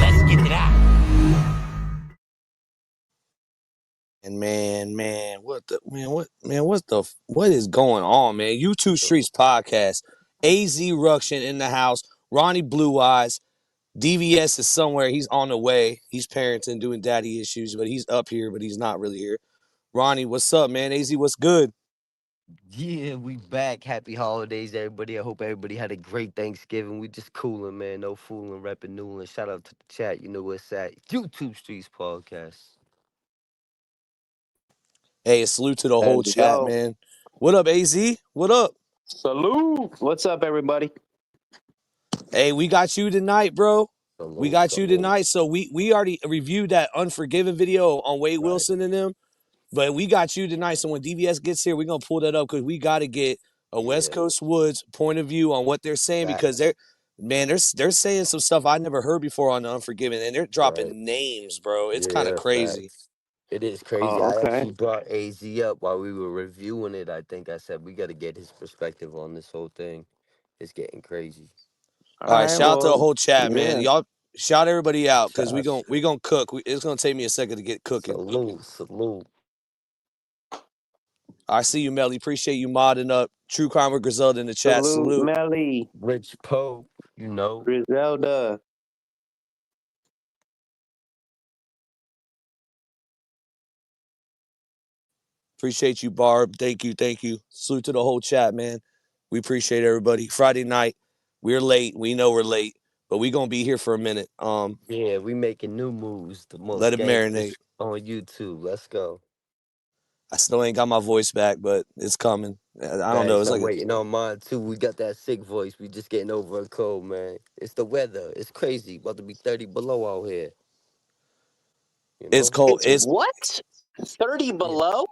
Let's get it out. And what is going on, man? YouTube Streets podcast, AZ Ruction in the house, Ronnie Blue Eyes, DVS is somewhere. He's on the way. He's parenting, doing daddy issues, but he's up here, but he's not really here. Ronnie, what's up, man? AZ, what's good? Yeah, we back. Happy holidays, everybody. I hope everybody had a great Thanksgiving. We just cooling, man. No fooling, repping, newling. Shout out to the chat. You know what's at YouTube Streets Podcast. Hey, a salute to the whole Let's chat, go. man. What up, AZ? What up? Salute. What's up, everybody? Hey, we got you tonight, bro. We Salute, got you salute. tonight. So we already reviewed that Unforgiven video on Wade Right, Wilson and them. But we got you tonight. So when DVS gets here, we're gonna pull that up because we gotta get a West yeah, Coast Woods point of view on what they're saying because facts. they're saying some stuff I never heard before on the Unforgiven, and they're Right, dropping names, bro. It's kind of yeah, crazy. facts. It is crazy. Oh, I okay. actually brought AZ up while we were reviewing it. I think I said we got to get his perspective on this whole thing. It's getting crazy. All All right, right. shout out to the Well, whole chat, man. yeah. Y'all shout everybody out because we Shots. gon' we gonna cook. It's gonna take me a second to get cooking. Salute, salute. I see you, Melly. Appreciate you modding up. True Crime with Griselda in the chat. Salute, Salute. Melly, Rich Poe, you know. Griselda. Appreciate you, Barb. Thank you, thank you. Salute to the whole chat, man. We appreciate everybody. Friday night, we're late. We know we're late, but we gonna be here for a minute. Yeah, we making new moves. The Let most it marinate. gangsters on YouTube. Let's go. I still ain't got my voice back, but it's coming. I don't know. Thanks. It's I'm like waiting on mine too. We got that sick voice. We just getting over a cold, man. It's the weather. It's crazy. About to be 30 below out here. You it's know? cold. It's It's what? 30 Yeah. below?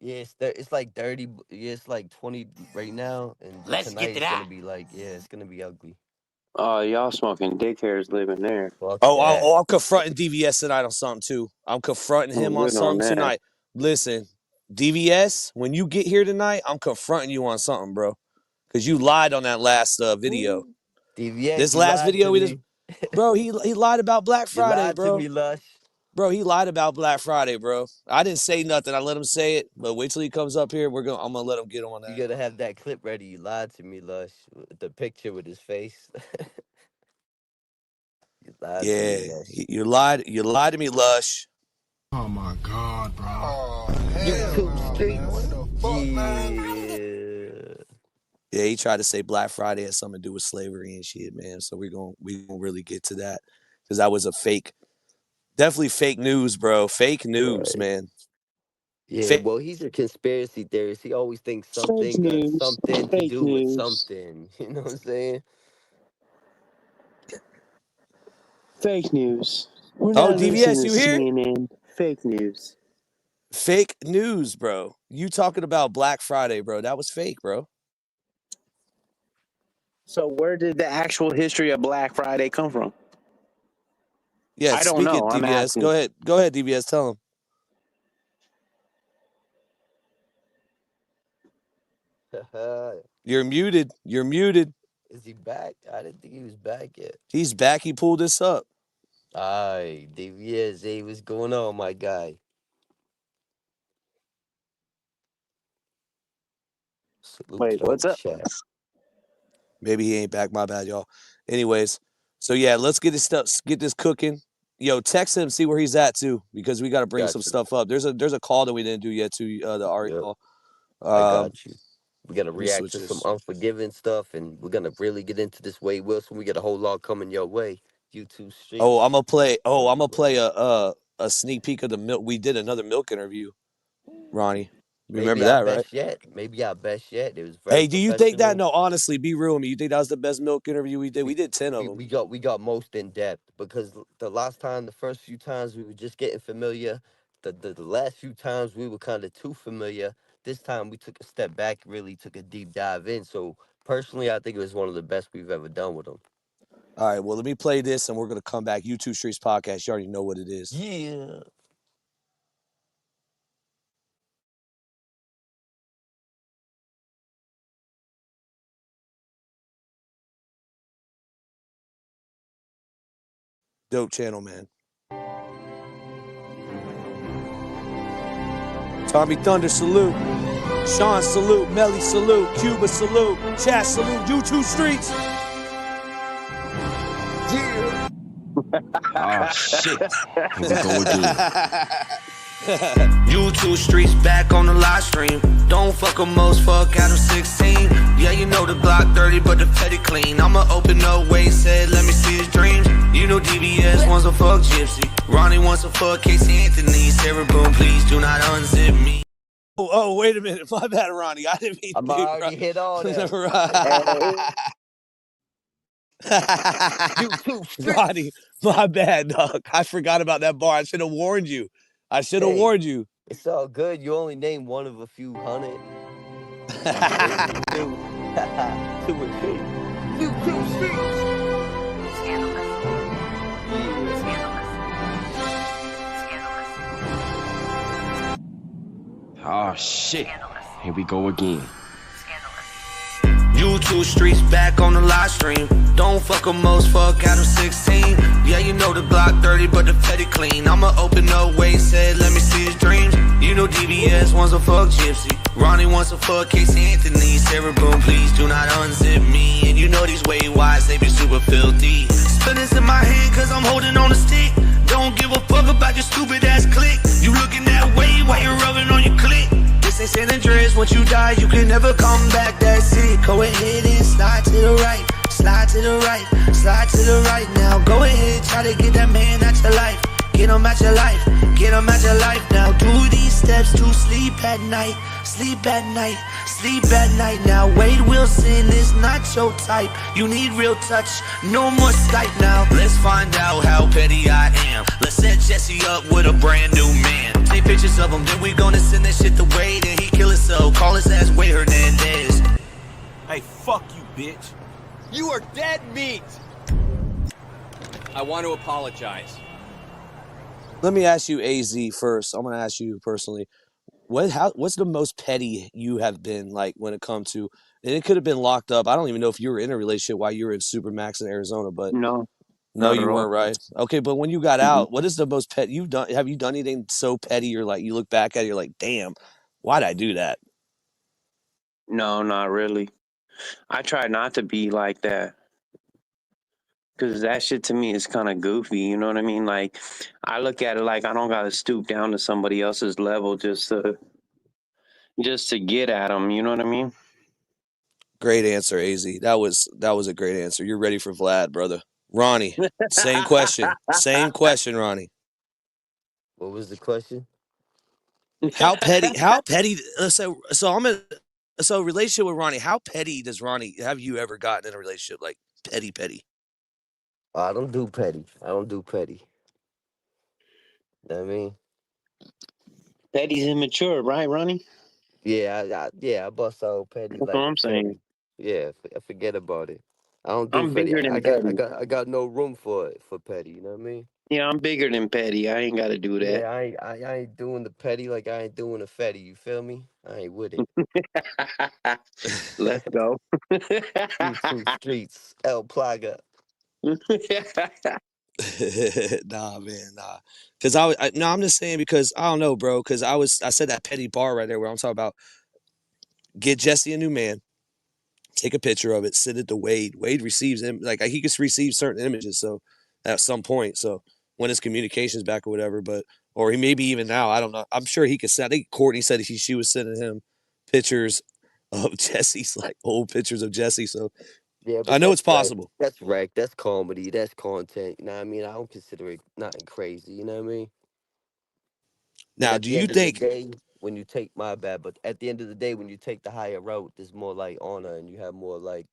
Yeah, it's like 30. Yeah, it's like 20 right now. And Let's tonight get it it's gonna out. be like, yeah, it's gonna be ugly. Oh, y'all smoking dick hairs living there. Fuck oh, that. I'm confronting DVS tonight on something too. I'm confronting I'm him on good on something that. tonight. Listen, DVS, when you get here tonight, I'm confronting you on something, bro, because you lied on that last video. Ooh. DVS, This you last lied to video we just, me. bro, he lied about Black You Friday, lied to bro. me, Lush. Bro, he lied about Black Friday, bro. I didn't say nothing. I let him say it, but wait till he comes up here. I'm gonna let him get on You that. gotta have that clip ready. You lied to me, Lush. The picture with his face. You lied to me, Yeah, Lush. you lied. You lied to me, Lush. Oh my God, bro. Oh, hell YouTube no, man. streets. What the fuck, man? Yeah. Yeah, he tried to say Black Friday had something to do with slavery and shit, man. So we gonna really get to that because that was a fake, definitely fake news, bro. Fake news, Right. man. Yeah, Fake. well, he's a conspiracy theorist. He always thinks Fake something got news. something to Fake do with news. something. You know what I'm saying? Fake news. We're Oh, not listening DVS, to you here? CNN. Fake news. Fake news, bro. You talking about Black Friday, bro? That was fake, bro. So, where did the actual history of Black Friday come from? Yeah, I don't speak it, know. I'm DVS. asking. Go ahead. Go ahead, DVS. Tell him. You're muted. You're muted. Is he back? I didn't think he was back yet. He's back. He pulled this up. Aye, DVS, hey, what's going on, my guy? Salute to Wait, the whole what's up? chat. Maybe he ain't back. My bad, y'all. Anyways, so yeah, let's get this stuff. Get this cooking. Yo, text him. See where he's at too, because we got to bring some Got you. stuff up. There's a call that we didn't do yet to the Ari Yep, call. I Um, got you. We gotta let me react switch to some this. Unforgiven stuff, and we're gonna really get into this Wade Wilson. We got a whole lot coming your way. YouTube Oh, I'm streets. gonna play. Oh, Don't I'm be gonna play late. a sneak peek of the milk. We did another milk interview, Ronnie. Maybe Remember our that, right? best yet. Maybe our best yet. It was very Hey, do you think that? professional. No, honestly, be real with me. You think that was the best milk interview we did? We We did 10 of we, them. we got most in depth because the last time, the first few times we were just getting familiar. The last few times we were kind of too familiar. This time we took a step back, really took a deep dive in. So personally, I think it was one of the best we've ever done with them. All right, well, let me play this and we're gonna come back. YouTube Streets Podcast. You already know what it is. Yeah. Dope channel, man. Tommy Thunder, salute. Sean, salute. Melly, salute. Cuba, salute. Chat, salute. YouTube streets. Yeah. Oh, shit. Here we go again. YouTube streets back on the live stream. Don't fuck 'em most, fuck out of 16. Yeah, you know the Glock 30, but the petty clean. I'ma open up way, said, let me see his dreams. You know DBS wants to fuck Gypsy. Ronnie wants to fuck Casey Anthony. Sarah Boone, please do not unzip me. Oh, wait a minute. My bad, Ronnie. I didn't mean to I'm already hit all that. YouTube streets. Ronnie, my bad, dog. I forgot about that bar. I should have warned you. Warned you. It's all good. You only named one of a few hundred. 2 or 3. YouTube streets. Scandalous. Yeah. Scandalous. Oh, shit. Scandalous. Here we go again. Scandalous. YouTube streets back on the live stream. Don't fuck 'em most, fuck out of 16. Yeah, you know the Glock 30, but the petty clean. I'ma open up way, said, let me see his dreams. You know DBS wants to fuck Gypsy. Ronnie wants to fuck Casey Anthony. Sarah Boone, please do not unzip me. And you know these way wise, they be super filthy. Spinners in my hand, cause I'm holding on a stick. Don't give a fuck about your stupid ass click. You looking that way while you're rubbing on your click. This ain't San Andreas, once you die, you can never come back, that's it. Go ahead and slide to the right, slide to the right, slide to the right now. Go ahead, try to get that man out your life. Get him out your life, get him out your life now. Do these steps to sleep at night, sleep at night, sleep at night now. Wade Wilson is not your type, you need real touch, no more Skype now. Let's find out how petty I am. Let's set Jesse up with a brand new man. Take pictures of him, then we gonna send that shit to Wade and he kill himself. Call his ass Wade Hernandez. Hey, fuck you, bitch. You are dead meat. I want to apologize. Let me ask you, AZ, first. I'm gonna ask you personally. What's the most petty you have been like when it comes to? And it could have been locked up. I don't even know if you were in a relationship while you were in Supermax in Arizona, but No, no, not you at all. weren't, right? Okay, but when you got out, what is the most petty you've done? Have you done anything so petty? You're like, you look back at it, you're like, damn, why'd I do that? No, not really. I try not to be like that. Because that shit to me is kind of goofy, you know what I mean? Like, I look at it like I don't got to stoop down to somebody else's level just to get at them, you know what I mean? Great answer, AZ. That was a great answer. You're ready for Vlad, brother. Ronnie, same question. Same question, Ronnie. What was the question? How petty? So relationship with Ronnie. How petty does Ronnie? Have you ever gotten in a relationship like petty? I don't do petty. Know what I mean? Petty's immature, right, Ronnie? Yeah, I bust out petty. That's like what I'm saying. petty. Yeah, forget about it. I don't do I'm petty. bigger than I petty. got no room for petty. You know what I mean? Yeah, I'm bigger than petty. I ain't got to do that. Yeah, I ain't doing the petty like I ain't doing the fetty. You feel me? I ain't with it. Let's go. YouTube streets, El Plaga. Nah, man, nah. Cause I'm just saying because I don't know, bro. Cause I said that petty bar right there where I'm talking about get Jesse a new man, take a picture of it, send it to Wade. Wade receives him like he can receive certain images. So at some point, so when his communication's back or whatever, or he maybe even now, I don't know. I'm sure he could send. I think Courtney said she was sending him pictures of Jesse's like old pictures of Jesse. So Yeah, but I know it's possible. That's rec. That's comedy. That's content. You know what I mean? I don't consider it nothing crazy. You know what I mean? Now, At do the you end of the think? day, when you take my bad, but at the end of the day, when you take the higher route, there's more like honor and you have more like,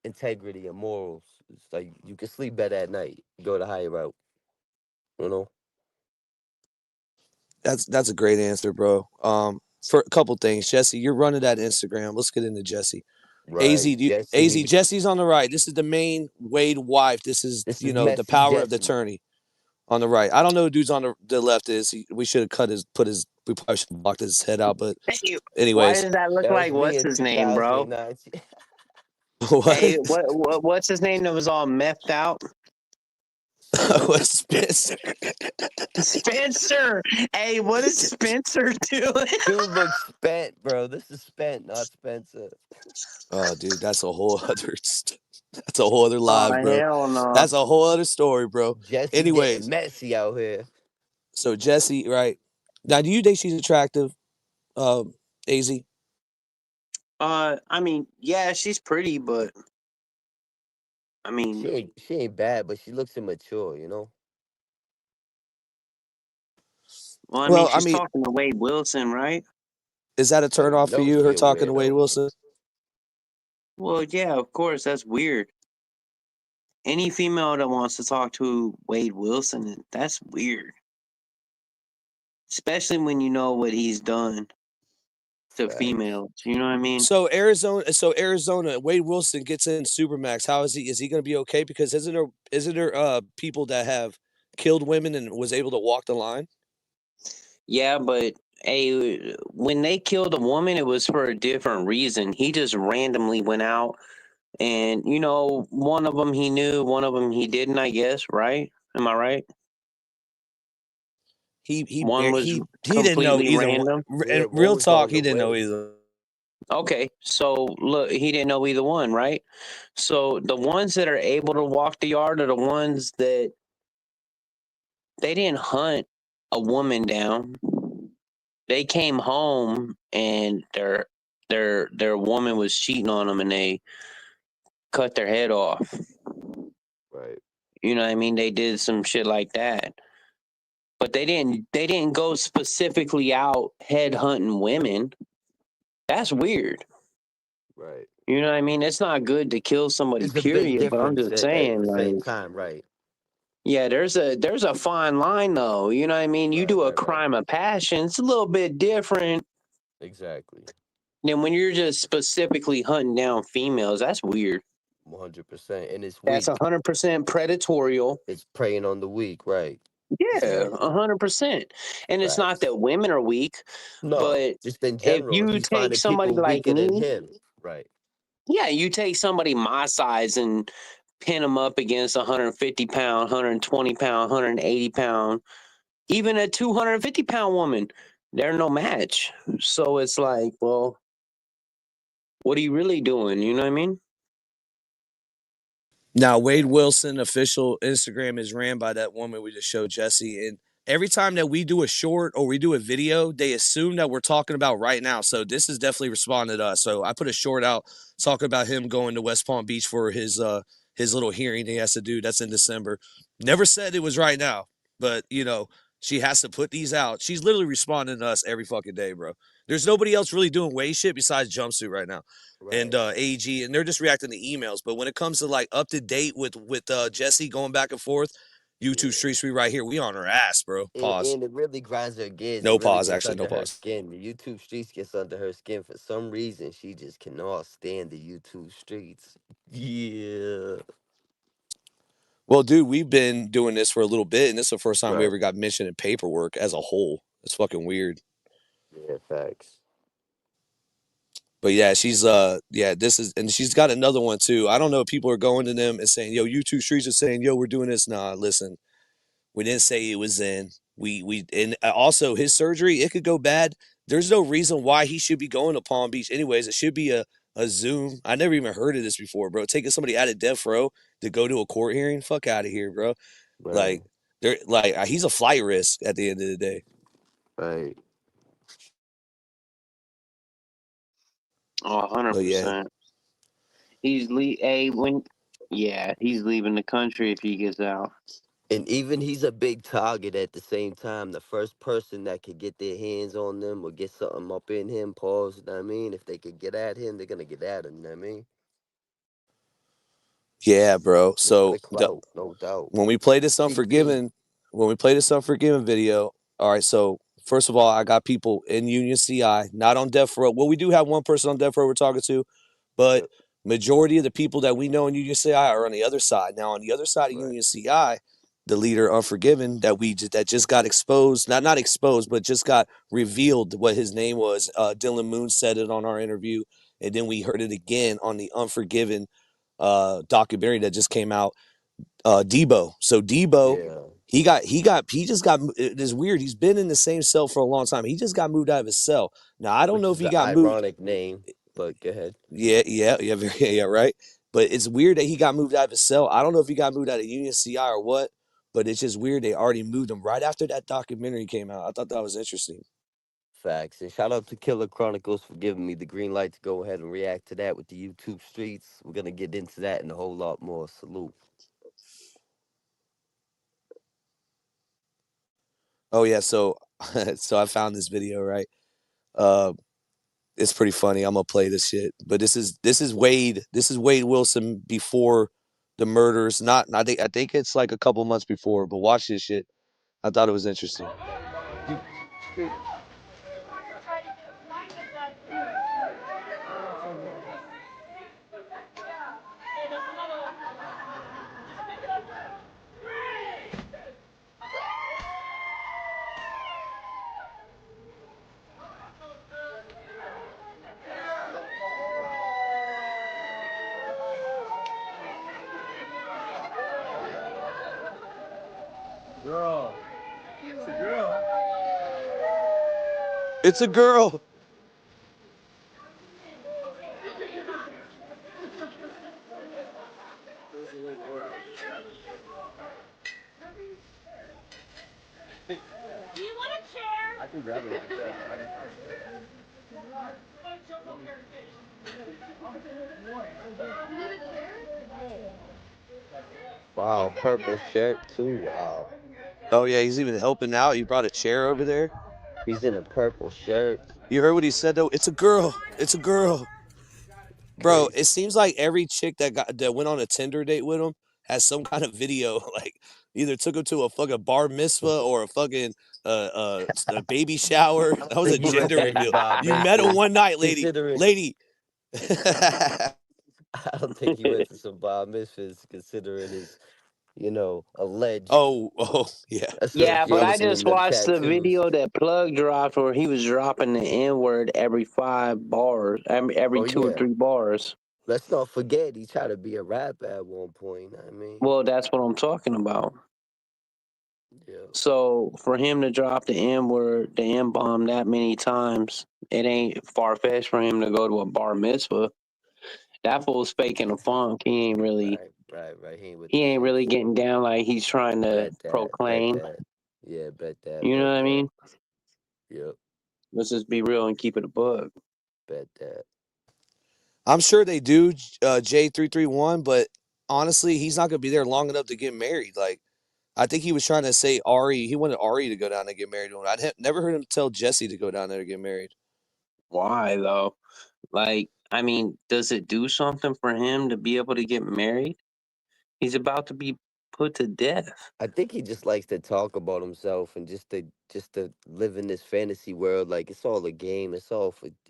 integrity and morals. It's like you can sleep better at night. Go the higher route. You know? That's a great answer, bro. For a couple things, Jesse, you're running that Instagram. Let's get into Jesse. AZ, Right. Jesse. Jesse's on the right. This is the main Wade wife. This is This is the messy power of the Jesse. attorney on the right. I don't know who dude's on the left is. We should have we probably should have blocked his head out. But Why anyways, does that look That was like me what's in his name, bro? 2019. what? Hey, what's his name that was all methed out? What Spencer? Spencer. Hey, what is Spencer doing? Dude looks spent, bro. This is spent, not Spencer. Oh, dude, that's a whole other. That's a whole other Oh live, bro. hell no. That's a whole other story, bro. Jesse getting Anyways, messy out here. so Jesse, right now, do you think she's attractive? Az. I mean, yeah, she's pretty, but I mean, She ain't bad, but she looks immature, you know? well, I mean, Well, I she's mean, talking to Wade Wilson, right? is that a Oh, you turnoff for know you? she Her a talking to Wade weirdo. Wilson? Well, yeah, of course, that's weird. Any female that wants to talk to Wade Wilson, that's weird. Especially when you know what he's done to Facts. females. You know what I mean? So Arizona, Wade Wilson gets in Supermax. How is he? Is he going to be okay? Because isn't there people that have killed women and was able to walk the line? Yeah, but hey, when they killed a woman, it was for a different reason. He just randomly went out, and one of them he knew, one of them he didn't. I guess, right? Am I right? He he One bar- was he didn't know completely either one. random. Yeah, And one real was talk, on he the didn't know way. either. Okay, so look, he didn't know either one, right? So the ones that are able to walk the yard are the ones that they didn't hunt a woman down. They came home and their woman was cheating on them, and they cut their head off. Right. You know what I mean? They did some shit like that. But they didn't go specifically out head hunting women. That's weird. Right. You know what I mean? It's not good to kill somebody, It's a big period. But I'm difference just at saying, the same like, time, right? yeah, there's a fine line though. You know what I mean? You Right, do a right, right. crime of passion, it's a little bit different Exactly. than when you're just specifically hunting down females. That's weird. 100%. And it's That's weak. 100% predatorial. It's preying on the weak, right? Yeah, Exactly. 100%. And it's not Facts. that women are weak, No, but just in if general, you he's take finding somebody people like weaker than me, him. Right. yeah, you take somebody my size and pin them up against a 150-pound, 120-pound, 180-pound, even a 250-pound woman, they're no match. So it's like, well, what are you really doing? You know what I mean? Now, Wade Wilson official Instagram is ran by that woman we just showed, Jesse. And every time that we do a short or we do a video, they assume that we're talking about right now. So this is definitely responding to us. So I put a short out talking about him going to West Palm Beach for his little hearing he has to do. That's in December. Never said it was right now, but she has to put these out. She's literally responding to us every fucking day, bro. There's nobody else really doing Wade shit besides Jumpsuit right now and Right. AG, and they're just reacting to emails. But when it comes to like up to date with Jesse going back and forth, YouTube Yeah. Street Sweet right here, we on her ass, bro. Pause. And it really grinds her gears. It No really pause, gets actually, no under her pause. skin. The YouTube streets gets under her skin for some reason. She just cannot stand the YouTube streets. Yeah. Well, dude, we've been doing this for a little bit, and this is the first time we Right. ever got mentioned in paperwork as a whole. It's fucking weird. Yeah, facts. But yeah, this is, and she's got another one too. I don't know if people are going to them and saying, yo, YouTube Streets are saying, yo, we're doing this. Nah, listen, we didn't say it was in. And also his surgery, it could go bad. There's no reason why he should be going to Palm Beach. Anyways, it should be a Zoom. I never even heard of this before, bro. Taking somebody out of death row to go to a court hearing. Fuck out of here, bro. Right. Like they're like he's a flight risk at the end of the day. Right. Oh, But yeah, 100%. He's leaving the country if he gets out. And even he's a big target at the same time. The first person that could get their hands on them or get something up in him, pause, you know what I mean? If they could get at him, they're gonna get at him, you know what I mean? yeah, bro. Just for So the clout, no doubt. when we play this TP. Unforgiven, video, all right, so first of all, I got people in Union CI, not on death row. Well, we do have one person on death row we're talking to, but Yep. majority of the people that we know in Union CI are on the other side. Now, on the other side of Right. Union CI, the leader Unforgiven that just got exposed, not exposed, but just got revealed what his name was. Dylan Moon said it on our interview, and then we heard it again on the Unforgiven documentary that just came out. Debo. So Debo, Yeah. he just got. It's weird. He's been in the same cell for a long time. He just got moved out of his cell. Now I don't Which know if is he an got moved. ironic name, but go ahead. Yeah, yeah, right. But it's weird that he got moved out of his cell. I don't know if he got moved out of Union CI or what. But it's just weird they already moved him right after that documentary came out. I thought that was interesting. Facts. And shout out to Killer Chronicles for giving me the green light to go ahead and react to that with the YouTube streets. We're gonna get into that and a whole lot more. Salute. Oh yeah, so so I found this video, right? Uh it's pretty funny. I'm gonna play this shit. But this is Wade Wilson before the murders. Not I think it's like a couple months before, but watch this shit. I thought it was interesting. It's a girl. Wow, purple shirt too. Wow. Oh yeah, he's even helping out. He brought a chair over there. He's in a purple shirt. You heard what he said though? It's a girl. It's a girl. Bro, Crazy. it seems like every chick that went on a Tinder date with him has some kind of video, like either took him to a fucking bar mitzvah or a fucking a baby shower. I That don't was a think he went gender to any reveal. bar You met him mitzvahs. one night, lady. Considering Lady. I don't think he went to some bar mitzvahs considering his, alleged Oh, yeah. Yeah, but I association just and them watched the tattoos. video that Plug dropped where he was dropping the N word every 5 bars, every Oh two or yeah. three bars. Let's not forget he tried to be a rapper at one point. I mean, Well, that's what I'm talking about. yeah. So for him to drop the N word, the N bomb that many times, it ain't far fetched for him to go to a bar mitzvah. That fool's faking the funk. Right. He ain't with the He ain't really shits. getting down like he's trying to Bet proclaim. that. Yeah, You know bet what I that. mean? Yep, Let's just be real and keep it a bug. bet that. I'm sure they do, J331, but honestly, he's not gonna be there long enough to get married. Like, I think he was trying to say Ari. He wanted Ari to go down and get married to him. Never heard him tell Jesse to go down there to get married. Why though? Like, I mean, does it do something for him to be able to get married? He's about to be put to death. I think he just likes to talk about himself and just to live in this fantasy world. Like it's all a game. It's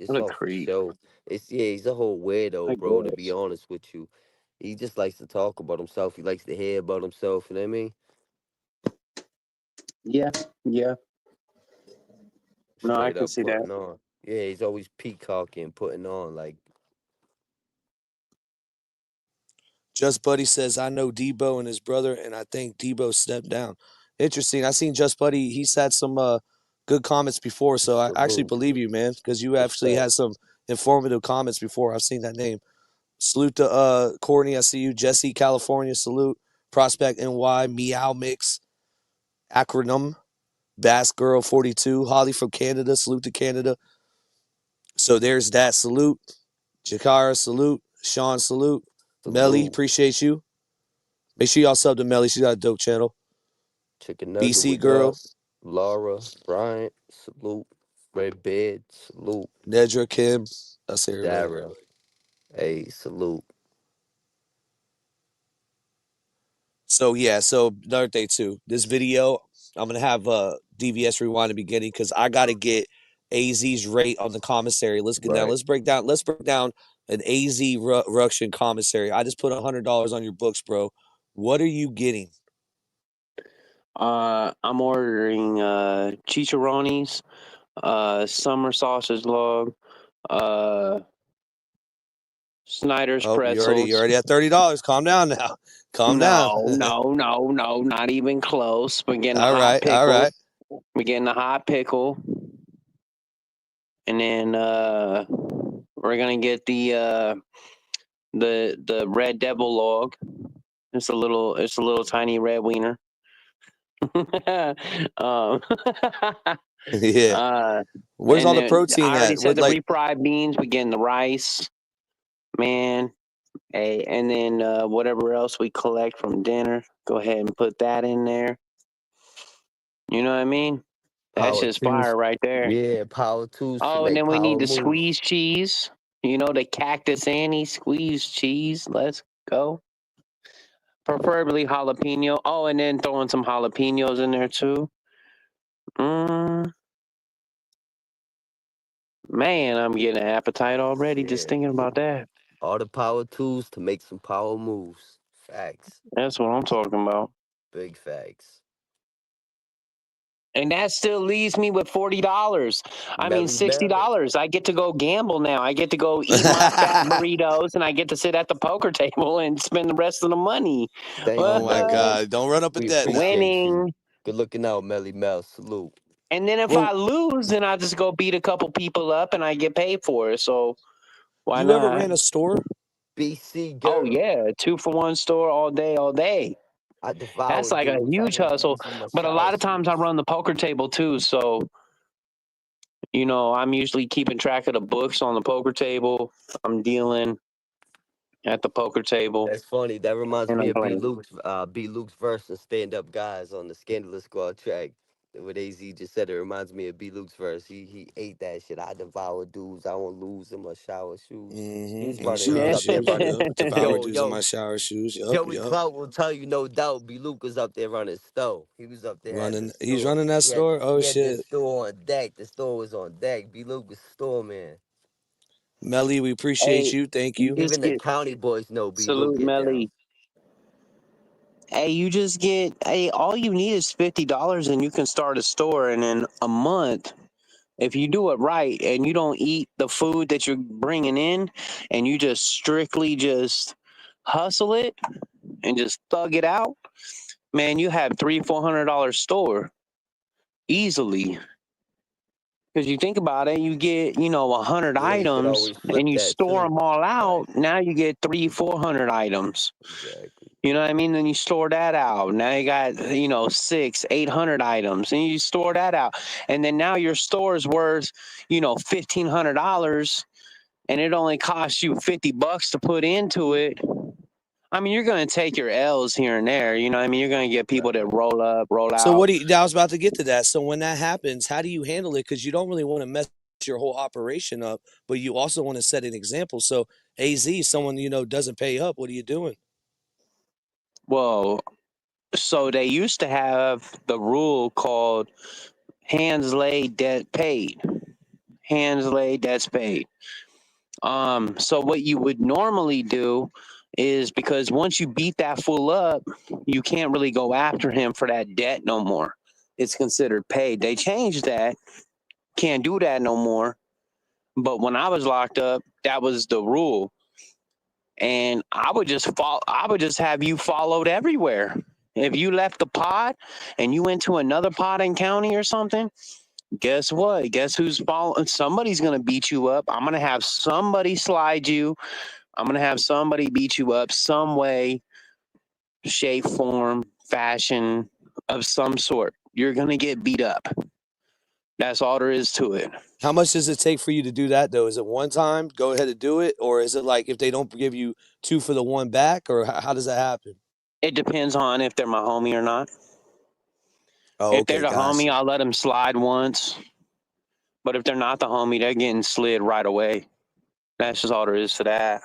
What a all for creep. show. He's a whole I weirdo, bro. To be guess. honest with you, he just likes to talk about himself. He likes to hear about himself. You know what I mean? Yeah, yeah. No, I Straight can up see that. putting on. Yeah, he's always peacocking, putting on. Like Just Buddy says, I know Debo and his brother, and I think Debo stepped down. Interesting. I seen Just Buddy. He's had some good comments before, so I actually salute, believe you, man, because you actually respect. had some informative comments before. I've seen that name. Salute to Courtney. I see you. Jesse, California. Salute. Prospect NY. Meow Mix. Acronym. Bass Girl 42. Holly from Canada. Salute to Canada. So there's that. Salute. Jakara. Salute. Sean. Salute. Melly. Salute. Appreciate you. Make sure y'all sub to Melly. She's got a dope channel. Chicken Nugget, BC what Girl. up? Laura, Bryant, salute. Red Bed, salute. Nedra Kim. I say her name. Dara, hey, salute. So yeah, so another thing too. This video, I'm gonna have DVS rewind the beginning because I gotta get AZ's rate on the commissary. Let's get down. Right. Let's break down an AZ Ruction commissary. I just put $100 on your books, bro. What are you getting? I'm ordering chicharrones, summer sausage log, uh, Snyder's Oh, you pretzels. already at $30. Calm down now. Calm down. No, not even close. We're getting a All hot right, all pickle. right. We're getting a hot pickle. And then we're gonna get the Red Devil log. It's a little tiny red wiener. um, Yeah. Where's and all the then protein I already at? said What the like refried beans. We're getting the rice, man. Hey, and then whatever else we collect from dinner, go ahead and put that in there. You know what I mean? That's Power just tools. fire right there. Yeah, power tools to Oh, and make then we need power the moves. squeeze cheese. You know, the Cactus Annie squeeze cheese. Let's go. Preferably jalapeno. Oh, and then throwing some jalapenos in there too. Mm, man, I'm getting an appetite already just Yeah. thinking about that. All the power tools to make some power moves. Facts. That's what I'm talking about. Big facts. And that still leaves me with $40. I mean, Melly Mel. $60. I get to go gamble now. I get to go eat my fat burritos, and I get to sit at the poker table and spend the rest of the money. Thank Oh you, my Melly. God. Don't run up a We debt now. appreciate you. Winning. Good looking out, Melly Mel. Salute. And then if Well, I lose, then I just go beat a couple people up, and I get paid for it. So why you ever not? ran a store? BC Oh girl. yeah, 2-for-1 store all day, all day. I That's devour like a dudes. I huge want to hustle. lose in my But a shower lot of times I shoes. run the poker table too. So, I'm usually keeping track of the books on the poker table. I'm dealing at the poker table That's funny. That reminds and me I'm of playing. B Luke's verse in Stand Up Guys on the Scandalous Squad track. What AZ just said, it reminds me of B Luke's verse. He ate that shit. I devour dudes. I won't lose in my shower shoes. He's In my running. He was shower Yeah. up there shoes. running. Yup. Devour Yo, dudes in yo, my shower shoes. Yup, Joey yup. Clout will tell you no doubt. B Luke was up there running stove. He was up there at the He's store. running that store? Oh He had this shit. store on deck. The store was on deck. B Luke was store man. Melly, we appreciate Hey, you. Thank you you. just Even the get county boys know B Luke salute get down. Melly. Hey, you just get all you need is $50 and you can start a store, and in a month, if you do it right and you don't eat the food that you're bringing in, and you just strictly just hustle it and just thug it out, man, you have $300-400 store easily. Because you think about it, you get 100 Yeah, you could items always and flip you that store too. them all Right. out. Now you get 300-400 items. Exactly. You know what I mean? Then you store that out. Now you got 600-800 items, and you store that out, and then now your store is worth $1,500, and it only costs you $50 to put into it. I mean, you're going to take your L's here and there. You know what I mean? You're going to get people that roll up, roll So out. I was about to get to that. So when that happens, how do you handle it? Because you don't really want to mess your whole operation up, but you also want to set an example. So AZ, someone doesn't pay up, what are you doing? Well, so they used to have the rule called hands laid, debt paid. Hands laid, debts paid. So what you would normally do is, because once you beat that fool up, you can't really go after him for that debt no more. It's considered paid. They changed that. Can't do that no more. But when I was locked up, that was the rule. And I would just have you followed everywhere. If you left the pod and you went to another pod in county or something, guess what? Guess who's following? Somebody's gonna beat you up. I'm gonna have somebody slide you. I'm going to have somebody beat you up some way, shape, form, fashion of some sort. You're going to get beat up. That's all there is to it. How much does it take for you to do that, though? Is it one time, go ahead and do it? Or is it like if they don't give you 2 for the 1 back? Or how does that happen? It depends on if they're my homie or not. Oh, If they're okay, the homie, gotcha. I'll let them slide once. But if they're not the homie, they're getting slid right away. That's just all there is to that.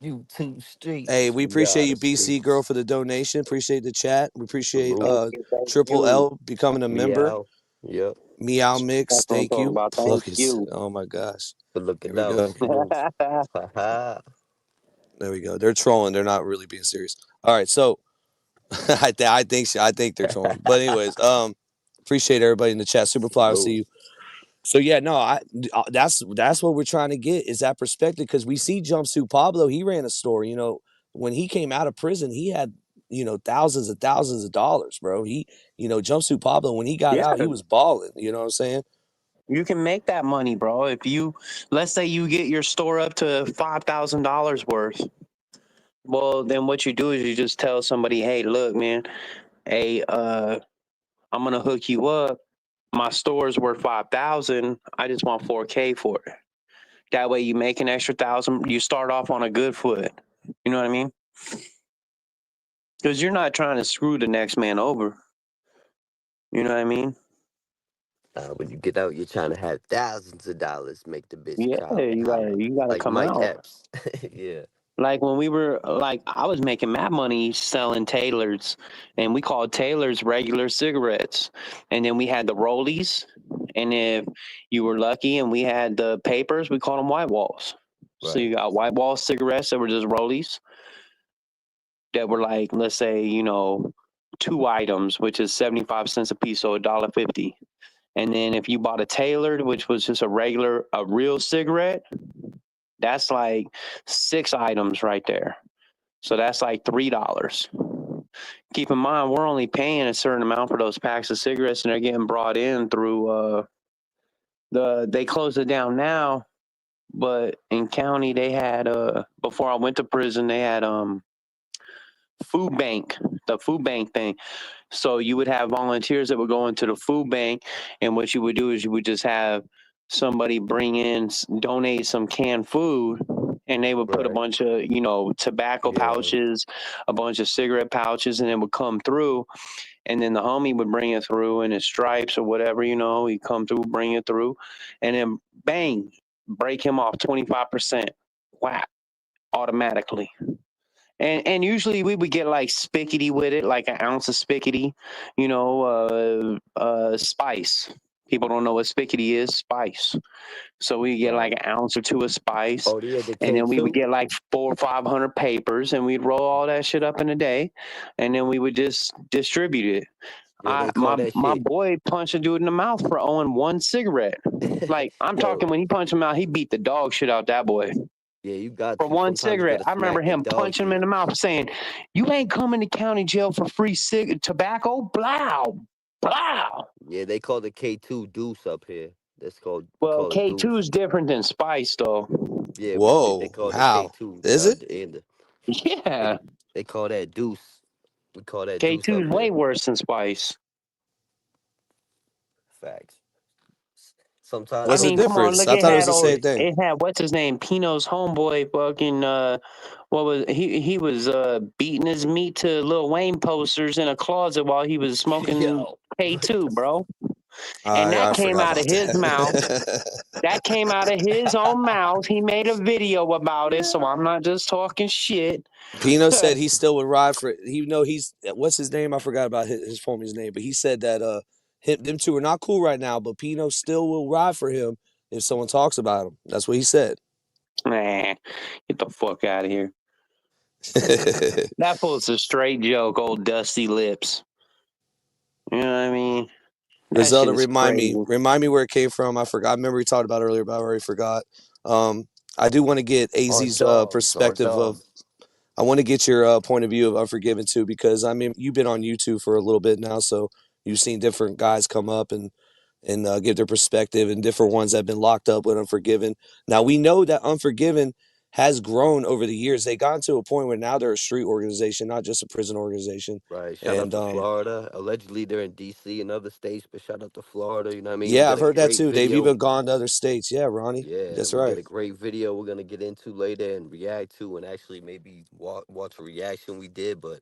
You two Hey, streets. we We are appreciate the you, BC girl, streets. for the donation. Appreciate the chat. We appreciate Salute. Thank Triple you. L becoming a Me member. out. Yep. Meow That's Mix, what I'm thank talking you. about. Thank Look, you. oh my gosh. Good Here looking we out. go. Salute. Ha ha. There we go. They're trolling. They're not really being serious. All right, so I think they're trolling. But anyways, appreciate everybody in the chat. Superfly, I'll see Salute. you. So yeah, no, that's what we're trying to get is that perspective because we see Jumpsuit Pablo. He ran a store. You know, when he came out of prison, he had thousands and thousands of dollars, bro. Jumpsuit Pablo when he got Yeah, out, he was balling. You know what I'm saying? you can make that money, bro. If you, let's say you get your store up to $5,000 worth. Well, then what you do is you just tell somebody, hey, look, man, hey, I'm gonna hook you up. My store is worth 5,000. I just want 4K for it. That way you make an extra 1,000. You start off on a good foot. You know what I mean? Because you're not trying to screw the next man over. You know what I mean? When you get out, you're trying to have thousands of dollars, make the bitch Yeah, cry and holler. you gotta Like come Mike out. Epps. Yeah. Like when we were like, I was making mad money selling Taylors, and we called Taylors regular cigarettes. And then we had the rollies, and if you were lucky, and we had the papers, we called them white walls. So Right. you got white wall cigarettes that were just rollies that were like, let's say, 2 items, which is 75 cents a piece, so $1.50. And then if you bought a tailored, which was just a real cigarette, that's like 6 items right there. So that's like $3. Keep in mind, we're only paying a certain amount for those packs of cigarettes, and they're getting brought in through they closed it down now, but in county they had before I went to prison, they had the food bank thing. So you would have volunteers that would go into the food bank, and what you would do is you would just have somebody donate some canned food, and they would put a Right. bunch of, tobacco Yeah. pouches, a bunch of cigarette pouches, and it would come through, and then the homie would bring it through in his stripes or whatever, he'd come through, bring it through, and then bang, break him off 25%. Whap, automatically. And usually we would get like spickety with it, like an ounce of spickety, spice. People don't know what spickety is, spice. So we get like Right. an ounce or two of spice, Oh, they had the and then we would K2? get like 400 or 500 papers, and we'd roll all that shit up in a day, and then we would just distribute it. Yeah, they call My that my shit. boy punched a dude in the mouth for owing one cigarette. Like I'm Yo, talking, when he punched him out, he beat the dog shit out that boy yeah, you got for to. one Sometimes you cigarette. gotta I remember smack their him dog punching him in shit. the mouth, saying, "You ain't coming to county jail for free tobacco." Blow, blow. Yeah, they call the K2 deuce up here. We Well, call it K2 deuce. is different than Spice, though. Yeah, they Whoa, call the how K2. is it? They, Yeah, they call that deuce. We call that deuce K2 up is way here. worse than Spice. Facts. I Sometimes What's the I mean, be come on, difference? look, I sipping it thought it was had that the old, same shit. thing. it had what's his name, Pino's homeboy, fucking what was he was beating his meat to Lil Wayne posters in a closet while he was smoking Yo, what K2, the bro. And I that came forgot out of about his mouth. that. That came out of his own mouth. He made a video about it, so I'm not just talking shit. Pino said he still would ride for it. He's what's his name? I forgot about his homie's name, but he said that them two are not cool right now, but Pino still will ride for him if someone talks about him. That's what he said. Nah, get the fuck out of here. That fool's a straight joke, old dusty lips. You know what I mean? That shit Griselda, is crazy. remind me where it came from. I forgot. I remember we talked about it earlier, but I already forgot. Um, I do want to get on AZ's dogs, on perspective of. dogs. I want to get your point of view of Unforgiven too, because I mean you've been on YouTube for a little bit now, so you've seen different guys come up and give their perspective, and different ones that have been locked up with Unforgiven. Now we know that Unforgiven has grown over the years. They got to a point where now they're a street organization, not just a prison organization. Right. Shout out And to Florida. Allegedly they're in DC and other states, but shout out to Florida. You know what I mean? We yeah, got I've a heard that great too. They've video. even gone to other states. Yeah, Ronnie, Yeah, that's we got right. a great video we're gonna get into later and react to, and actually maybe watch a reaction we did, but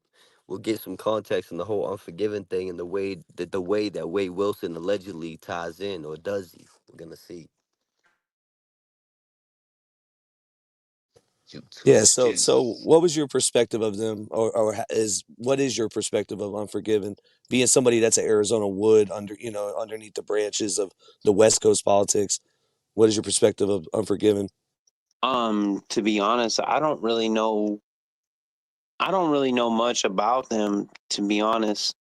we'll get some context on the whole Unforgiven thing and the way that Wade Wilson allegedly ties in, or does he? We're gonna see. YouTube Yeah. So streets. what was your perspective of them, what is your perspective of Unforgiven, being somebody that's an Arizona Wood underneath the branches of the West Coast politics? What is your perspective of Unforgiven? To be honest, I don't really know. I don't really know much about them, to be honest.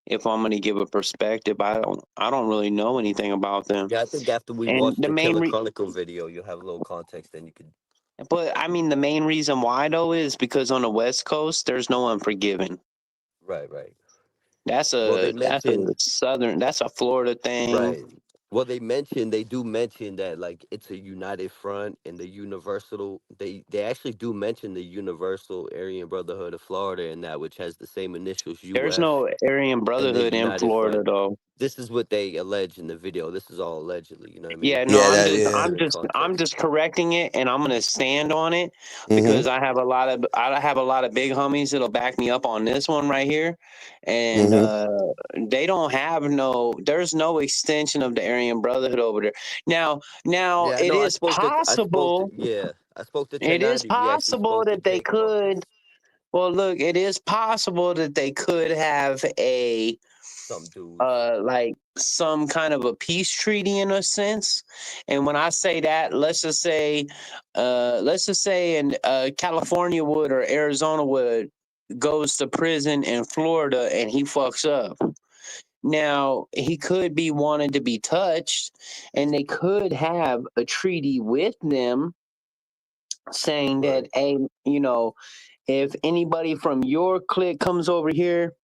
If I'm gonna give a perspective, I don't really know anything about them. Yeah, I think after we And watch the the main Killer re- Chronicle video, you'll have a little context, then you could. but I mean the main reason why though is because on the West Coast there's no Unforgiven. Right, right. That's Well, they a mentioned that's a Florida thing. right. Well, they do mention that like it's a united front and the universal. They actually do mention the Universal Aryan Brotherhood of Florida and that, which has the same initials There's UF no Aryan and the Brotherhood in United Florida Front. though. This is what they allege in the video. This is all allegedly. You know what I mean? Yeah, no, Yeah, So that we'll get yeah. into the I'm context. just correcting it, and I'm gonna stand on it Mm-hmm. because I have a lot of big homies that'll back me up on this one right here, and Mm-hmm. they don't have no. There's no extension of the Aryan Brotherhood over there. Now Yeah, it no, is possible. I spoke to It is 1090. We actually possible spoke to that they Jake about this. could. Well, look, it is possible that they could have a Some dudes. like some kind of a peace treaty in a sense. And when I say that, let's just say in California would or Arizona would goes to prison in Florida and he fucks up. Now he could be wanted to be touched, and they could have a treaty with them saying that, Right. hey, if anybody from your clique comes over here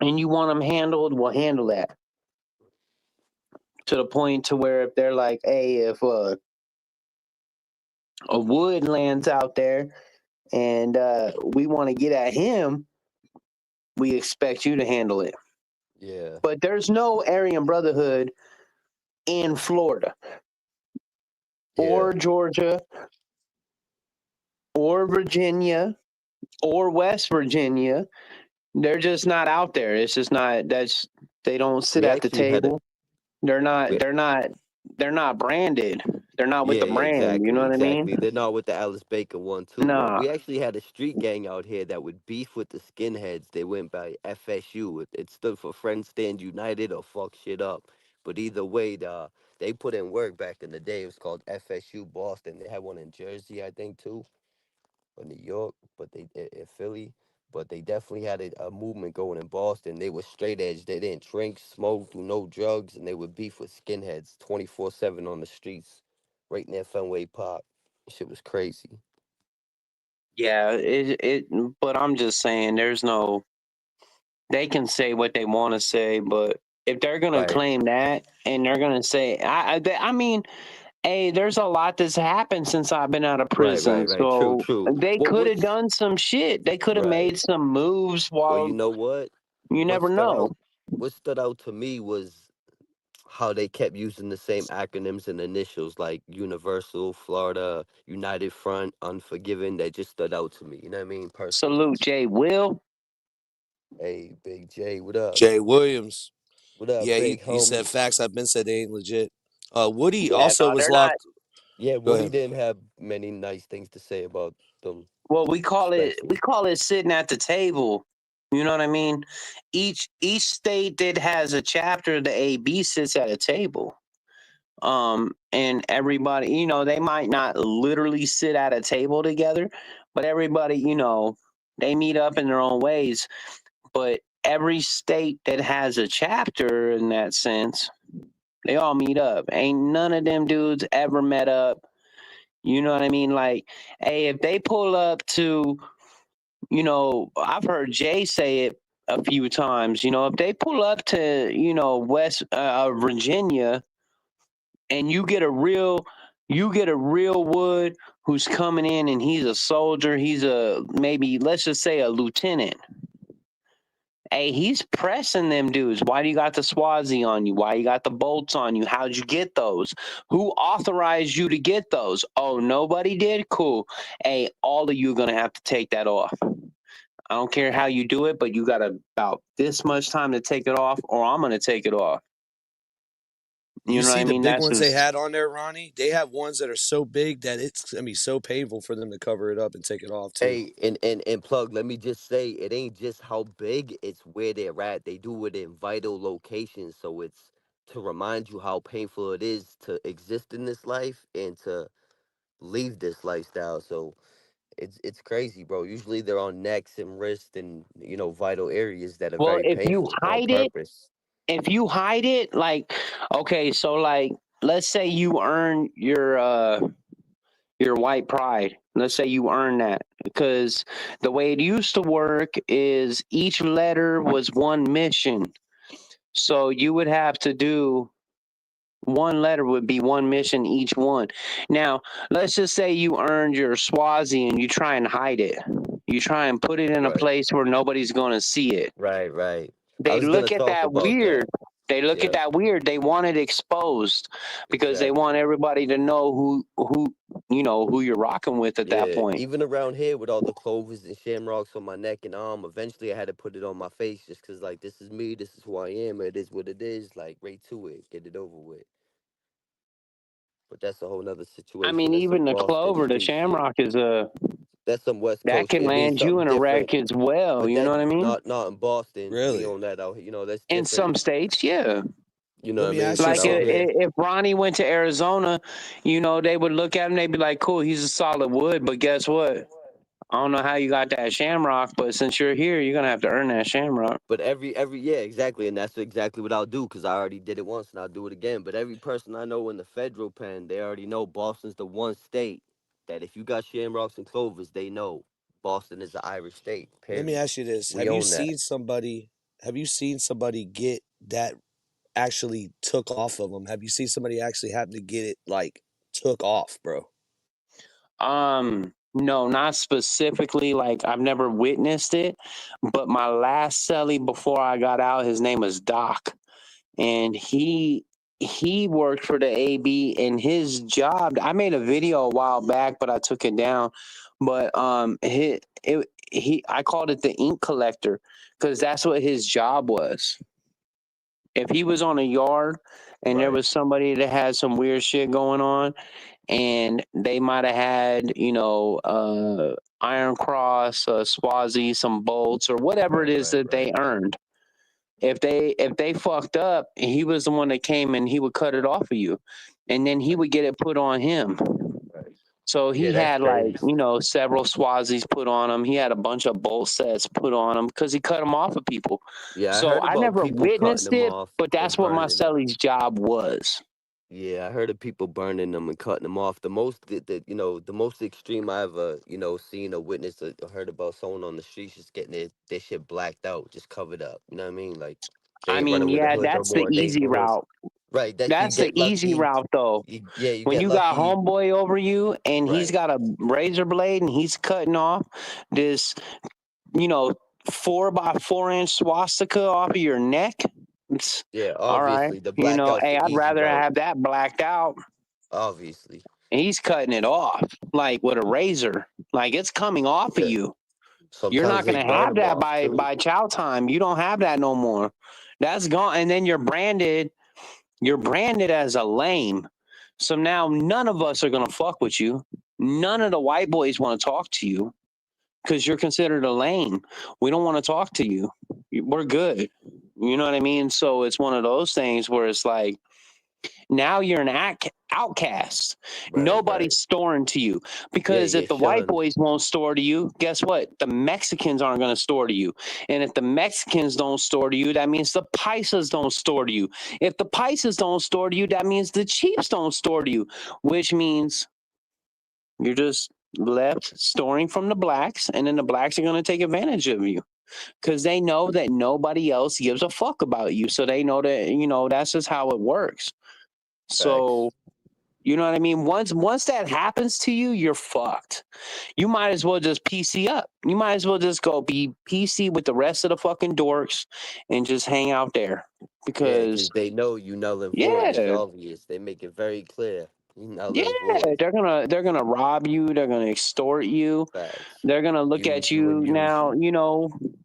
and you want them handled, we'll handle that. To the point to where if they're like, hey, if a Wood lands out there and we want to get at him, we expect you to handle it. Yeah. But there's no Aryan Brotherhood in Florida Yeah. or Georgia or Virginia or West Virginia. They're just not out there. It's just not. They don't sit We at the actually had a table. They're not. we, They're not. They're not branded. They're not with yeah, the yeah, brand. You know exactly, what I mean? exactly. They're not with the Alice Baker one too. Well, Nah. we actually had a street gang out here that would beef with the skinheads. They went by FSU. It stood for Friends Stand United or Fuck Shit Up. But either way, they put in work back in the day. It was called FSU Boston. They had one in Jersey, I think, too, or New York, but they in Philly. But they definitely had a movement going in Boston. They were straight edge. They didn't drink, smoke, do no drugs, and they would beef with skinheads 24/7 on the streets, right near Fenway Park. Shit was crazy. Yeah. It. But I'm just saying, there's no. They can say what they want to say, but if they're gonna Right, claim that and they're gonna say, I mean, hey, there's a lot that's happened since I've been out of right, prison, right, right. True, so true. they What could have what's done some shit. They could have right? made some moves Well, you while know what? you What never stood know. out? What stood out to me was how they kept using the same acronyms and initials like Universal, Florida, United Front, Unforgiven. That just stood out to me. You know what I mean? Personally. Salute, Jay Will. Hey, Big J, what up? Jay Williams. What up, Yeah, big he said homie? facts. I've been said they ain't legit. Woody Yeah, also no, was they're not. locked. Yeah, Go Woody ahead. didn't have many nice things to say about them, Well, we especially. call it sitting at the table. You know what I mean? Each state that has a chapter, the AB sits at a table. And everybody, they might not literally sit at a table together, but everybody, they meet up in their own ways. But every state that has a chapter in that sense, they all meet up. Ain't none of them dudes ever met up. You know what I mean? Like, hey, if they pull up to, I've heard Jay say it a few times, if they pull up to, West Virginia, and you get a real Wood who's coming in and he's a soldier, he's a maybe let's just say a lieutenant. Hey, he's pressing them dudes. Why do you got the Swazi on you? Why you got the bolts on you? How'd you get those? Who authorized you to get those? Oh, nobody did? Cool. Hey, all of you are gonna have to take that off. I don't care how you do it, but you got about this much time to take it off, or I'm gonna take it off. You You know what see I the mean? big That's ones they just had on there, Ronnie? They have ones that are so big that it's gonna be so painful for them to cover it up and take it off too. Hey, and plug, let me just say, it ain't just how big, it's where they're at. They do it in vital locations, so it's to remind you how painful it is to exist in this life and to leave this lifestyle. So It's crazy, bro. Usually they're on necks and wrists and vital areas that are Well, very painful on purpose. if you hide it, like, okay, so like, let's say you earn your white pride. Let's say you earn that, because the way it used to work is each letter was one mission. So you would have to do one letter would be one mission each one. Now, let's just say you earned your Swazi and you try and hide it. You try and put it in a Right, place where nobody's going to see it. right, right. I They was gonna look at talk that about weird. that. They look at Yeah, that weird. They want it exposed because they want exactly. everybody to know who you're rocking with at that Yeah, point. even around here with all the clovers and shamrocks on my neck and arm, eventually I had to put it on my face just because, like, this is me, this is who I am, it is what it is. Like, right to it, get it over with. But that's a whole nother I situation. mean, That's some even the Boston clover, the street shit. shamrock is That's some West that Coast can shit. It means land you something in a different. wreck as well. But You know that what I mean? not in Boston. We Really? own that out here. That's In different. some states, yeah. You know Let what I me mean? ask you But Like out something. here, if Ronnie went to Arizona, they would look at him, they'd be like, "Cool, he's a solid wood." But guess what? I don't know how you got that shamrock, but since you're here, you're gonna have to earn that shamrock. but every yeah, exactly, and that's exactly what I'll do because I already did it once and I'll do it again. But every person I know in the federal pen, they already know Boston's the one state that if you got shamrocks and clovers, they know Boston is the Irish state. Let me Period. ask you this: We own that. Have you seen somebody get that actually took off of them? Have you seen somebody actually have to get it like took off, bro? No, not specifically. Like I've never witnessed it, but my last cellie before I got out, his name was Doc, and he worked for the AB, and his job. I made a video a while back, but I took it down. But I called it the ink collector because that's what his job was. If he was on a yard and there Right. was somebody that had some weird shit going on, and they might have had, Iron Cross, Swazi, some bolts, or whatever it Right. is Right. that they Right. earned. If they fucked up, he was the one that came and he would cut it off of you, and then he would get it put on him. Right. So Yeah, he that's had like, crazy. several Swazis put on him. He had a bunch of bolt sets put on him because he cut them off of people. Yeah, I So heard I about never people cutting witnessed them it, off but or that's what burning them. Marcelli's job was. Yeah, I heard of people burning them and cutting them off. The most extreme I ever seen or witnessed or heard about someone on the streets just getting their shit blacked out, just covered up. You know what I mean? Like they I ain't mean, running with the yeah, hood no that's the more. easy Neighborhood, route. right? That you That's the get easy lucky. route, though. You When get you got lucky. homeboy over you and he's Right. got a razor blade and he's cutting off this, you know, 4x4 inch swastika off of your neck, it's Yeah. all right. Obviously, the blackout's Hey, the I'd easy rather route. have that blacked out. Obviously. And he's cutting it off like with a razor. Like it's coming off of Yeah. you. You're Sometimes not they going to burn have them that off too. by chow time. You don't have that no more. That's gone. And then you're branded as a lame. So now none of us are going to fuck with you. None of the white boys want to talk to you because you're considered a lame. We don't want to talk to you. We're good. You know what I mean? So it's one of those things where it's like, now you're an outcast. Right. Right. Nobody's storing to you Yeah. because Yeah. if the white Shunned. boys won't store to you, guess what? The Mexicans aren't going to store to you. And if the Mexicans don't store to you, that means the Paisas don't store to you. If the Paisas don't store to you, that means the Chiefs don't store to you, which means you're just left storing from the blacks, and then the blacks are going to take advantage of you because they know that nobody else gives a fuck about you. So they know that, that's just how it works. Facts. So, you know what I mean? Once that happens to you, you're fucked. You might as well just PC up. You might as well just go be PC with the rest of the fucking dorks and just hang out there. Yeah, Because because they know you null and void. It's yeah, obvious. They make it very clear. You null yeah, and void. they're gonna rob you, they're gonna extort you, Facts. they're gonna look at Use you you and use now, you.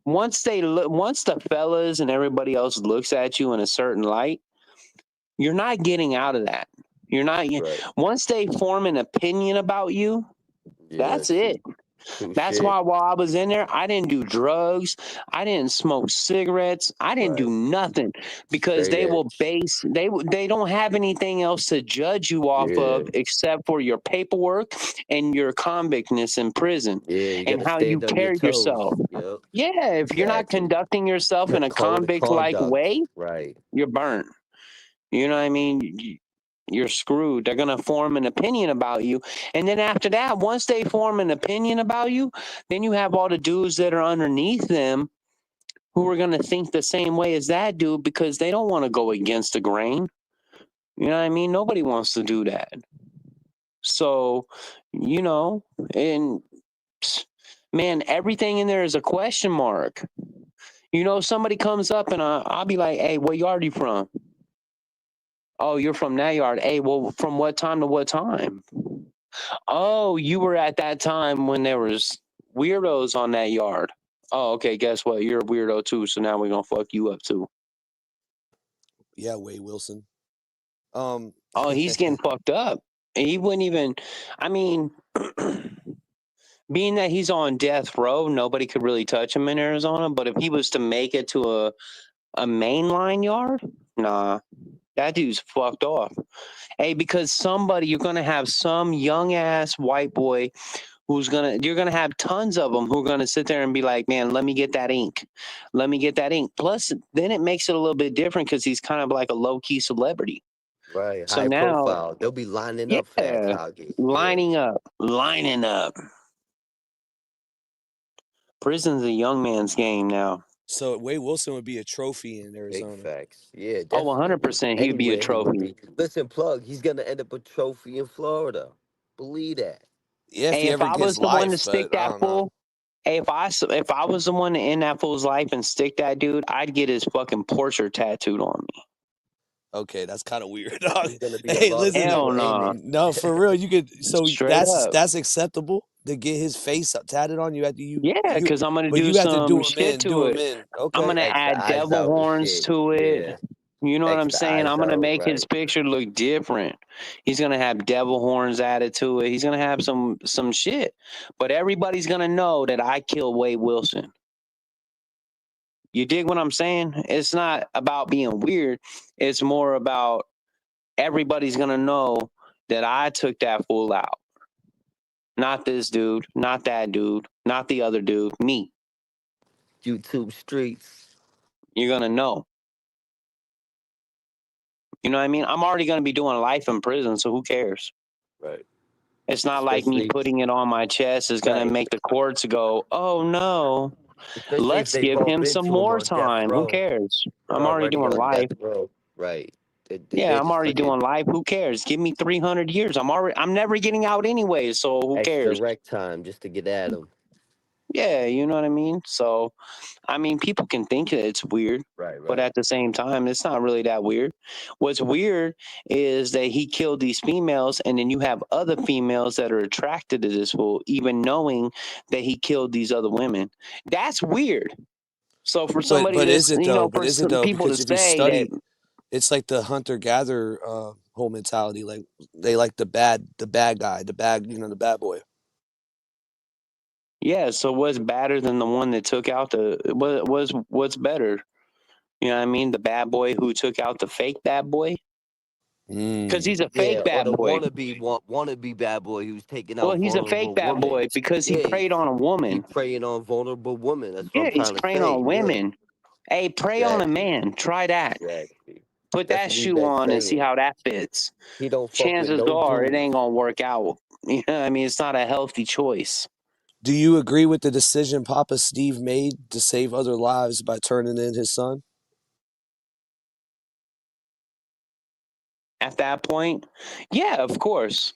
once the fellas and everybody else looks at you in a certain light, you're not getting out of that. You're not Right. once they form an opinion about you, Yeah, that's that's it. true. True That's shit. why while I was in there, I didn't do drugs. I didn't smoke cigarettes. I didn't do Right. nothing because Straight they will edge. base they don't have anything else to judge you off Yeah. of except for your paperwork and your convictness in prison Yeah, you and gotta how you stand on your carry toes. yourself. Yep. Yeah, if you're not Exactly. conducting yourself in a Code of convict like conduct. way, Right. you're burnt. You know what I mean? You're screwed. They're going to form an opinion about you. And then after that, once they form an opinion about you, then you have all the dudes that are underneath them who are going to think the same way as that dude because they don't want to go against the grain. You know what I mean? Nobody wants to do that. So, you know, and man, everything in there is a question mark. You know, somebody comes up and I'll be like, hey, what yard are you from? Oh, you're from that yard. Hey, well, from what time to what time? Oh, you were at that time when there was weirdos on that yard. Oh, okay. Guess what? You're a weirdo too. So now we're gonna fuck you up too. Yeah, Wade Wilson. Oh, he's getting fucked up. He wouldn't even. I mean, being that he's on death row, nobody could really touch him in Arizona. But if he was to make it to a mainline yard, nah, that dude's fucked off. Hey, because you're gonna have some young ass white boy you're gonna have tons of them who are gonna sit there and be like, man, let me get that ink. Let me get that ink. Plus, then it makes it a little bit different because he's kind of like a low key celebrity. Right. So High now, profile. They'll be lining up for that yeah, target. Yeah. lining up. Prison's a young man's game now. So Wade Wilson would be a trophy in Big Arizona. facts. Yeah, Oh, definitely. 100%. He would be a Anywhere he would trophy. be. Listen, plug, he's gonna end up a trophy in Florida. Believe that. Yeah, if Hey, he if ever I was gets the one to life, stick but I that don't know. fool, hey, if I was the one to end that fool's life and stick that dude, I'd get his fucking portrait tattooed on me. Okay, that's kind of weird, dog. There's gonna be a Hey, lot of listen, Hell people no. aiming. no, for real, you could. So Straight up. that's acceptable to get his face tatted on you after Yeah, you, because I'm gonna but do you have to some shit do to him it. in. I'm Okay, gonna X the add eyes devil out and horns shit. to it. Yeah. You know what X I'm the saying? eyes I'm gonna out, make his right. picture look different. He's gonna have devil horns added to it. He's gonna have some shit. But everybody's gonna know that I killed Wade Wilson. You dig what I'm saying? It's not about being weird. It's more about everybody's gonna know that I took that fool out. Not this dude, not that dude, not the other dude, me. YouTube streets. You're gonna know. You know what I mean? I'm already gonna be doing life in prison, so who cares? Right. It's not like me Especially putting it on my chest is gonna right. make the courts go, oh no, Especially if let's they give bump him some into him more on death time. Who row. cares? They're I'm already already doing on death life. row. Right. They Yeah, I'm just already forget doing life. Who cares? Give me 300 years. I'm never getting out anyway, so who extra cares? rec time just to get at him. Yeah, you know what I mean? So, I mean, people can think that it's weird, Right, but right. at the same time, it's not really that weird. What's weird is that he killed these females, and then you have other females that are attracted to this fool, even knowing that he killed these other women. That's weird. So for somebody but to, is it though? But for is it some though? people to Because if you say that, study, it's like the hunter gatherer whole mentality. Like they like the bad guy, the bad the bad boy. yeah, so what's better than the one that took out what's better? You know what I mean? The bad boy who took out the fake bad boy? Because Mm. he's a Yeah, fake or bad the boy. wannabe bad boy who's taking Well, out he's a fake vulnerable bad boy women. because he Yeah, preyed on a he woman. preying on vulnerable women. That's what Yeah, I'm he's trying to preying say. on Yeah, women. Hey, prey on a exactly, man. Try that. exactly. Put That's that what we've shoe been on and see saying. how that fits. He don't fuck with Chances no are it ain't dudes. gonna work out. You know what I mean? It's not a healthy choice. Do you agree with the decision Papa Steve made to save other lives by turning in his son? At that point, yeah, of course.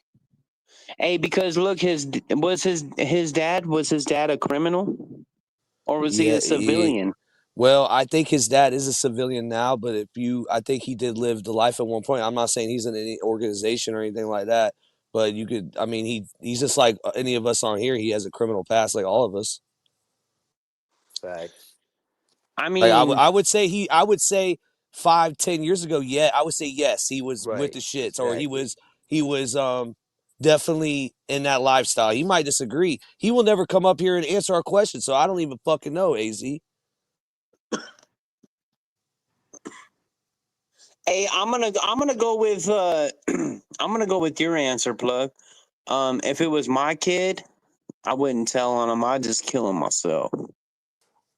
Hey, because look, his dad was his dad a criminal or was he Yeah, a civilian? well, I think his dad is a civilian now, but I think he did live the life at one point. I'm not saying he's in any organization or anything like that, but I mean, he's just like any of us on here. He has a criminal past, like all of us. Facts. I Like mean, I would say 5, 10 years ago, yeah, I would say yes, he was with Right. the shits, or Exactly. he was definitely in that lifestyle. He might disagree. He will never come up here and answer our questions, so I don't even fucking know, AZ. Hey, I'm gonna go with I'm gonna go with your answer, Plug. If it was my kid, I wouldn't tell on him. I'd just kill him myself.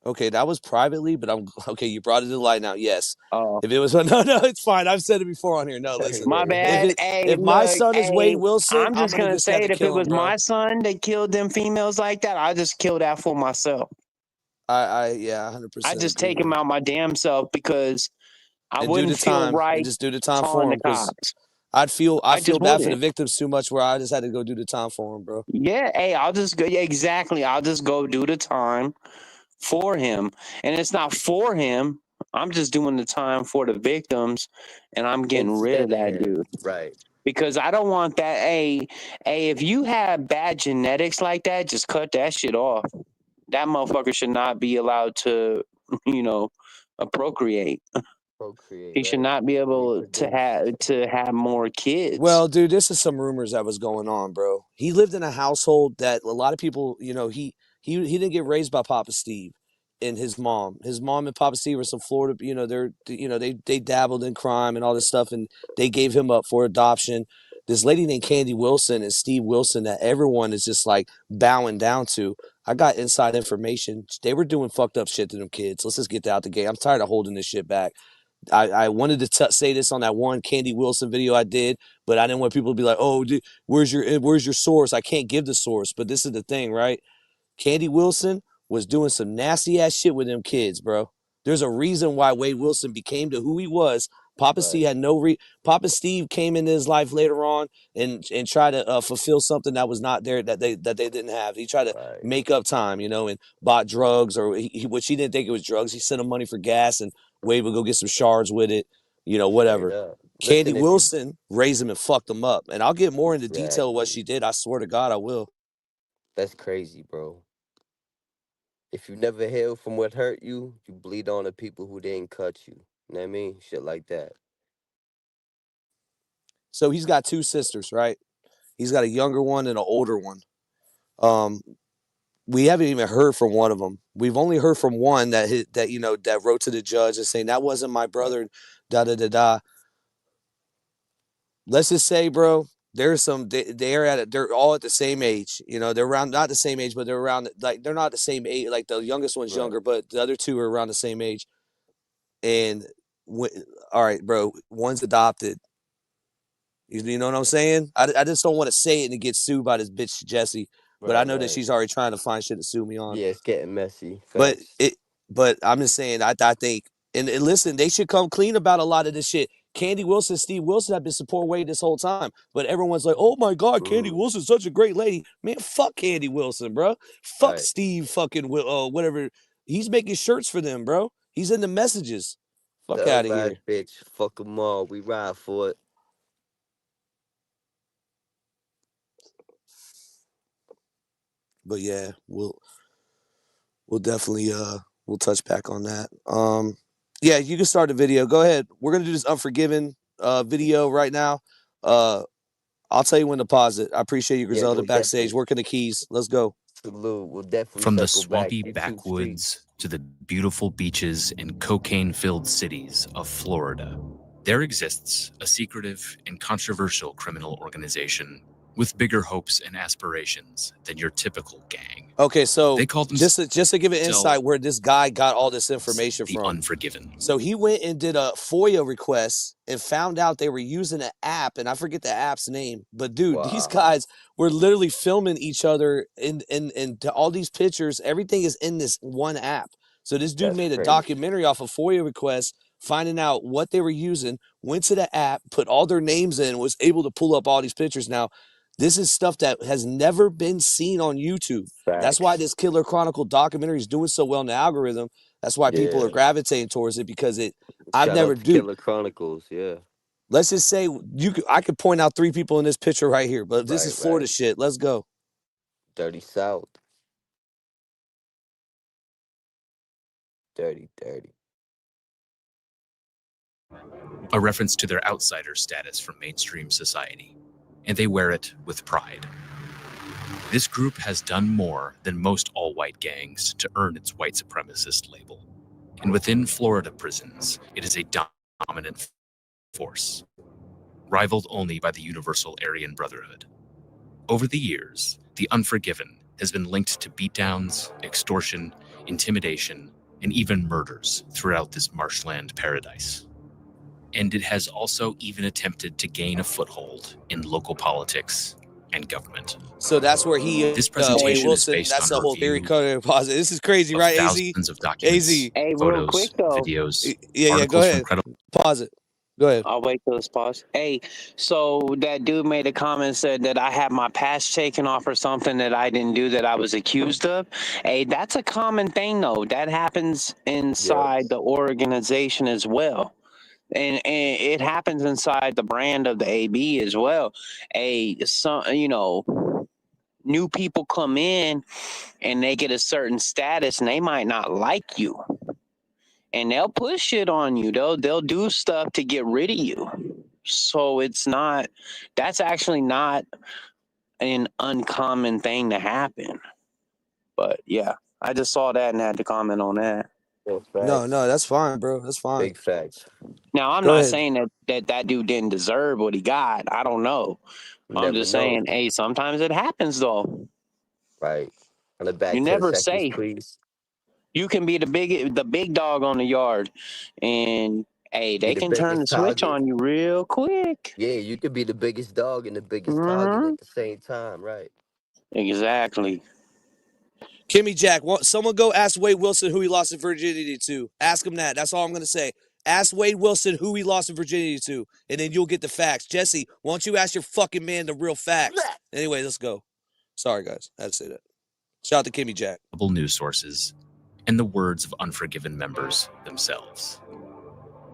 Okay, that was privately, but I'm okay. You brought it to light now. Yes. Oh, If it was no, it's fine. I've said it before on here. No, listen. my bad. Hey, If my look, son is hey, Wade Wilson, I'm I'm just gonna gonna just have say to it. If it kill him, was bro. my son that killed them females like that, I'd just kill that fool myself. Yeah, 100% I'd just agree, take him man. out my damn self because I And do the wouldn't feel time, and right just do the time calling for the him, because cops. I I feel just bad for the wouldn't. victims too much, where I just had to go do the time for him, bro. Yeah, hey, I'll just go. Yeah, exactly. I'll just go do the time for him, and it's not for him. I'm just doing the time for the victims, and I'm getting rid of Instead of that him. dude Right. because I don't want that. Hey, if you have bad genetics like that, just cut that shit off. That motherfucker should not be allowed to, you know, procreate. Procreate, He should right? not be able Reproduce. to have more kids. Well, dude, this is some rumors that was going on, bro. He lived in a household that a lot of people, he didn't get raised by Papa Steve and his mom. His mom and Papa Steve were some Florida, they dabbled in crime and all this stuff, and they gave him up for adoption. This lady named Candy Wilson and Steve Wilson that everyone is just like bowing down to. I got inside information. They were doing fucked up shit to them kids. Let's just get that out the gate. I'm tired of holding this shit back. I wanted to say this on that one Candy Wilson video I did, but I didn't want people to be like, "Oh, dude, where's your source?" I can't give the source, but this is the thing, right? Candy Wilson was doing some nasty ass shit with them kids, bro. There's a reason why Wade Wilson became to who he was. Papa Right. Steve had no Papa Steve came into his life later on and tried to fulfill something that was not there, that they didn't have. He tried to Right. make up time, and bought drugs, or which he didn't think it was drugs. He sent him money for gas, and Wade would go get some shards with it, Straight whatever. up. Candy Listen, if you Wilson raised him and fucked him up, and I'll get more into detail of what exactly. she did. I swear to God, I will. That's crazy, bro. If you never heal from what hurt you, you bleed on the people who didn't cut you. You know what I mean? Shit like that. So he's got two sisters, right? He's got a younger one and an older one. Um, we haven't even heard from one of them. We've only heard from one that wrote to the judge and saying that wasn't my Right. brother. Da da da da. Let's just say, bro, there's some. They're all at the same age. They're around, not the same age, but they're around, like they're not the same age. Like the youngest one's Right. younger, but the other two are around the same age. And when, all right, bro, one's adopted. You know what I'm saying? I just don't want to say it and get sued by this bitch Jessie. But I Right. know that Right. she's already trying to find shit to sue me on. Yeah, it's getting messy. But Facts. it, but I'm just saying, I think, and listen, they should come clean about a lot of this shit. Candy Wilson, Steve Wilson have been supporting Wade this whole time, but everyone's like, "Oh my God, Candy Mm-hmm. Wilson's such a great lady." Man, fuck Candy Wilson, bro. Fuck Right. Steve, fucking whatever. He's making shirts for them, bro. He's in the messages. Fuck out Thug of ass here. bitch. Fuck them all. We ride for it. But yeah, we'll definitely we'll touch back on that. Yeah, you can start the video. Go ahead. We're gonna do this Unforgiven video right now. Uh, I'll tell you when to pause it. I appreciate you, Yeah, Griselda, we'll backstage definitely working the keys. Let's go. salute. We'll definitely From the circle back. swampy YouTube streets. backwoods to the beautiful beaches and cocaine-filled cities of Florida, there exists a secretive and controversial criminal organization with bigger hopes and aspirations than your typical gang. Okay, so They call just to give an themselves insight where this guy got all this information the from. Unforgiven. So he went and did a FOIA request and found out they were using an app, and I forget the app's name. But dude, these Wow. guys were literally filming each other in all these pictures. Everything is in this one app. So this dude That's made a crazy. documentary off of FOIA requests, finding out what they were using, went to the app, put all their names in, was able to pull up all these pictures. Now, this is stuff that has never been seen on YouTube. That's why Facts. this Killer Chronicle documentary is doing so well in the algorithm. That's why people are Yeah. gravitating towards it, because I've Shout never, out to dude. Killer Chronicles. Yeah. Let's just say I could point out 3 people in this picture right here, but this is Right. Florida Right. shit. Let's go. Dirty South. Dirty. Dirty. A reference to their outsider status from mainstream society. and they wear it with pride. This group has done more than most all-white gangs to earn its white supremacist label. And within Florida prisons, it is a dominant force, rivaled only by the Universal Aryan Brotherhood. Over the years, the Unforgiven has been linked to beatdowns, extortion, intimidation, and even murders throughout this marshland paradise. And it has also even attempted to gain a foothold in local politics and government. So that's where he, This Wade presentation is Wilson, based that's on the whole theory review code deposit. This is crazy, of right, AZ? thousands of documents, AZ. Hey, real photos, quick though. videos, Yeah, go articles from ahead. credible. Pause it. Go ahead. I'll wait till it's paused. Hey, so that dude made a comment, said that I had my pass taken off or something that I didn't do, that I was accused of. Hey, that's a common thing though. That happens inside the organization as well. And it happens inside the brand of the AB as well. New people come in and they get a certain status and they might not like you. And they'll push shit on you. They'll do stuff to get rid of you. So that's actually not an uncommon thing to happen. But yeah, I just saw that and had to comment on that. No, that's fine, bro. That's fine. Big facts. Now, I'm Go not ahead. saying that dude didn't deserve what he got. I don't know. I'm just saying, hey, sometimes it happens though. Right. On the back You to the never seconds, say. please. You can be the big dog on the yard, and hey, they The can turn the biggest switch target. on you real quick. Yeah, you could be the biggest dog and the biggest target at the same time, right? Exactly. Kimmy Jack, someone go ask Wade Wilson who he lost his virginity to. Ask him that. That's all I'm going to say. Ask Wade Wilson who he lost his virginity to, and then you'll get the facts. Jesse, why don't you ask your fucking man the real facts? Anyway, let's go. Sorry, guys. I had to say that. Shout out to Kimmy Jack. News sources and the words of Unforgiven members themselves,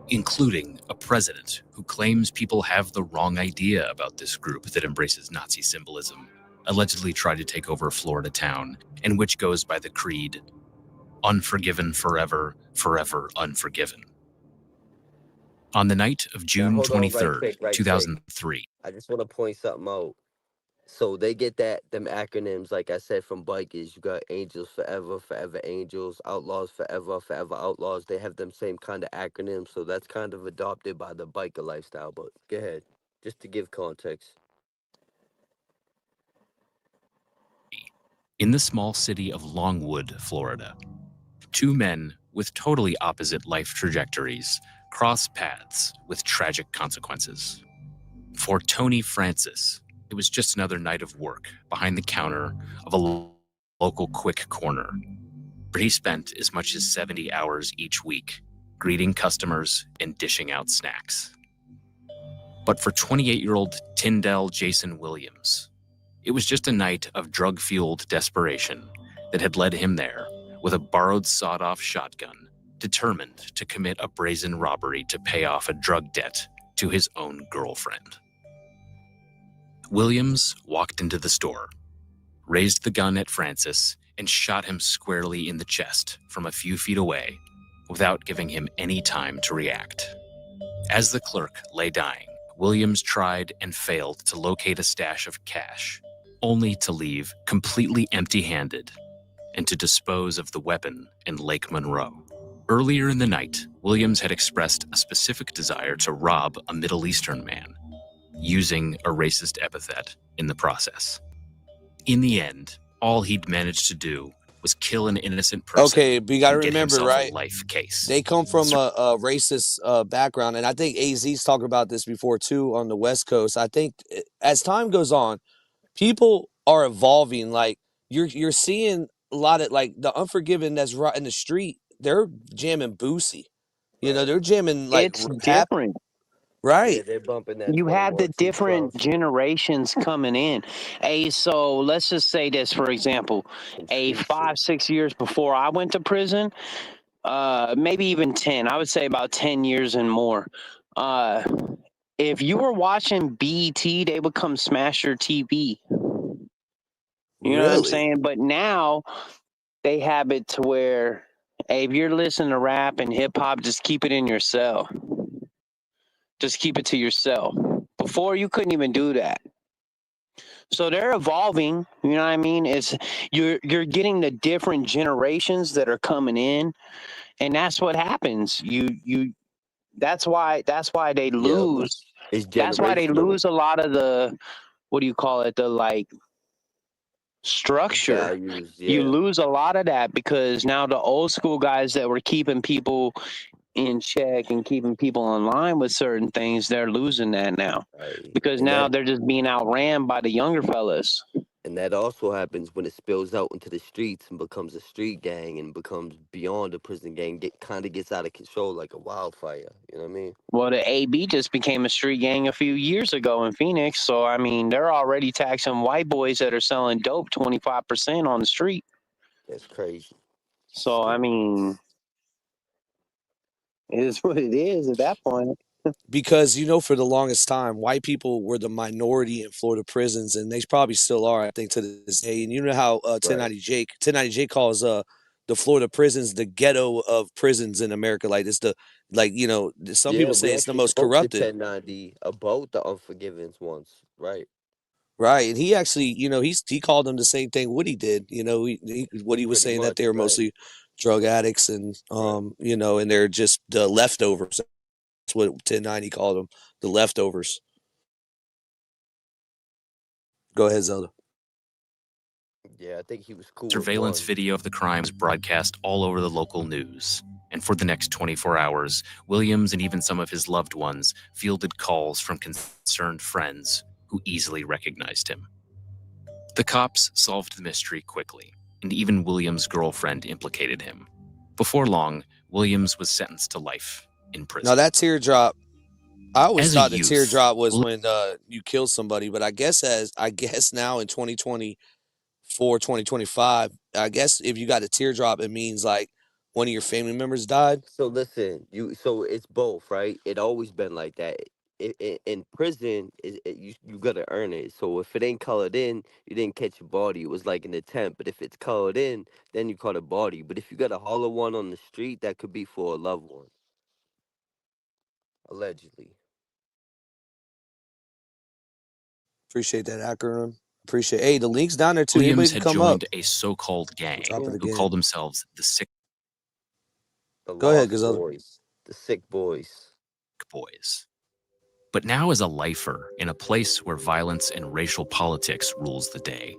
including a president who claims people have the wrong idea about this group that embraces Nazi symbolism, allegedly tried to take over Florida town, and which goes by the creed, "Unforgiven forever, forever unforgiven." On the night of June 23rd, 2003. I just want to point something out. So they get them acronyms, like I said, from bikers. You got Angels Forever, Forever Angels, Outlaws Forever, Forever Outlaws. They have them same kind of acronyms, so that's kind of adopted by the biker lifestyle. But go ahead, just to give context. In the small city of Longwood, Florida, two men with totally opposite life trajectories cross paths with tragic consequences. For Tony Francis, it was just another night of work behind the counter of a local quick corner, where he spent as much as 70 hours each week greeting customers and dishing out snacks. But for 28-year-old Tyndall Jason Williams, it was just a night of drug-fueled desperation that had led him there with a borrowed sawed-off shotgun, determined to commit a brazen robbery to pay off a drug debt to his own girlfriend. Williams walked into the store, raised the gun at Francis, and shot him squarely in the chest from a few feet away without giving him any time to react. As the clerk lay dying, Williams tried and failed to locate a stash of cash, only to leave completely empty-handed and to dispose of the weapon in Lake Monroe. Earlier in the night, Williams had expressed a specific desire to rob a Middle Eastern man, using a racist epithet in the process. In the end, all he'd managed to do was kill an innocent person. Okay, but you got to remember, right? A life case. They come from a racist background, and I think AZ's talked about this before too on the West Coast. I think as time goes on, people are evolving. Like you're seeing a lot of like the Unforgiven that's right in the street. They're jamming Boosie. You know, they're jamming like it's different. Right. Yeah, they're bumping that. You have the different generations coming in. So let's just say this, for example, 5-6 years before I went to prison, maybe even 10, I would say about 10 years and more. If you were watching BET, they would come smash your TV. You know what I'm saying? But now they have it to where, hey, if you're listening to rap and hip hop, just keep it in your cell. Just keep it to yourself. Before, you couldn't even do that. So they're evolving. You know what I mean? It's you're getting the different generations that are coming in, and that's what happens. That's why they Yep. lose. It's That's why they generational. lose a lot of the, what do you call it, the like structure. Values, You yeah. lose a lot of that because now the old school guys that were keeping people in check and keeping people in line with certain things, they're losing that now Right. because And now that they're just being outran by the younger fellas. and that also happens when it spills out into the streets and becomes a street gang and becomes beyond a prison gang, gets out of control like a wildfire. You know what I mean? Well, the AB just became a street gang a few years ago in Phoenix. So, I mean, they're already taxing white boys that are selling dope 25% on the street. That's crazy. So, I mean, it is what it is at that point. Because for the longest time, white people were the minority in Florida prisons, and they probably still are, I think, to this day. And you know how Right. 1090 Jake calls the Florida prisons the ghetto of prisons in America. Like it's the some Yeah, people we say it's the actually most spoke to corrupted. 1090 about the Unforgivens once. Right. Right, and he actually, he called them the same thing Woody did. What he was Pretty saying, that much. they were Right. mostly drug addicts, and Right. and they're just the leftovers. That's what 1090 called them, the leftovers. Go ahead, Zelda. Yeah, I think he was cool with Surveillance one. video of the crime was broadcast all over the local news. And for the next 24 hours, Williams and even some of his loved ones fielded calls from concerned friends who easily recognized him. The cops solved the mystery quickly, and even Williams' girlfriend implicated him. Before long, Williams was sentenced to life in prison. Now that teardrop, I always As a thought the youth, teardrop was when you kill somebody, but I guess now in 2024, 2025, I guess if you got a teardrop, it means like one of your family members died. So listen, so it's both, right? It always been like that. In prison, you gotta earn it. So if it ain't colored in, you didn't catch a body. It was like an attempt. But if it's colored in, then you caught a body. But if you got a hollow one on the street, that could be for a loved one, allegedly. Appreciate that acronym. Appreciate. Hey, the link's down there too. Anybody Williams can had come up. joined a so-called gang Drop it Yeah. who again. called themselves the Sick The Go ahead, lost Gazelle. boys, the sick boys. Boys. But now as a lifer in a place where violence and racial politics rules the day,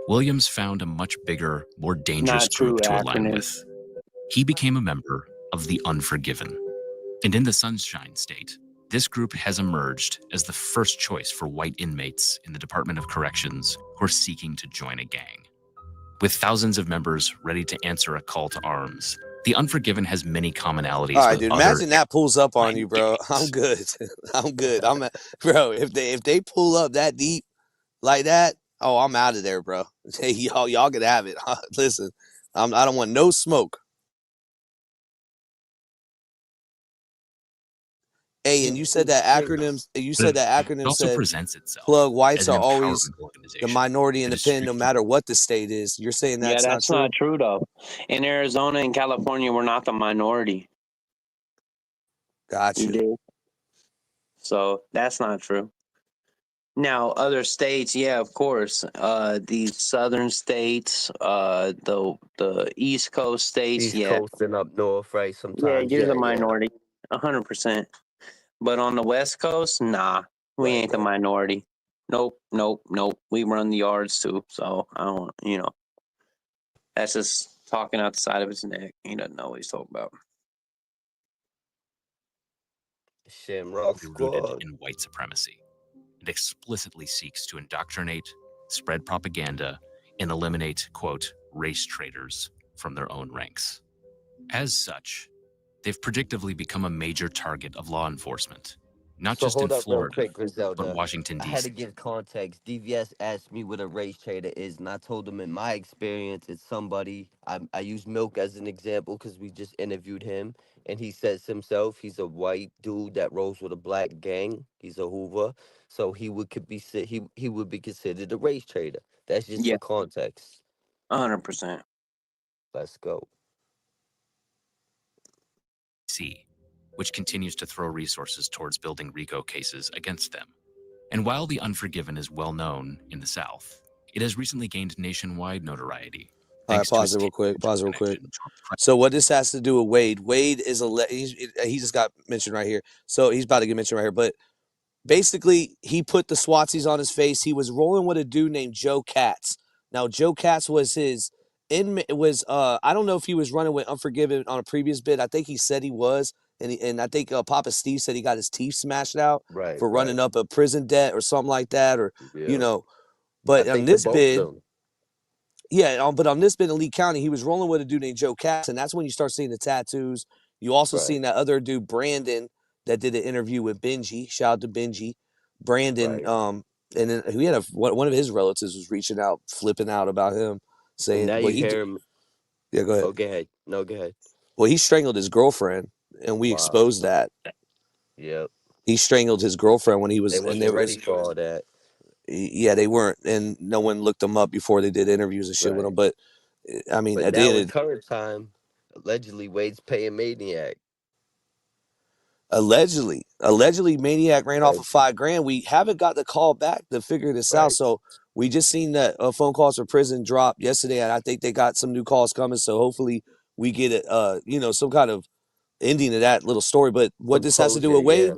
Williams found a much bigger, more dangerous Not true, group to align acronym. with. He became a member of the Unforgiven. And in the Sunshine State, this group has emerged as the first choice for white inmates in the Department of Corrections who are seeking to join a gang. With thousands of members ready to answer a call to arms, the Unforgiven has many commonalities All right, with dude. other Imagine that pulls up on line you, bro. I'm gangs. good. I'm good. Bro. If they pull up that deep like that, oh, I'm out of there, bro. Hey, y'all can have it. Listen, I don't want no smoke. Hey, and you said that acronyms. You said that It acronym also said presents itself plug whites as an are always empowerment the organization minority in that the is pen, no strictly matter what the state is. You're saying Yeah, that's not that's not true? true, though. In Arizona and California, we're not the minority. You Gotcha. did. So that's not true. Now, other states, yeah, of course. These southern states, the East Coast states, East yeah, Coast and up north, right? yeah, Sometimes, you're yeah, the yeah. minority, 100%. But on the West Coast, nah, we Right, ain't the right. minority. Nope, nope, nope. We run the yards too. So I don't, that's just talking out the side of his neck. He doesn't know what he's talking about. Shamrock rooted Squad. in white supremacy. It explicitly seeks to indoctrinate, spread propaganda, and eliminate, quote, race traitors from their own ranks. As such, they've predictably become a major target of law enforcement, not So just in hold up real Florida, quick, but Griselda. Washington, I had D.C. to give context. DVS asked me what a race trader is, and I told him in my experience, it's somebody. I use Milk as an example because we just interviewed him, and he says himself he's a white dude that rolls with a black gang. He's a Hoover, so he would be considered a race trader. That's just Yeah, for context. 100%. Let's go. which continues to throw resources towards building RICO cases against them. And while The Unforgiven is well known in the South, it has recently gained nationwide notoriety. All right, pause it real quick. So what this has to do with Wade? Wade is he just got mentioned right here. So he's about to get mentioned right here. But basically, he put the Swatsies on his face. He was rolling with a dude named Joe Katz. Now, Joe Katz was I don't know if he was running with Unforgiven on a previous bid. I think he said he was, and I think Papa Steve said he got his teeth smashed out for running up a prison debt or something like that, or But I on think for this both of bid, them. yeah, but on this bid in Lee County, he was rolling with a dude named Joe Katz, and that's when you start seeing the tattoos. You also seen that other dude, Brandon, that did an interview with Benji. Shout out to Benji. Brandon, and then he had one of his relatives was reaching out, flipping out about him, saying, And now well, you hear him. Yeah, go ahead. Oh, go ahead. No, go ahead. Well, he strangled his girlfriend, and we exposed that. Yep. He strangled his girlfriend when he was, They wasn't ready for all that. Yeah, they weren't, and no one looked them up before they did interviews and shit with them. But I mean, But at the now end in of current time, allegedly Wade's paying Maniac. allegedly, Maniac ran off of $5,000. We haven't got the call back to figure this out. So we just seen that phone calls for prison drop yesterday, and I think they got some new calls coming. So hopefully we get it, some kind of ending to that little story. But what this has to do with Wade?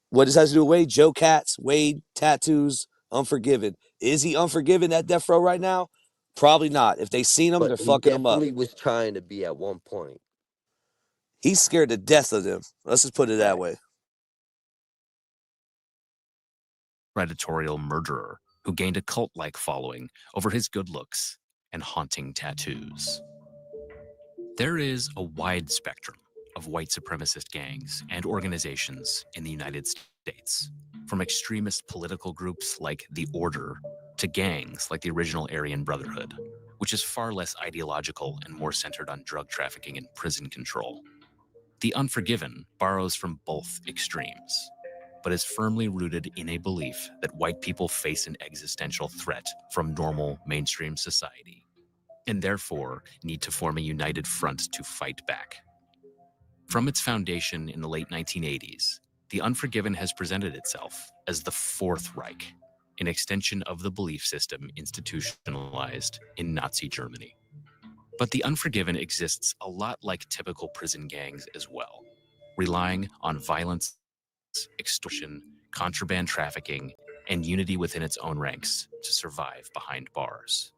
What this has to do with Wade? Joe Katz, Wade, tattoos, Unforgiven. Is he unforgiven at death row right now? Probably not. If they seen him, But they're he fucking him up. definitely was trying to be at one point. He's scared to death of them. Let's just put it that way. Predatorial murderer who gained a cult-like following over his good looks and haunting tattoos. There is a wide spectrum of white supremacist gangs and organizations in the United States, from extremist political groups like the Order to gangs like the original Aryan Brotherhood, which is far less ideological and more centered on drug trafficking and prison control. The Unforgiven borrows from both extremes, but is firmly rooted in a belief that white people face an existential threat from normal mainstream society, and therefore need to form a united front to fight back. From its foundation in the late 1980s, The Unforgiven has presented itself as the Fourth Reich, an extension of the belief system institutionalized in Nazi Germany. But The Unforgiven exists a lot like typical prison gangs as well, relying on violence, extortion, contraband trafficking, and unity within its own ranks to survive behind bars.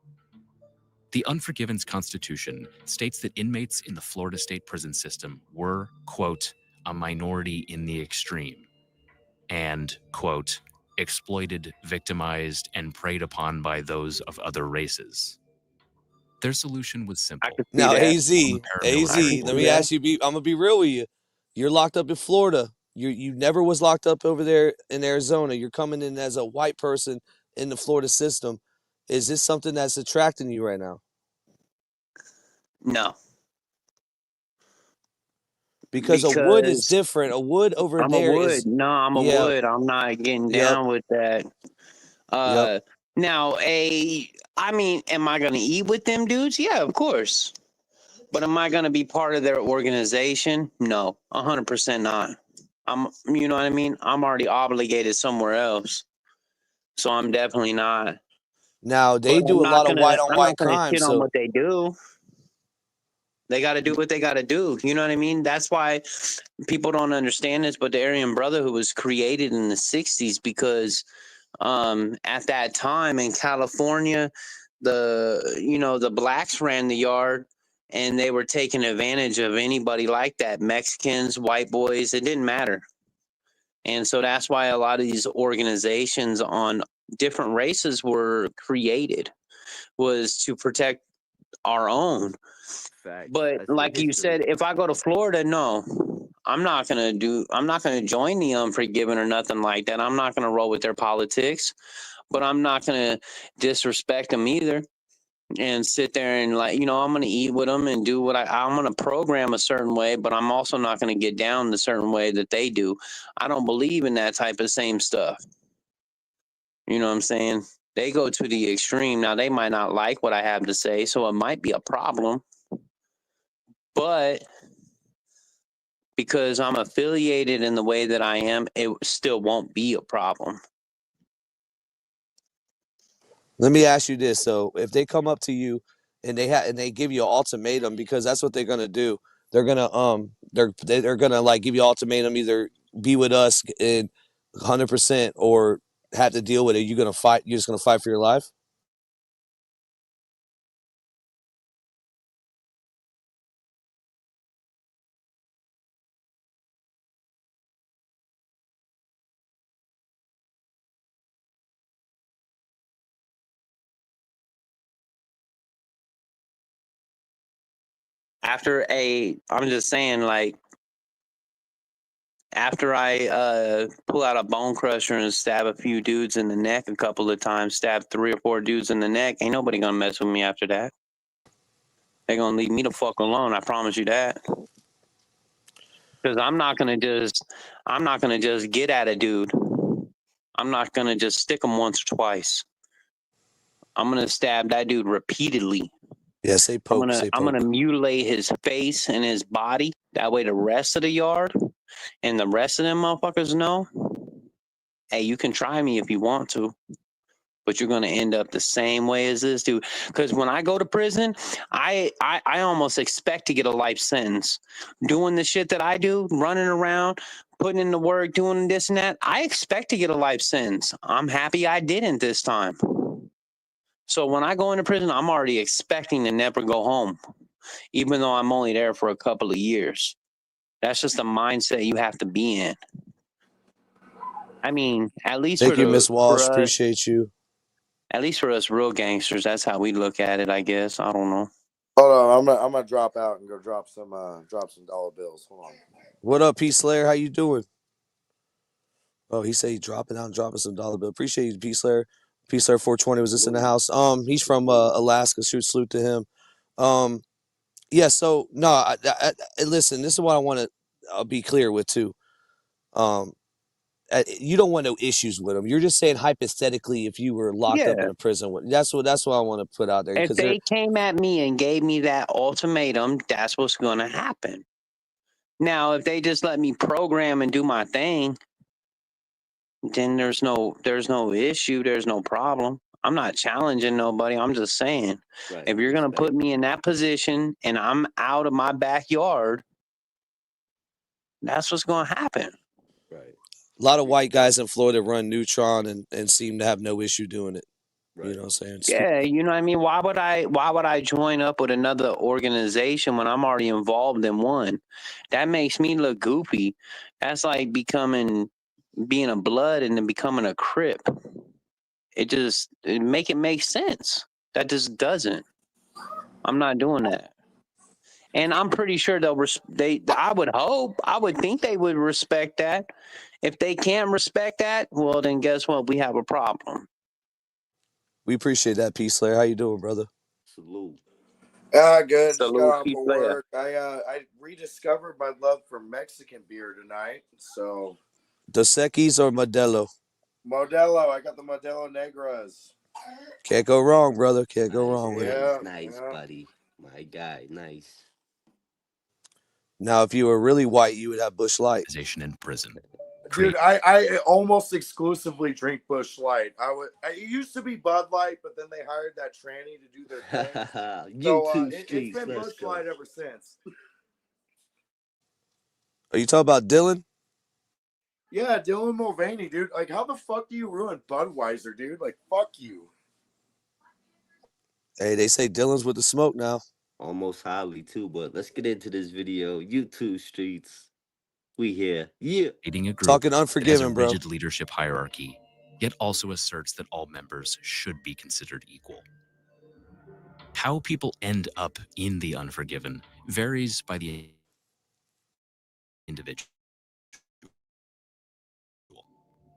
The Unforgiven's constitution states that inmates in the Florida state prison system were, quote, a minority in the extreme, and, quote, exploited, victimized, and preyed upon by those of other races. Their solution was simple. Now, AZ, let me ask you, I'm gonna be real with you. You're locked up in Florida. You never was locked up over there in Arizona. You're coming in as a white person in the Florida system. Is this something that's attracting you right now? No. Because a wood is different. A wood over I'm there a wood. is. No, I'm a wood. I'm not getting down with that. Now, I mean, am I going to eat with them dudes? Yeah, of course. But am I going to be part of their organization? No, 100% not. You know what I mean? I'm already obligated somewhere else. So I'm definitely not. Now, they do a lot of white-on-white crime. Shit on what they do. They got to do what they got to do. You know what I mean? That's why people don't understand this, but the Aryan Brotherhood was created in the 60s because at that time in California, the blacks ran the yard and they were taking advantage of anybody like that. Mexicans, white boys, it didn't matter. And so that's why a lot of these organizations on different races were created, was to protect our own. But like you said, if I go to Florida, no, I'm not going to join the Unforgiven or nothing like that. I'm not going to roll with their politics, but I'm not going to disrespect them either and sit there and I'm going to eat with them and do what I'm going to program a certain way, but I'm also not going to get down the certain way that they do. I don't believe in that type of same stuff. You know what I'm saying? They go to the extreme. Now, they might not like what I have to say, so it might be a problem. But because I'm affiliated in the way that I am, it still won't be a problem. Let me ask you this: so, if they come up to you and they give you an ultimatum, because that's what they're gonna do. They're gonna they're gonna like give you an ultimatum: either be with us in 100% or have to deal with it. You're gonna fight. You're just gonna fight for your life. I'm just saying, like, after I pull out a bone crusher and stab a few dudes in the neck a couple of times, stab 3 or 4 dudes in the neck, ain't nobody gonna mess with me after that. They're gonna leave me the fuck alone. I promise you that. Because I'm not gonna just get at a dude. I'm not gonna just stick him once or twice. I'm gonna stab that dude repeatedly. Yeah, say poke. Say I'm poke. gonna mutilate his face and his body. That way, the rest of the yard and the rest of them motherfuckers know, hey, you can try me if you want to, but you're gonna end up the same way as this dude. Because when I go to prison, I almost expect to get a life sentence. Doing the shit that I do, running around, putting in the work, doing this and that, I expect to get a life sentence. I'm happy I didn't this time. So when I go into prison, I'm already expecting to never go home, even though I'm only there for a couple of years. That's just a mindset you have to be in. I mean, at least Thank you, for Miss Walsh. us, Appreciate you. at least for us real gangsters, that's how we look at it, I guess. I don't know. Hold on, I'm gonna drop out and go drop some dollar bills. Hold on. What up, P Slayer? How you doing? Oh, he said he dropping out and dropping some dollar bill. Appreciate you, P Slayer. P Slayer 420 was just in the house. He's from Alaska. Salute to him. Yeah. So no, listen. This is what I want to be clear with too. You don't want no issues with him. You're just saying hypothetically, if you were locked up Yeah. in a prison, that's what I want to put out there. If they came at me and gave me that ultimatum, that's what's going to happen. Now, if they just let me program and do my thing, then there's no issue. There's no problem. I'm not challenging nobody. I'm just saying, Right. if you're going to put me in that position and I'm out of my backyard, that's what's going to happen. Right. A lot of white guys in Florida run Neutron and seem to have no issue doing it. Right. You know what I'm saying? Yeah, you know what I mean? Why would I join up with another organization when I'm already involved in one? That makes me look goofy. That's like being a blood and then becoming a Crip. It make sense. That just doesn't. I'm not doing that. And I'm pretty sure I would think they would respect that. If they can't respect that, well then guess what? We have a problem. We appreciate that, P Slayer. How you doing, brother? Salute. Good. Just Salute, got off P of Slayer. work. I rediscovered my love for Mexican beer tonight. So Dos Equis or Modelo? Modelo. I got the Modelo Negras. Can't go wrong, brother. Can't go wrong with it. Nice, buddy. My guy. Nice. Now, if you were really white, you would have Busch Light. In prison. Dude, I almost exclusively drink Busch Light. It used to be Bud Light, but then they hired that tranny to do their thing. So it's been Busch Light ever since. Are you talking about Dylan? Yeah, Dylan Mulvaney, dude. Like, how the fuck do you ruin Budweiser, dude? Like, fuck you. Hey, they say Dylan's with the smoke now. Almost highly too, but let's get into this video. YouTube streets. We here. Yeah. Leading a group Talking that has a Unforgiven, bro. rigid leadership hierarchy, yet also asserts that all members should be considered equal. How people end up in the Unforgiven varies by the individual.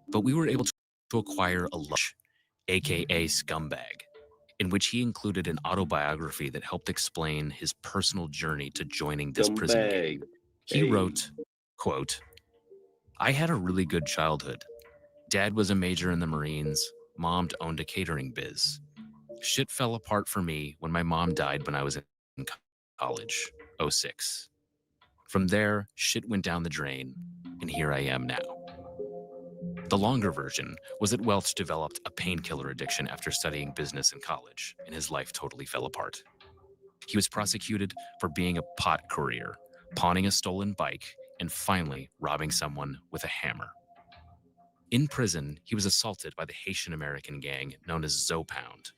But we were able to acquire a lush, aka Scumbag, in which he included an autobiography that helped explain his personal journey to joining this prison gang. He wrote, quote, "I had a really good childhood. Dad was a major in the Marines. Mom owned a catering biz. Shit fell apart for me when my mom died when I was in college, 06. From there, shit went down the drain, and here I am now." The longer version was that Welch developed a painkiller addiction after studying business in college, and his life totally fell apart. He was prosecuted for being a pot courier, pawning a stolen bike, and finally robbing someone with a hammer. In prison, he was assaulted by the Haitian-American gang known as Zopound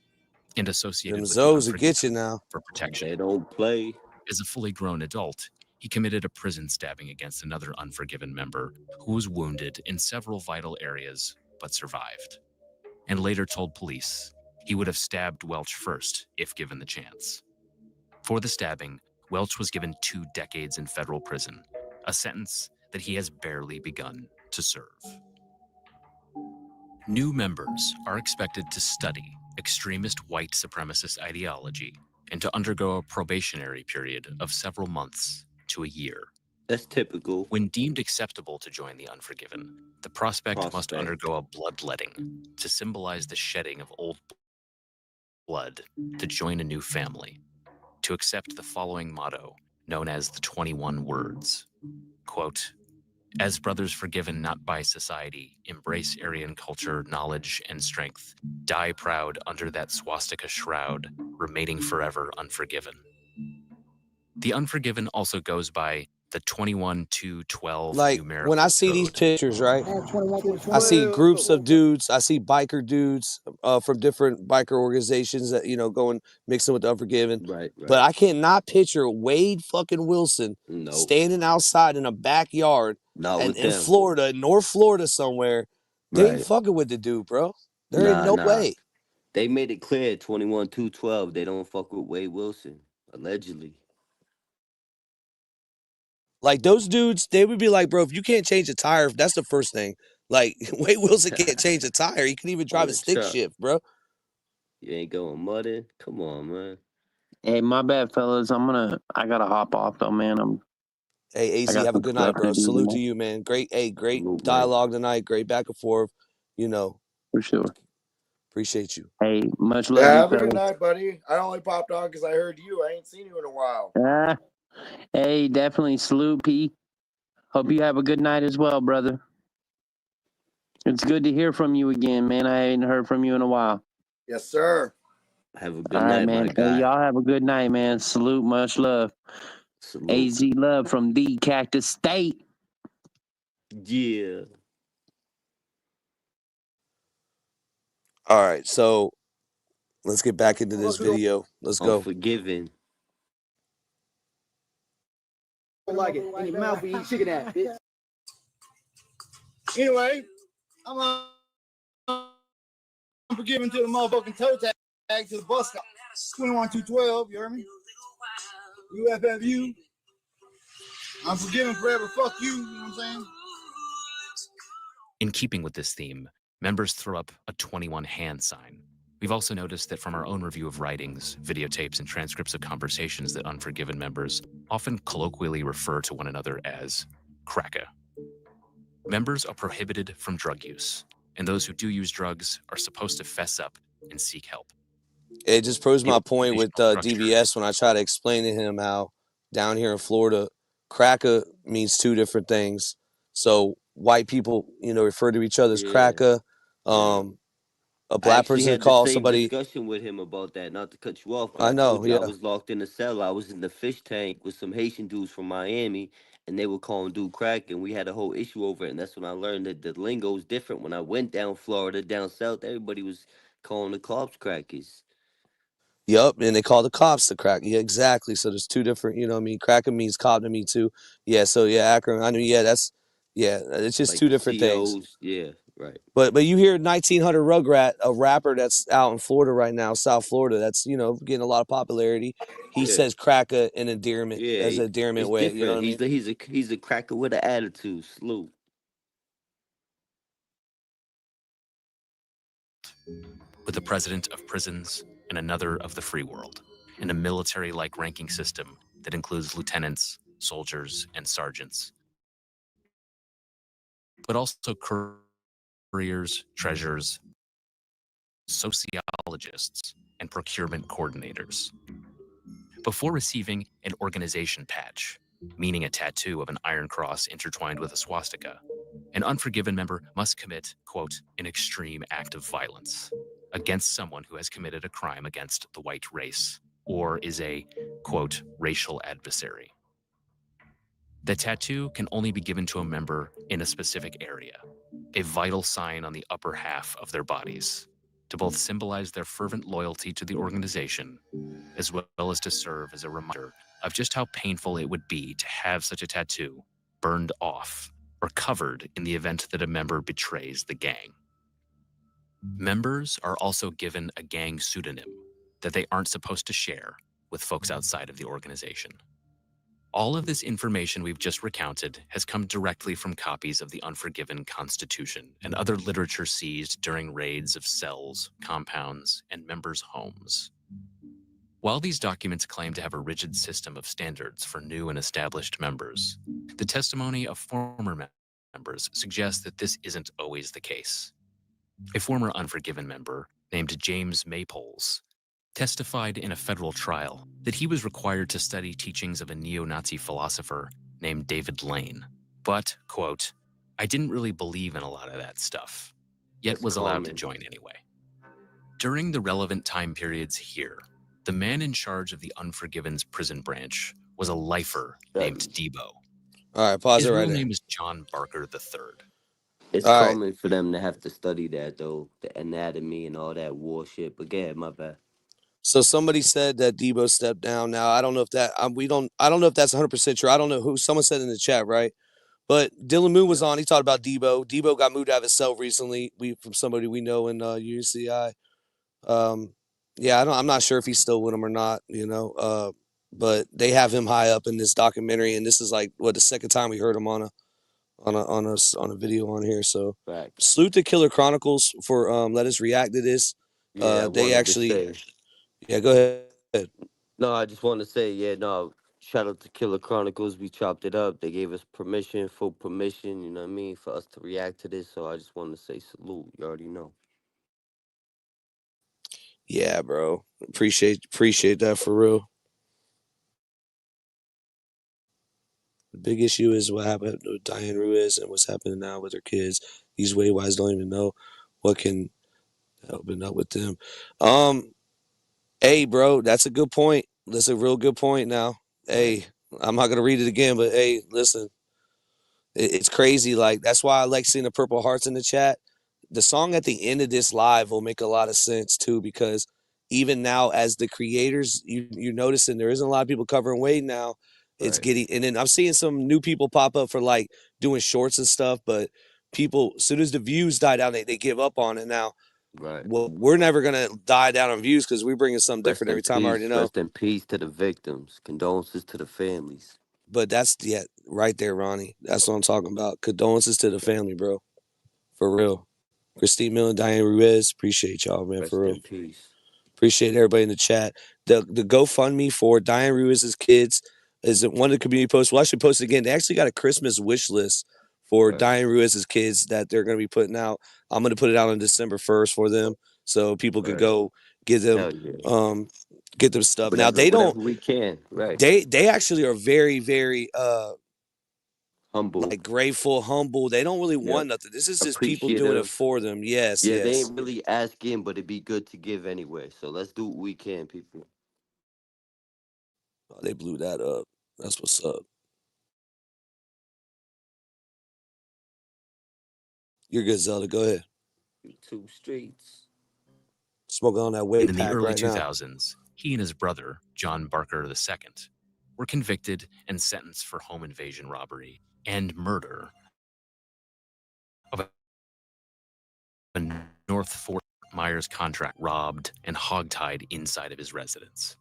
and associated Them with the Zoes will get you Unforgiven now. for protection. They don't play. As a fully grown adult, he committed a prison stabbing against another Unforgiven member who was wounded in several vital areas but survived, and later told police he would have stabbed Welch first if given the chance. For the stabbing, Welch was given 2 decades in federal prison, a sentence that he has barely begun to serve. New members are expected to study extremist white supremacist ideology and to undergo a probationary period of several months to a year. That's typical. When deemed acceptable to join the Unforgiven, the prospect must undergo a bloodletting to symbolize the shedding of old blood to join a new family, to accept the following motto, known as the 21 Words. Quote, "As brothers forgiven not by society, embrace Aryan culture, knowledge, and strength. Die proud under that swastika shroud, remaining forever unforgiven." The Unforgiven also goes by the 21-2-12 Like numerical when I see these code. pictures, right? I see groups of dudes. I see biker dudes from different biker organizations that going mixing with the Unforgiven. Right. But I cannot picture Wade fucking Wilson standing outside in a backyard in Florida, North Florida somewhere. They ain't fucking with the dude, bro. There ain't no way. They made it clear 21-2-12. They don't fuck with Wade Wilson, allegedly. Like those dudes, they would be like, bro, if you can't change a tire, that's the first thing. Like Wade Wilson can't change a tire. He can even drive a stick shift, bro. You ain't going mudding? Come on, man. Hey, my bad, fellas. I gotta hop off though, man. Hey, AZ, have a good night, bro. Salute to you, man. Great dialogue tonight. Great back and forth. For sure. Appreciate you. Hey, much love. Yeah, you, have a good fellas. night, buddy. I only popped on because I heard you. I ain't seen you in a while. Hey, definitely salute, P. Hope you have a good night as well, brother. It's good to hear from you again, man. I ain't heard from you in a while. Yes, sir. Have a good night, man. my guy. Hey, y'all have a good night, man. Salute, much love. Salute. AZ love from the Cactus State. Yeah. All right, so let's get back into this video. Let's go. Unforgiven. Like it. In your mouth, you eat chicken ass, bitch. Anyway, I'm unforgiven to the motherfucking toe tag to the bus stop. 21-2-12, you heard me? UFFU. I'm forgiven forever. Fuck you. You know what I'm saying? In keeping with this theme, members throw up a 21 hand sign. We've also noticed that from our own review of writings, videotapes, and transcripts of conversations that Unforgiven members often colloquially refer to one another as cracker. Members are prohibited from drug use, and those who do use drugs are supposed to fess up and seek help. It just proves my point with DVS when I try to explain to him how down here in Florida, cracker means 2 different things. So white people, refer to each other as cracker. A black person calls somebody. Discussion with him about that. Not to cut you off, but I know. I was locked in a cell. I was in the fish tank with some Haitian dudes from Miami, and they were calling dude crack, and we had a whole issue over it. And that's when I learned that the lingo is different. When I went down Florida, down south, everybody was calling the cops crackers. Yup, and they call the cops the crack. Yeah, exactly. So there's 2 different. Cracker means cop to me too. Yeah. So Akron. I mean, it's just like 2 different things. Yeah. Right. But you hear 1900 Rugrat, a rapper that's out in Florida right now, South Florida, that's getting a lot of popularity. He says cracker in endearment as an endearment way. Different. You know what I mean? He's a cracker with an attitude. Salute. With the president of prisons and another of the free world, and a military-like ranking system that includes lieutenants, soldiers, and sergeants, but also couriers, treasurers, sociologists, and procurement coordinators. Before receiving an organization patch, meaning a tattoo of an iron cross intertwined with a swastika, An Unforgiven member must commit, quote, an extreme act of violence against someone who has committed a crime against the white race or is a, quote, racial adversary. The tattoo can only be given to a member in a specific area, a vital sign on the upper half of their bodies, to both symbolize their fervent loyalty to the organization, as well as to serve as a reminder of just how painful it would be to have such a tattoo burned off or covered in the event that a member betrays the gang. Members are also given a gang pseudonym that they aren't supposed to share with folks outside of the organization. All of this information we've just recounted has come directly from copies of the Unforgiven Constitution and other literature seized during raids of cells, compounds, and members' homes. While these documents claim to have a rigid system of standards for new and established members, the testimony of former members suggests that this isn't always the case. A former Unforgiven member, named James Maypoles, testified in a federal trial that he was required to study teachings of a neo-Nazi philosopher named David Lane. But, quote, I didn't really believe in a lot of that stuff, yet was allowed to join anyway. During the relevant time periods here, the man in charge of the Unforgiven's prison branch was a lifer named Debo. All right, pause His it right real there. name is John Barker III. It's All right. common for them to have to study that, though, the anatomy and all that war shit. But go ahead, my bad. So somebody said that Debo stepped down. Now I don't know if that I don't know if that's 100% true. I don't know who. Someone said in the chat, right? But Dylan Moon was on. He talked about Debo. Debo got moved out of his cell recently. From somebody we know in UCI. Yeah, I'm not sure if he's still with him or not. But they have him high up in this documentary, and this is like the second time we heard him on a video on here. So salute to Killer Chronicles for let us react to this. Yeah, They actually. Yeah, go ahead. No, I just want to say, shout out to Killer Chronicles. We chopped it up. They gave us permission, full permission, you know what I mean, for us to react to this. So I just want to say salute. You already know. Yeah, bro. Appreciate that for real. The big issue is what happened with Diane Ruiz and what's happening now with her kids. These Waywides don't even know what can open up with them. Hey, bro, that's a good point. That's a real good point now. Hey, I'm not going to read it again, but hey, listen. It's crazy. Like, that's why I like seeing the Purple Hearts in the chat. The song at the end of this live will make a lot of sense, too, because even now, as the creators, you're noticing there isn't a lot of people covering Wade now. It's getting, and then I'm seeing some new people pop up for like doing shorts and stuff, but people, as soon as the views die down, they give up on it now. Right. Well, we're never going to die down on views because we're bringing something different every time. I already know. Rest in peace to the victims. Condolences to the families. But that's, right there, Ronnie. That's what I'm talking about. Condolences to the family, bro. For real. Christine Miller, Diane Ruiz, appreciate y'all, man. For real. Rest in peace. Appreciate everybody in the chat. The GoFundMe for Diane Ruiz's kids is one of the community posts. We'll actually post it again. They actually got a Christmas wish list for Diane Ruiz's kids that they're going to be putting out. I'm going to put it out on December 1st for them so people could go get them stuff. Now they don't. We can. Right. They actually are very, very humble, like grateful, humble. They don't really want nothing. This is just people doing it for them. Yes. They ain't really asking, but it'd be good to give anyway. So let's do what we can, people. Oh, they blew that up. That's what's up. You're good, Zelda. Go ahead. Two streets. Smoking on that weight. In the early 2000s, now. He and his brother, John Barker II, were convicted and sentenced for home invasion robbery and murder of a North Fort Myers contract robbed and hogtied inside of his residence.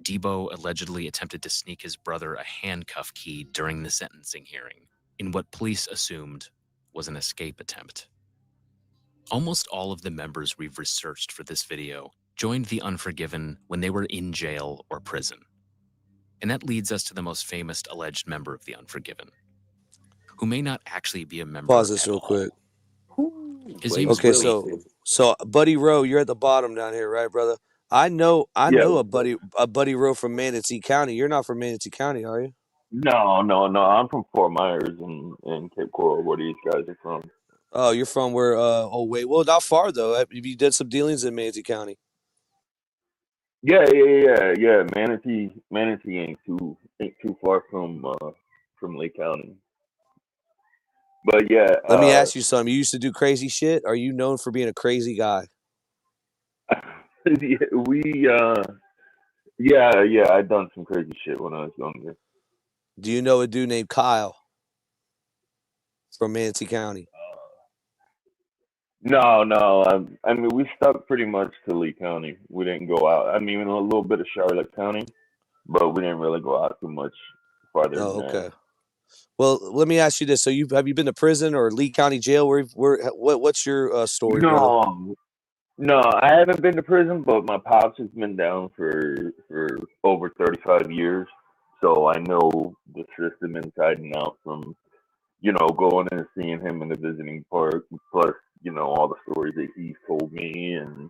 Debo allegedly attempted to sneak his brother a handcuff key during the sentencing hearing in what police assumed was an escape attempt. Almost all of the members we've researched for this video joined the Unforgiven when they were in jail or prison. And that leads us to the most famous alleged member of the Unforgiven, who may not actually be a member. Pause this real quick. His name okay, is Willie. so Buddy Rowe, you're at the bottom down here, right, brother? I know a Buddy Rowe from Manatee County. You're not from Manatee County, are you? No, no, no. I'm from Fort Myers in Cape Coral, where these guys are from. Oh, you're from where? Oh, wait. Well, not far though. Have you did some dealings in Manatee County? Yeah. Manatee ain't too far from Lake County. But yeah, Let me ask you something. You used to do crazy shit. Are you known for being a crazy guy? yeah, yeah. I done some crazy shit when I was younger. Do you know a dude named Kyle from Manatee County? No, no. I mean, we stuck pretty much to Lee County. We didn't go out. I mean, a little bit of Charlotte County, but we didn't really go out too much farther than Oh, that. okay. Well, let me ask you this: so have you been to prison or Lee County Jail? What's your story, brother? No, no, I haven't been to prison, but my pops has been down for over 35 years, so I know the system inside and out from going and seeing him in the visiting park, plus all the stories that he's told me, and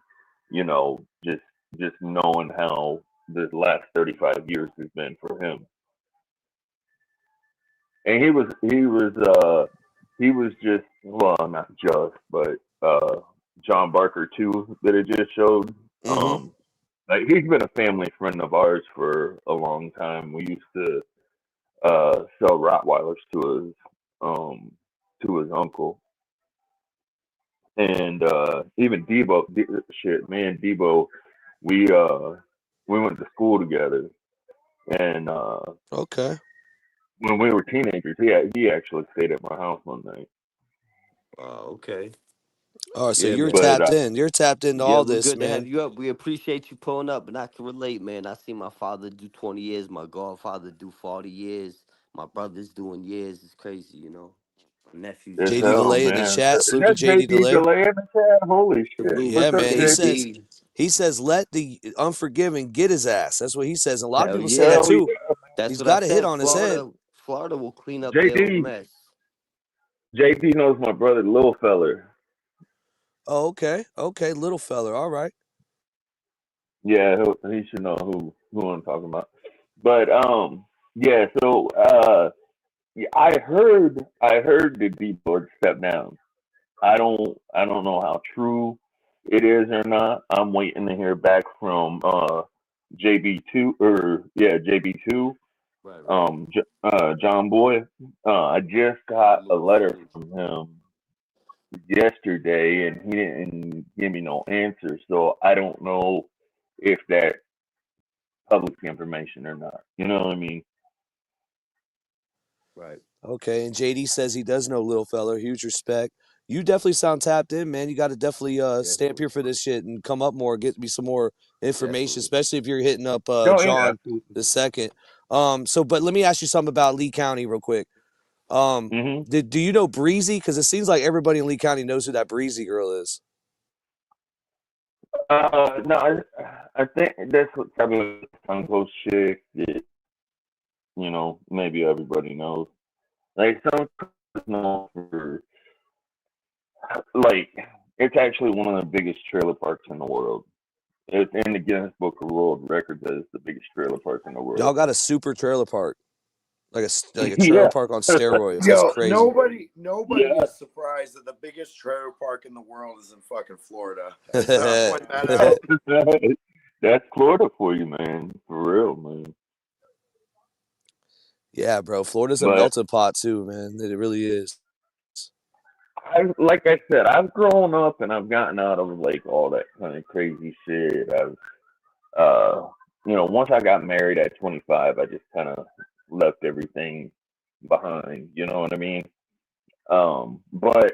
just knowing how the last 35 years has been for him. And he was just, well, not just, but John Barker too, that it just showed. Mm-hmm. Like, he's been a family friend of ours for a long time. We used to sell Rottweilers to his uncle. And even shit, me and Debo, we uh we went to school together. And Okay. when we were teenagers, he actually stayed at my house one night. Okay. All right. So Yeah, you're man. But tapped in. You're tapped into Yeah, all we're this, good to have man. you up. We appreciate you pulling up, and I can relate, man. I see my father do 20 years, my godfather do 40 years, my brother's doing years. It's crazy, My nephew's it's JD doing hell, Delay in the man. chat. Is Salute to that JD JD Delay. delay in the chat? Holy shit! salute. Yeah, What's up, man. He JD? says JD. let the Unforgiven get his ass. That's what he says. And a lot of Hell people say that yeah. Hell too. yeah, That's He's what I got a hit said. on his head. Florida will clean up their own JD. mess. JD knows my brother, Lil Feller. Oh, okay. Okay, little feller. All right. Yeah, he should know who I'm talking about. But yeah. So yeah, I heard the D board step down. I don't know how true it is or not. I'm waiting to hear back from JB2, or yeah, JB2, Right. John Boy. I just got a Lord letter forgive from him yesterday, and he didn't give me no answer. So I don't know if that's public information or not. You know what I mean? Right. Okay. And JD says he does know little feller. Huge respect. You definitely sound tapped in, man. You got to definitely stay up Definitely. here for this shit and come up more, get me some more information, Definitely. especially if you're hitting up No, yeah, John absolutely. the second. So but let me ask you something about Lee County real quick. Hmm. Do you know Breezy? Because it seems like everybody in Lee County knows who that Breezy girl is. No, I think that's what type of tongue close shit that maybe everybody knows. Like, some is known for, like, it's actually one of the biggest trailer parks in the world. It's in the Guinness Book of World Records as the biggest trailer park in the Y'all world. got a super trailer park, like a trailer Yeah. park on steroids. That's Yo, crazy. nobody Yeah. is surprised that the biggest trailer park in the world is in fucking Florida. I just want to point that out. That's Florida for you, man. For real, man. Yeah, bro. Florida's a But melting pot too, man. It really is. like I said, I've grown up and I've gotten out of, like, all that kind of crazy shit. Uh, once I got married at 25, I just kind of left everything behind. You know what I mean? But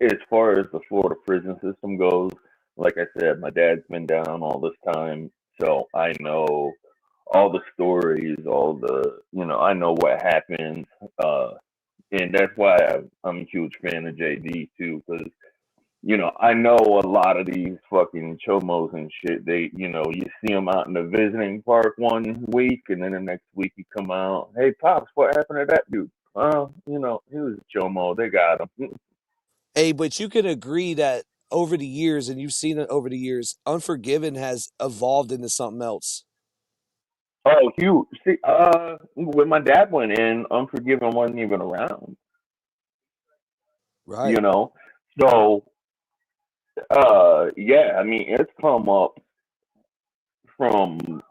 as far as the Florida prison system goes, like I said, my dad's been down all this time, so I know all the stories, I know what happened. Uh, and that's why I'm a huge fan of JD too, because I know a lot of these fucking chomos and shit. You see them out in the visiting park one week, and then the next week you come out, hey pops, what happened to that dude? He was a chomo. They got him. Hey, but you can agree that over the years, and you've seen it over the years, Unforgiven has evolved into something else. Oh, huge. See, when my dad went in, Unforgiven wasn't even around. Right. You know, so yeah, I mean, it's come up from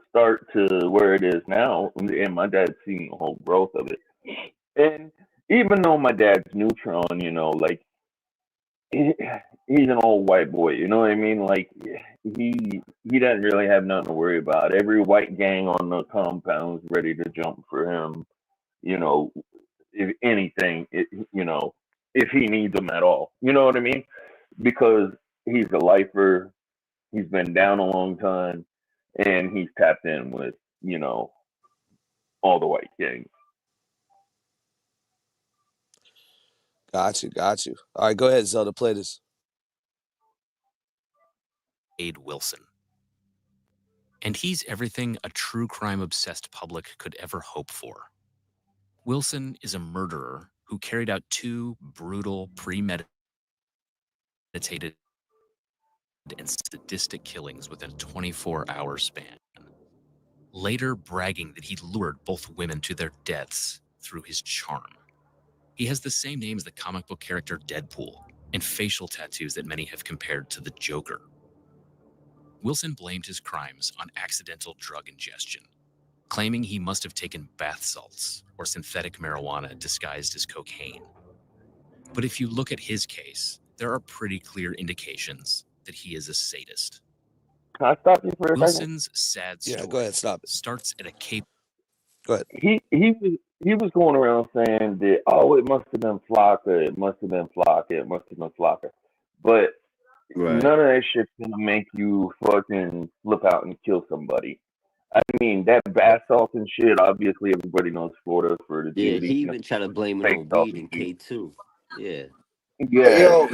start to where it is now, and my dad's seen the whole growth of it. And even though my dad's neutron, like he, he's an old white boy, you know what I mean? Like he doesn't really have nothing to worry about. Every white gang on the compound's ready to jump for him, you know, if anything, if he needs them at all. You know what I mean? Because he's a lifer, he's been down a long time, and he's tapped in with, all the white gangs. Got you. All right, go ahead, Zelda. Play this. Aid Wilson. And he's everything a true crime obsessed public could ever hope for. Wilson is a murderer who carried out 2 brutal, premeditated and sadistic killings within a 24-hour span, later bragging that he lured both women to their deaths through his charm. He has the same name as the comic book character Deadpool and facial tattoos that many have compared to the Joker. Wilson blamed his crimes on accidental drug ingestion, claiming he must have taken bath salts or synthetic marijuana disguised as cocaine. But if you look at his case, there are pretty clear indications that he is a sadist. Can I stop you for a second? Wilson's sad story Yeah, go ahead. Stop it. starts at a cape. Go ahead. He was going around saying that, oh, it must have been Flocka, it must have been Flocka, it must have been Flocka. But Right. none of that shit's gonna make you fucking flip out and kill somebody. I mean, that bath salt and shit, obviously everybody knows Florida for the Yeah, dude he eating even tried to blame it fake on salt weed and and shit. K2. Yeah, Yeah, Yo,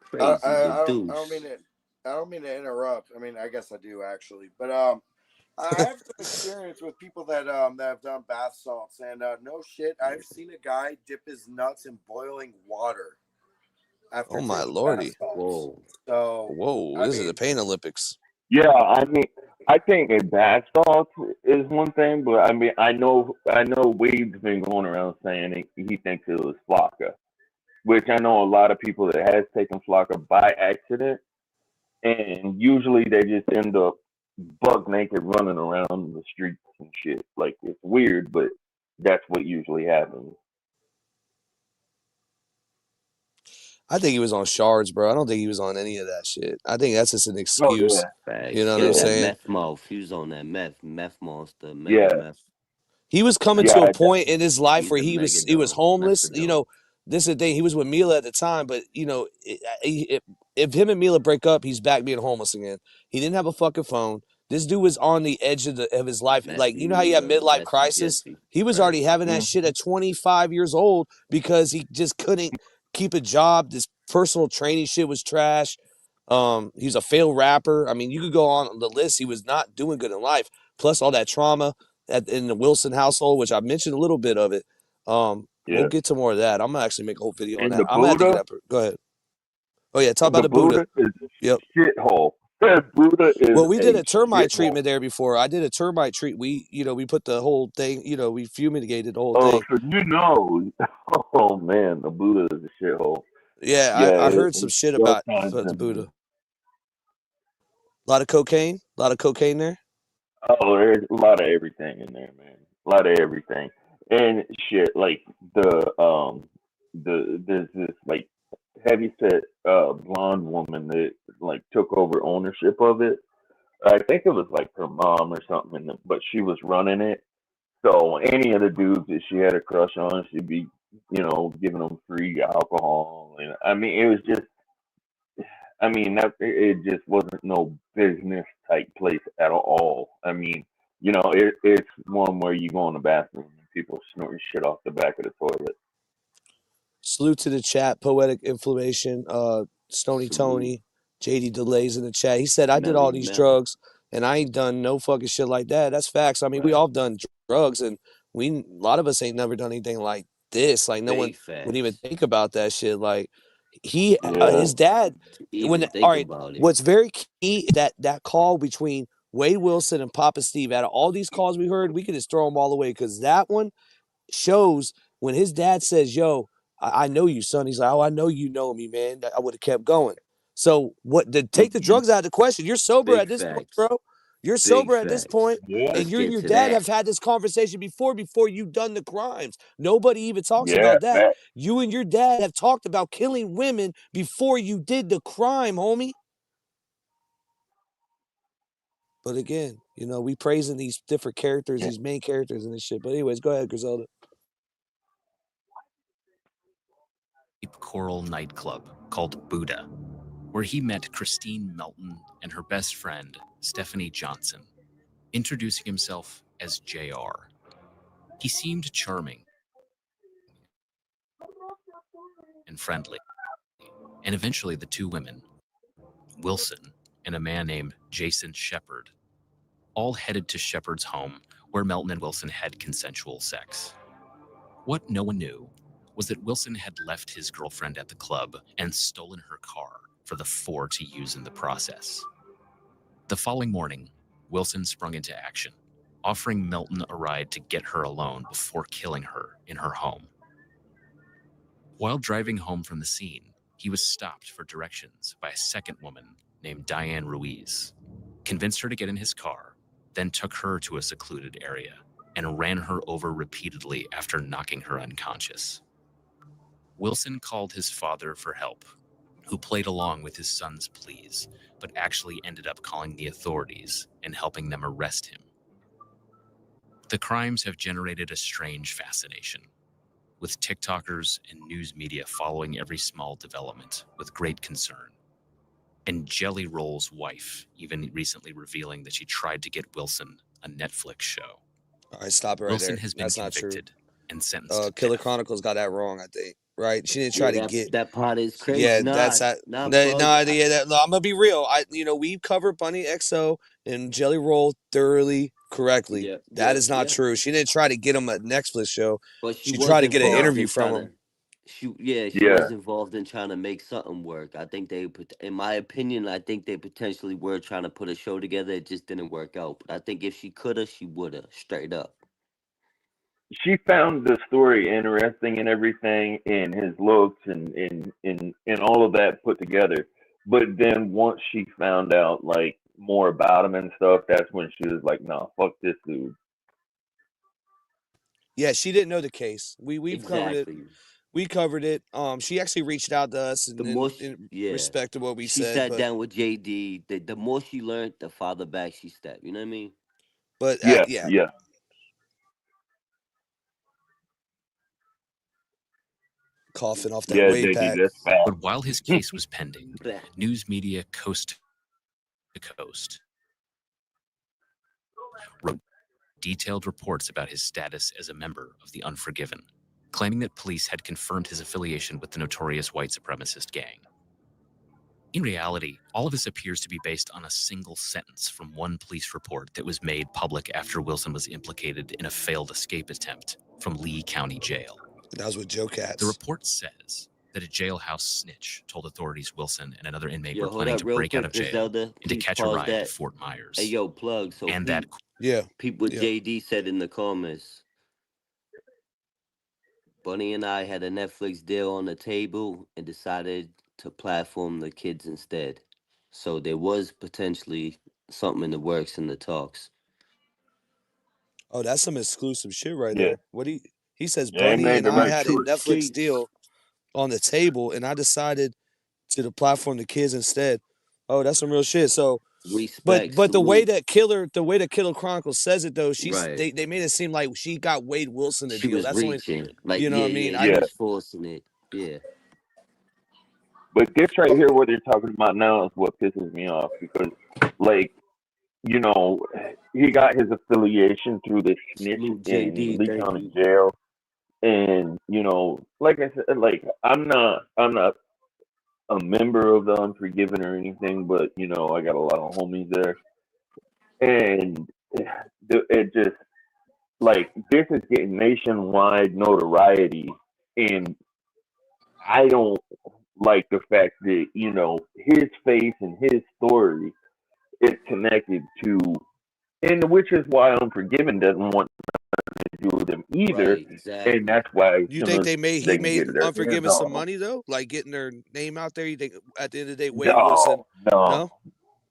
crazy. I The don't mean deuce. to. I don't mean to interrupt. I mean, I guess I do actually, but I have some experience with people that have done bath salts, and no shit, I've seen a guy dip his nuts in boiling water after Oh my taking lordy. bath salts. Whoa. So Whoa, I this is mean, the Pain Olympics. Yeah, I mean, I think a bath salt is one thing, but I mean, I know Wade's been going around saying he thinks it was Flocka, which I know a lot of people that has taken Flocka by accident, and usually they just end up buck naked running around the streets and shit. Like, it's weird, but that's what usually happens. I think he was on shards, bro. I don't think he was on any of that shit. I think that's just an Oh excuse. yeah, Facts. You know He what I'm had that saying? meth mouth. He was on that meth monster, mega yeah, meth. He was coming to yeah. a point in his life He's where a mega he was dog, homeless. You methadone. know, this is the thing. He was with Mila at the time, but if him and Mila break up, he's back being homeless again. He didn't have a fucking phone. This dude was on the edge of his life. Like, Messy you know how you have Mila, midlife messy crisis? Jesse. He was Right. already having that shit at 25 years old because he just couldn't keep a job. This personal training shit was trash. He's a failed rapper. I mean, you could go on the list. He was not doing good in life. Plus all that trauma in the Wilson household, which I mentioned a little bit of it. We'll Yeah. get to more of that. I'm gonna actually make a whole video on And that. the I'm gonna have to get Buddha, up. Go ahead. Oh yeah, talk about the Buddha. is Yep. a shithole. The Buddha is Well, we did a a termite shithole. treatment there before. I did a termite treat. We put the whole thing. We fumigated the whole Oh, thing. so oh man, the Buddha is a shithole. Yeah, Yeah, I heard some shit about times the and Buddha. A lot of cocaine. A lot of cocaine there. oh, there's a lot of everything in there, man. A lot of everything and shit. Like there's this like heavy set blonde woman that like took over ownership of it. I think it was like her mom or something, but she was running it. So any of the dudes that she had a crush on, she'd be, giving them free alcohol, and I mean, it was just, I mean, that it just wasn't no business type place at all. I mean, it's one where you go in the bathroom and people snorting shit off the back of the toilet. Salute to the chat. Poetic Inflammation. Stony Salute. Tony. JD Delays in the chat. He said, I did all Melly these Mel. drugs and I ain't done no fucking shit like that. That's facts. I mean, we Right. all done drugs and a lot of us ain't never done anything like this. Like, no one Big would even facts. think about that shit. Like, Yeah. his dad, To even all think right, about it. what's very key is that call between Wade Wilson and Papa Steve, out of all these calls we heard, we could just throw them all away because that one shows when his dad says, yo, I know you, son. He's like, oh, I know you know me, man. I would have kept going. So take the drugs out of the question. You're sober Big at this point, facts. bro. You're Big sober at this facts. point, Yeah, and Let's you and get your to dad that. have had this conversation before you've done the crimes. Nobody even talks yeah, about that. fact. You and your dad have talked about killing women before you did the crime, homie. But again, we praising these different characters, these main characters and this shit. But anyways, go ahead, Griselda. Coral nightclub called Buddha, where he met Christine Melton and her best friend, Stephanie Johnson, introducing himself as JR. He seemed charming and friendly, and eventually the two women, Wilson and a man named Jason Shepard, all headed to Shepard's home where Melton and Wilson had consensual sex. What no one knew was that Wilson had left his girlfriend at the club and stolen her car for the four to use in the process. The following morning, Wilson sprung into action, offering Melton a ride to get her alone before killing her in her home. While driving home from the scene, he was stopped for directions by a second woman named Diane Ruiz, convinced her to get in his car, then took her to a secluded area and ran her over repeatedly after knocking her unconscious. Wilson called his father for help, who played along with his son's pleas, but actually ended up calling the authorities and helping them arrest him. The crimes have generated a strange fascination, with TikTokers and news media following every small development with great concern. And Jelly Roll's wife even recently revealing that she tried to get Wilson a Netflix show. All right, stop it right Wilson there. has been That's not true. convicted and sentenced to Killer death. Chronicles got that wrong, I think. Right? She didn't try to get. That part is crazy. Yeah, Nah, that's that. nah, No, plug. I'm gonna be real. We covered Bunny XO and Jelly Roll thoroughly correctly. That is not true. She didn't try to get him a Netflix show. But She tried to get an interview from him. She Yeah. was involved in trying to make something work. I think in my opinion, I think they potentially were trying to put a show together. It just didn't work out. But I think if she coulda, she woulda, straight up. She found the story interesting and everything, and his looks and all of that put together. But then once she found out like more about him and stuff, that's when she was like, "Nah, fuck this dude." Yeah, she didn't know the case. We've covered it. Exactly. We covered it. She actually reached out to us in respect to what we She said. sat down with JD. The more she learned, the farther back she stepped. You know what I mean? But Yeah. Coughing off that Wade pack. But while his case was pending, news media coast to coast wrote detailed reports about his status as a member of the Unforgiven, claiming that police had confirmed his affiliation with the notorious white supremacist gang. In reality, all of this appears to be based on a single sentence from one police report that was made public after Wilson was implicated in a failed escape attempt from Lee County Jail. That was with Joe Katz. The report says that a jailhouse snitch told authorities Wilson and another inmate were planning to break out of jail and to catch a ride to Fort Myers. Hey, yo, plug. So and that people JD said in the comments, Bunny and I had a Netflix deal on the table and decided to platform the kids instead. So there was potentially something in the works in the talks. Oh, that's some exclusive shit right Yeah. there. What he says, Bunny and I had a Netflix deal on the table, and I decided to platform the kids instead. Oh, that's some real shit. So, but the way that Killer Chronicles says it though, they made it seem like she got Wade Wilson the She deal. was That's reaching, only, like you know what I mean? She was forcing it. Yeah. But this right here, what they're talking about now, is what pisses me off because, like, you know, he got his affiliation through this snitch in Lee County Jail, and you know, like I said, like I'm not a member of the Unforgiven or anything, but you know, I got a lot of homies there, and it just like this is getting nationwide notoriety, and I don't like the fact that you know his face and his story it's connected to, and which is why Unforgiven doesn't want to do with them either, Right, exactly. and that's why You as think soon as he they can made get their hands Unforgiven some on them. money though? Like getting their name out there? You think at the end of the day Wade Wilson? No, No?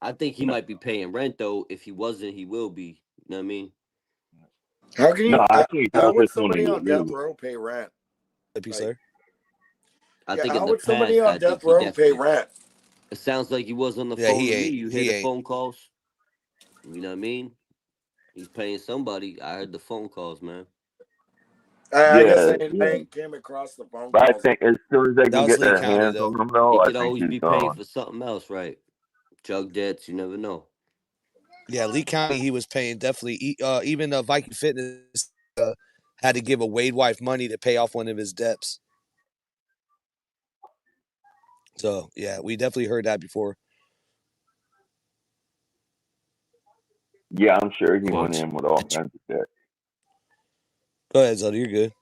I think he might be paying rent though. If he wasn't, he will be. You know what I mean? How can no, you? I think How that's would just when somebody he on death knew. row pay rent? Happy, Like, sir. I yeah, think in how the would somebody past, on I think death he row pay definitely. rent? It sounds like he was on the Yeah, phone he to me. ain't. You hear He the ain't. phone calls? You know what I mean? He's paying somebody. I heard the phone calls, man. I guess Yeah, I yeah. ain't came across the phone But I calls. think as soon as they That can was get Lee their County hands though. on him, though, He I could think always he's be paying gone. for something else, right? Drug debts, you never know. Yeah, Lee County he was paying definitely. Even Viking Fitness had to give a Wade wife money to pay off one of his debts. So yeah, we definitely heard that before. Yeah, I'm sure he Quote, went in with all kinds of debt. Go ahead, Zelda. You're good.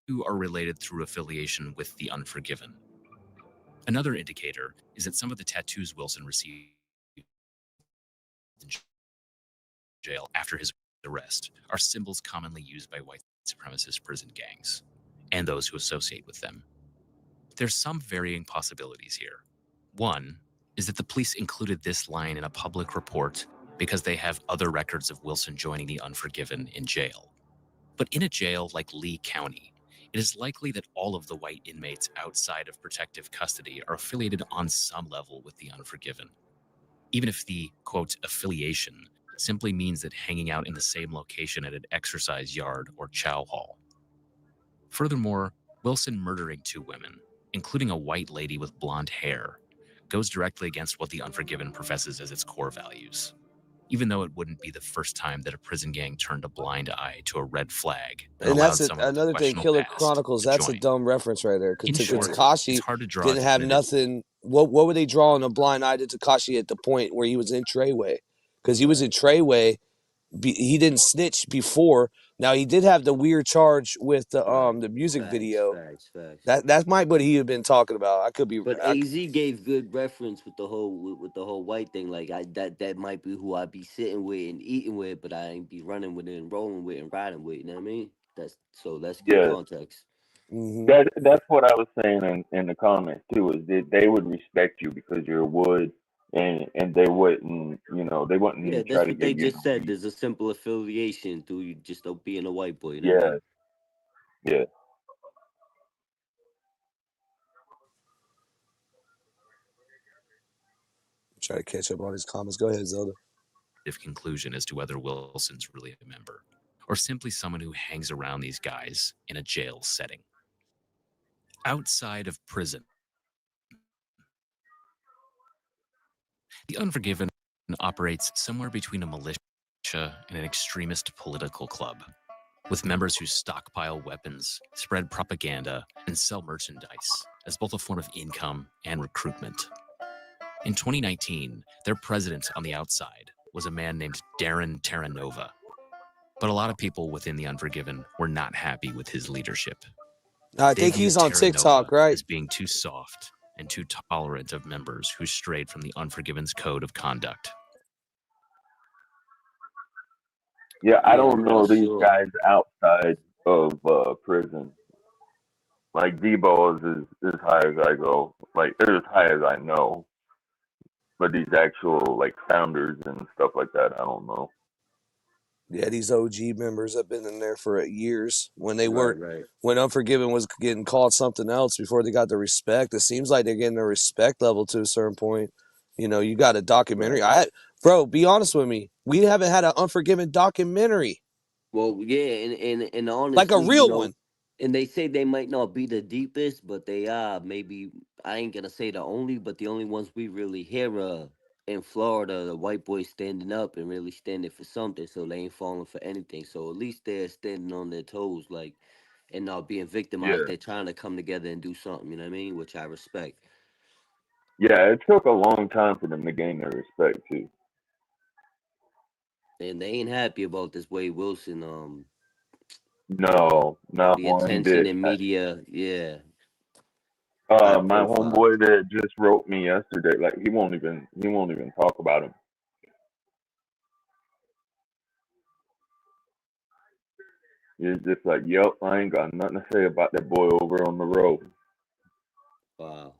who are related through affiliation with the Unforgiven. Another indicator is that some of the tattoos Wilson received in jail after his arrest are symbols commonly used by white supremacist prison gangs and those who associate with them. There's some varying possibilities here. One is that the police included this line in a public report because they have other records of Wilson joining the Unforgiven in jail. But in a jail like Lee County, it is likely that all of the white inmates outside of protective custody are affiliated on some level with the Unforgiven, even if the, quote, affiliation simply means that hanging out in the same location at an exercise yard or chow hall. Furthermore, Wilson murdering two women, including a white lady with blonde hair, goes directly against what the Unforgiven professes as its core values, even though it wouldn't be the first time that a prison gang turned a blind eye to a red flag and allowed someone with a another thing. questionable Killer past Chronicles. to That's a join. dumb reference right there. In Because short, Takashi it's hard to draw didn't have definitive. nothing. What were they drawing a blind eye to Takashi at the point where he was in Treyway? Because he was in Treyway. He didn't snitch before. Now he did have the weird charge with the music video. Facts. That might what he had been talking about. I could be. But AZ gave good reference with the whole white thing. Like that might be who I be sitting with and eating with, but I ain't be running with it and rolling with and riding with. You know what I mean? That's good Yeah, context. Mm-hmm. that's what I was saying in the comments too. Is that they would respect you because you're wood, and they wouldn't, they wouldn't Yeah, even try that's to what they give you just no said. beef. There's a simple affiliation through you just being a white boy. You know what I Yeah, mean? yeah. Try to catch up on his comments. Go ahead, Zelda. Conclusion as to whether Wilson's really a member, or simply someone who hangs around these guys in a jail setting. Outside of prison, the Unforgiven operates somewhere between a militia and an extremist political club, with members who stockpile weapons, spread propaganda, and sell merchandise as both a form of income and recruitment. In 2019, their president on the outside was a man named Darren Terranova. But a lot of people within the Unforgiven were not happy with his leadership. I They think viewed he's on TikTok, Terranova right? as being too soft and too tolerant of members who strayed from the Unforgiven's code of conduct. Yeah, I Yeah, don't I'm know not these sure. guys outside of prison. Like Debo is as high as I go. Like they're as high as I know. But these actual like founders and stuff like that, I don't know. Yeah, these OG members have been in there for years. When they weren't, Right. when Unforgiven was getting called something else before they got the respect. It seems like they're getting the respect level to a certain point. You got a documentary. Bro, be honest with me. We haven't had an Unforgiven documentary, Well, yeah, and like a honestly, real one. and they say they might not be the deepest, but they are maybe. I ain't gonna say the only, but the only ones we really hear in Florida, the white boys standing up and really standing for something, so they ain't falling for anything. So at least they're standing on their toes, like, and not being victimized. Yeah. They're trying to come together and do something. You know what I mean? Which I respect. Yeah, it took a long time for them to gain their respect too. And they ain't happy about this Wade Wilson. No, not The one attention bit. and media. Yeah. High My profile. homeboy that just wrote me yesterday, like he won't even talk about him. He's just like, yep, I ain't got nothing to say about that boy over on the road. Wow.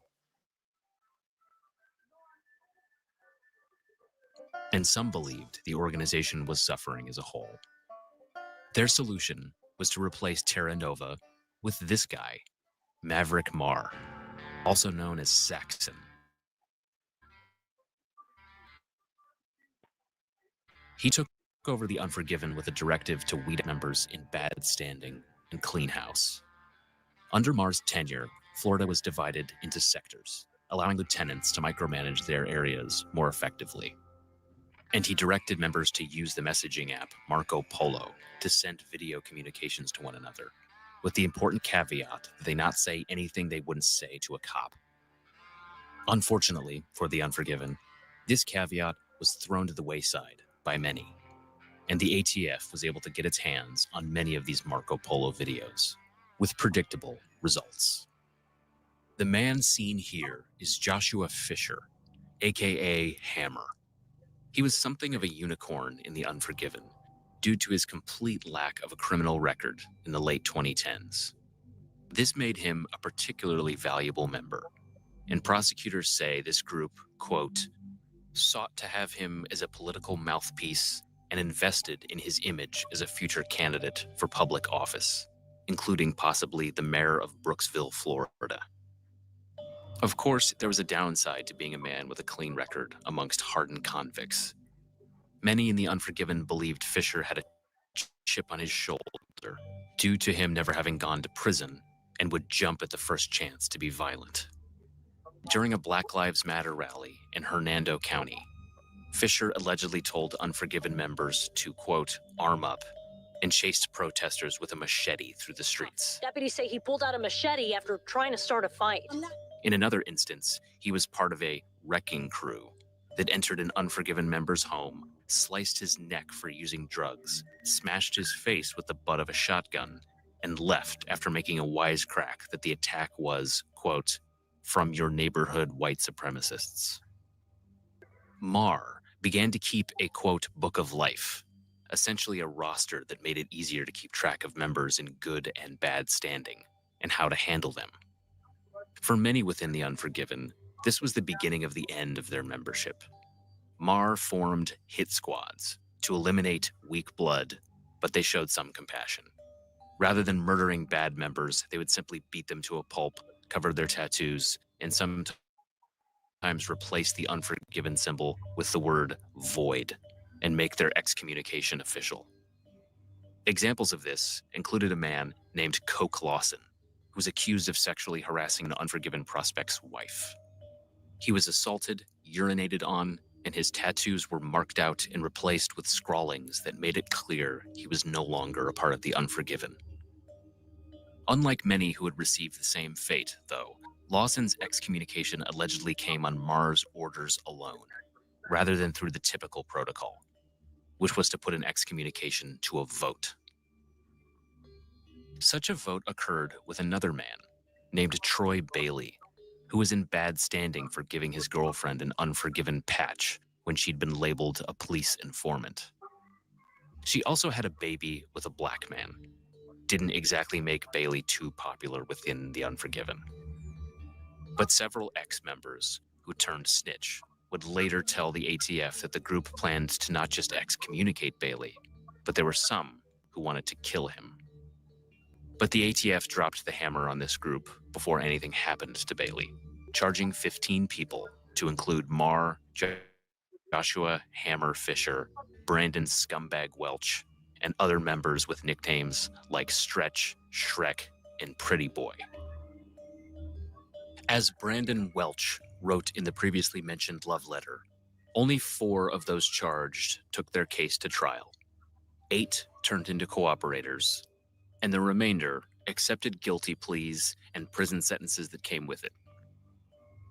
And some believed the organization was suffering as a whole. Their solution was to replace Terra Nova with this guy, Maverick Marr, also known as Saxon. He took over the Unforgiven with a directive to weed out members in bad standing and clean house. Under Marr's tenure, Florida was divided into sectors, allowing lieutenants to micromanage their areas more effectively. And he directed members to use the messaging app Marco Polo to send video communications to one another, with the important caveat that they not say anything they wouldn't say to a cop. Unfortunately for the Unforgiven, this caveat was thrown to the wayside by many, and the ATF was able to get its hands on many of these Marco Polo videos, with predictable results. The man seen here is Joshua Fisher, aka Hammer. He was something of a unicorn in the Unforgiven due to his complete lack of a criminal record in the late 2010s. This made him a particularly valuable member, and prosecutors say this group, quote, sought to have him as a political mouthpiece and invested in his image as a future candidate for public office, including possibly the mayor of Brooksville, Florida. Of course, there was a downside to being a man with a clean record amongst hardened convicts. Many in the Unforgiven believed Fisher had a chip on his shoulder due to him never having gone to prison and would jump at the first chance to be violent. During a Black Lives Matter rally in Hernando County, Fisher allegedly told Unforgiven members to, quote, arm up, and chased protesters with a machete through the streets. Deputies say he pulled out a machete after trying to start a fight. In another instance, he was part of a wrecking crew that entered an Unforgiven member's home, sliced his neck for using drugs, smashed his face with the butt of a shotgun, and left after making a wisecrack that the attack was, quote, from your neighborhood white supremacists. Marr began to keep a, quote, book of life, essentially a roster that made it easier to keep track of members in good and bad standing and how to handle them. For many within the Unforgiven, this was the beginning of the end of their membership. Marr formed hit squads to eliminate weak blood, but they showed some compassion. Rather than murdering bad members, they would simply beat them to a pulp, cover their tattoos, and sometimes replace the Unforgiven symbol with the word void and make their excommunication official. Examples of this included a man named Coke Lawson, who was accused of sexually harassing an Unforgiven prospect's wife. He was assaulted, urinated on, and his tattoos were marked out and replaced with scrawlings that made it clear he was no longer a part of the Unforgiven. Unlike many who had received the same fate, though, Lawson's excommunication allegedly came on Marr's orders alone, rather than through the typical protocol, which was to put an excommunication to a vote. Such a vote occurred with another man, named Troy Bailey, who was in bad standing for giving his girlfriend an Unforgiven patch when she'd been labeled a police informant. She also had a baby with a black man. Didn't exactly make Bailey too popular within the Unforgiven. But several ex-members who turned snitch would later tell the ATF that the group planned to not just excommunicate Bailey, but there were some who wanted to kill him. But the ATF dropped the hammer on this group before anything happened to Bailey, charging 15 people to include Marr, Joshua Hammer Fisher, Brandon Scumbag Welch, and other members with nicknames like Stretch, Shrek, and Pretty Boy. As Brandon Welch wrote in the previously mentioned love letter, only 4 of those charged took their case to trial. 8 turned into cooperators, and the remainder accepted guilty pleas and prison sentences that came with it.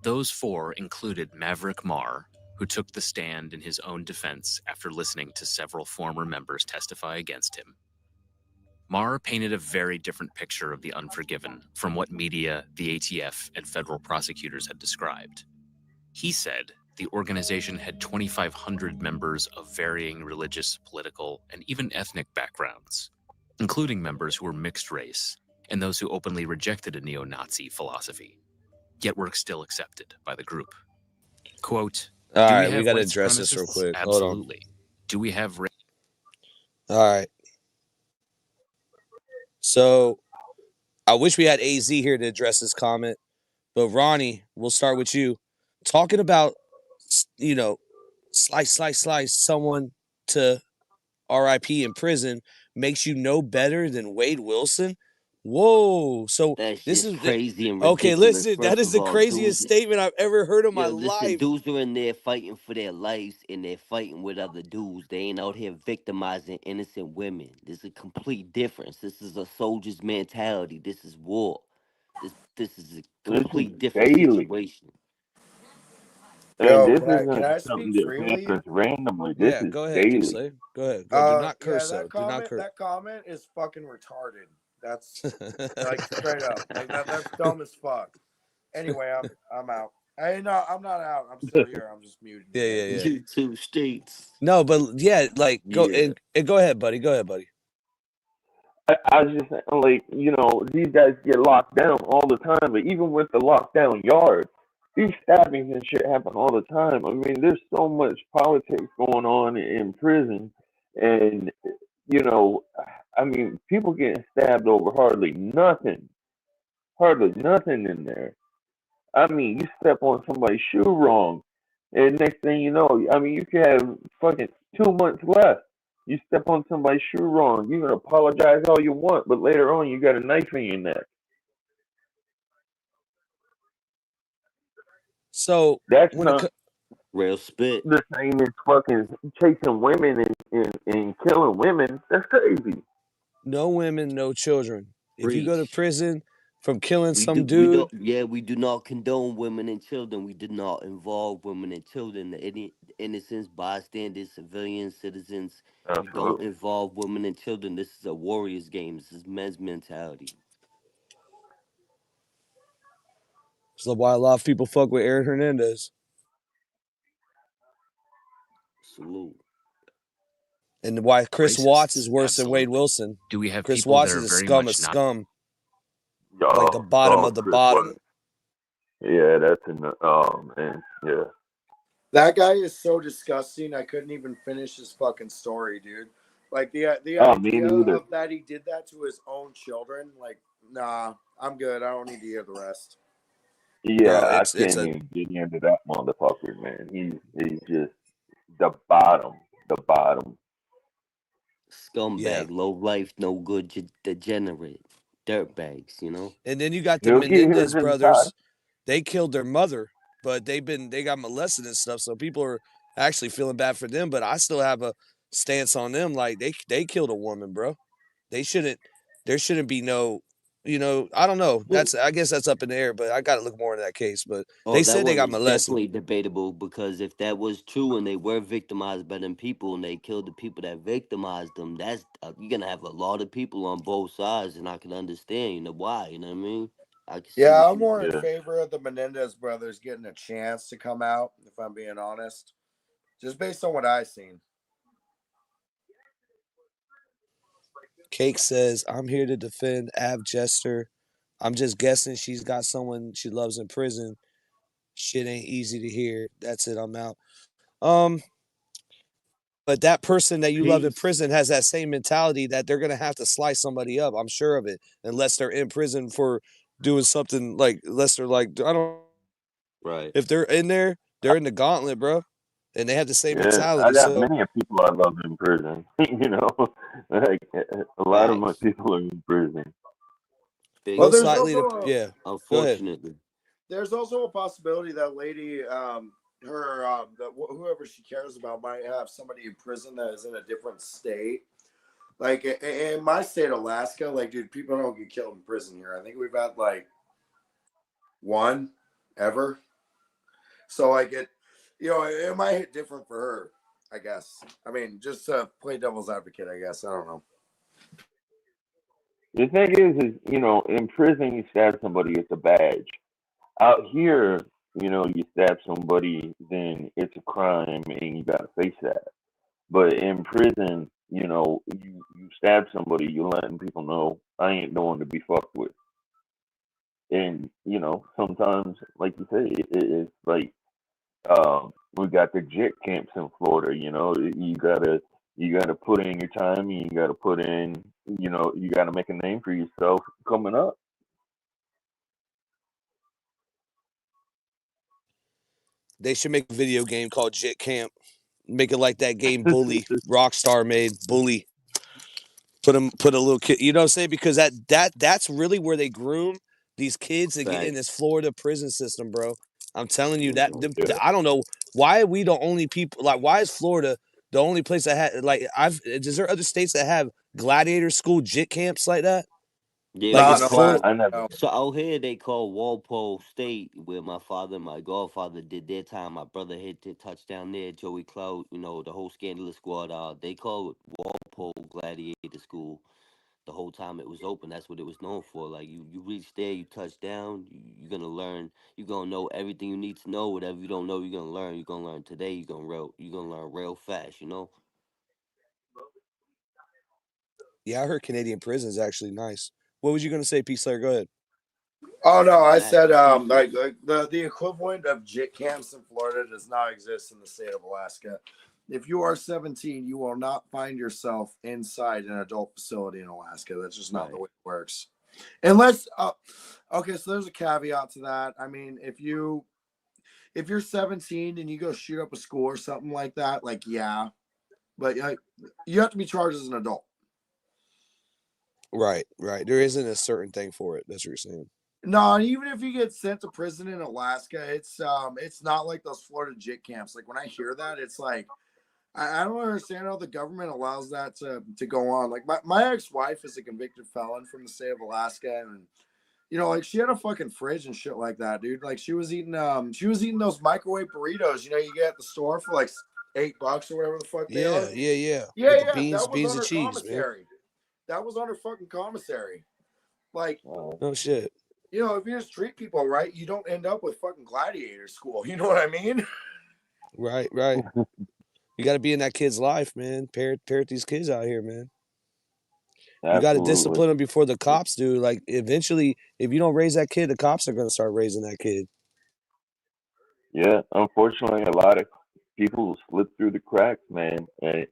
Those 4 included Maverick Marr, who took the stand in his own defense after listening to several former members testify against him. Maher painted a very different picture of the Unforgiven from what media, the ATF, and federal prosecutors had described. He said the organization had 2,500 members of varying religious, political, and even ethnic backgrounds, including members who were mixed race and those who openly rejected a neo-Nazi philosophy, yet were still accepted by the group. Quote, All do right, we we have got to white address this real supremacists? quick. Hold on. Absolutely. Do we have... All right. So I wish we had AZ here to address this comment, but Ronnie, we'll start with you. Talking about, slice someone to RIP in prison makes you no better than Wade Wilson. Whoa. So That this shit's is crazy and okay. ridiculous. Listen, that First is of the all, craziest dudes, statement I've ever heard in my yo, listen, life. dudes are in there fighting for their lives and they're fighting with other dudes. They ain't out here victimizing innocent women. There's a complete difference. This is a soldier's mentality. This is war. This is a This is complete different daily. situation. And Yo, this can isn't I something speak that freely? happens randomly. This Yeah, is go ahead, daily. Kingsley. Go ahead. Go. Do not Yeah, curse though. Do not curse. that comment is fucking retarded. That's like straight up. Like that's dumb as fuck. Anyway, I'm out. Hey, no, I'm not out. I'm still here. I'm just muted again. Yeah. YouTube states. No, but yeah, like go Yeah. and go ahead, buddy. Go ahead, buddy. I was just saying, like, these guys get locked down all the time, but even with the lockdown yards, these stabbings and shit happen all the time. I mean, there's so much politics going on in prison, and, you know, I mean, people getting stabbed over hardly nothing in there. I mean, you step on somebody's shoe wrong, and next thing you know, I mean, you could have fucking 2 months left. You step on somebody's shoe wrong, you can apologize all you want, but later on, you got a knife in your neck. So That's when it not Real spit. the same as fucking chasing women and killing women. That's crazy. no women, no children. If you go to Preach. prison from killing We some do we dude, don't we do not condone women and children. We do not involve women and children. Any innocents, bystanders, civilians, citizens. We don't Absolutely. involve women and children. This is a warrior's game. This is men's mentality. so why a lot of people fuck with Aaron Hernandez, Salute. and why Chris Watts is Racists? worse than Wade Absolutely. Wilson. Do we have Chris people Watts that are is a very scum of much not... scum, like the bottom of the Chris bottom. Watts. Yeah, that's oh man, yeah. That guy is so disgusting. I couldn't even finish his fucking story, dude. Like the Oh, me idea neither. of that he did that to his own children. Like, nah, I'm good. I don't need to hear the rest. Yeah, No, I it's can't a even get into that motherfucker, man. He's just the bottom, the bottom. yeah. Scumbag, low life, no good, degenerate, dirtbags. And then you got the He'll get his Menendez inside. brothers. They killed their mother, but they got molested and stuff. So people are actually feeling bad for them. But I still have a stance on them. Like they killed a woman, bro. They shouldn't. There shouldn't be no. I don't know. I guess that's up in the air. But I got to look more into that case. But Oh, they that said they one got is molested. definitely debatable because if that was true and they were victimized by them people and they killed the people that victimized them, that's you're gonna have a lot of people on both sides, and I can understand, why. You know what I mean? I can see Yeah, what I'm you. more in Yeah. favor of the Menendez brothers getting a chance to come out. If I'm being honest, just based on what I've seen. Cake says, "I'm here to defend Av Jester. I'm just guessing she's got someone she loves in prison. Shit ain't easy to hear. That's it. I'm out." But that person that you love in Peace. prison has that same mentality that they're gonna have to slice somebody up. I'm sure of it, unless they're in prison for doing something like, unless they're like, I don't. Right. If they're in there, they're in the gauntlet, bro, and they have the same Yeah, I mentality. got So many of people I love in prison. Like a lot of my Facts. people are in prison. Big Well, most there's likely to, also yeah. Go ahead. unfortunately. a possibility that lady, whoever she cares about might have somebody in prison that is in a different state. Like in my state, Alaska, like, dude, people don't get killed in prison here. I think we've had like one ever. So like it might hit different for her, I guess. I mean, just to play devil's advocate, I guess. I don't know. The thing is, in prison you stab somebody, it's a badge. Out here, you stab somebody, then it's a crime, and you gotta face that. But in prison, you stab somebody, you're letting people know I ain't no one to be fucked with. And sometimes, like you say, it's like we got the JIT camps in Florida. You gotta put in your time, and you gotta put in, you gotta make a name for yourself coming up. They should make a video game called Jit Camp. Make it like that game Bully Rockstar made Bully. Put a little kid. You know what I'm saying? Because that's really where they groom these kids to get in this Florida prison system, bro. I'm telling you that Yeah. I don't know why are we the only people, like, why is Florida the only place that had, like, is there other states that have gladiator school jit camps like that? Yeah, Like, well, it's Not in full. Alaska. I never. No. so out here they call Walpole State, where my father and my godfather did their time. My brother hit the touchdown there. Joey Cloud, the whole Scandalous squad. They call it Walpole Gladiator School. The whole time it was open, that's what it was known for. Like you reach there, you touch down, you're gonna learn. You're gonna know everything you need to know. Whatever you don't know, you're gonna learn. You're gonna learn today. You're gonna learn real fast. Yeah, I heard Canadian prison is actually nice. What was you gonna say, Peace Slayer? Go ahead. Oh no, I said like, Massachusetts. the equivalent of JIT camps in Florida does not exist in the state of Alaska. If you are 17, you will not find yourself inside an adult facility in Alaska. That's just not the Right. way it works. Unless okay, so there's a caveat to that. I mean, if you're 17 and you go shoot up a school or something like that, like, yeah, but you have to be charged as an adult. Right. There isn't a certain thing for it. That's what you're saying. No, and even if you get sent to prison in Alaska, it's not like those Florida JIT camps. Like when I hear that, it's like I don't understand how the government allows that to go on. Like my ex-wife is a convicted felon from the state of Alaska, and like she had a fucking fridge and shit like that, dude. Like she was eating those microwave burritos, you get at the store for like $8 or whatever the fuck they are. Yeah. Yeah, With the yeah, that was beans on and her cheese, man. commissary. That was on her fucking commissary. Like, No shit. if you just treat people right, you don't end up with fucking gladiator school. You know what I mean? Right. You got to be in that kid's life, man. Parent these kids out here, man. You got to Absolutely. discipline them before the cops do. Like, eventually, if you don't raise that kid, the cops are going to start raising that kid. Yeah, unfortunately, a lot of people slip through the cracks, man, and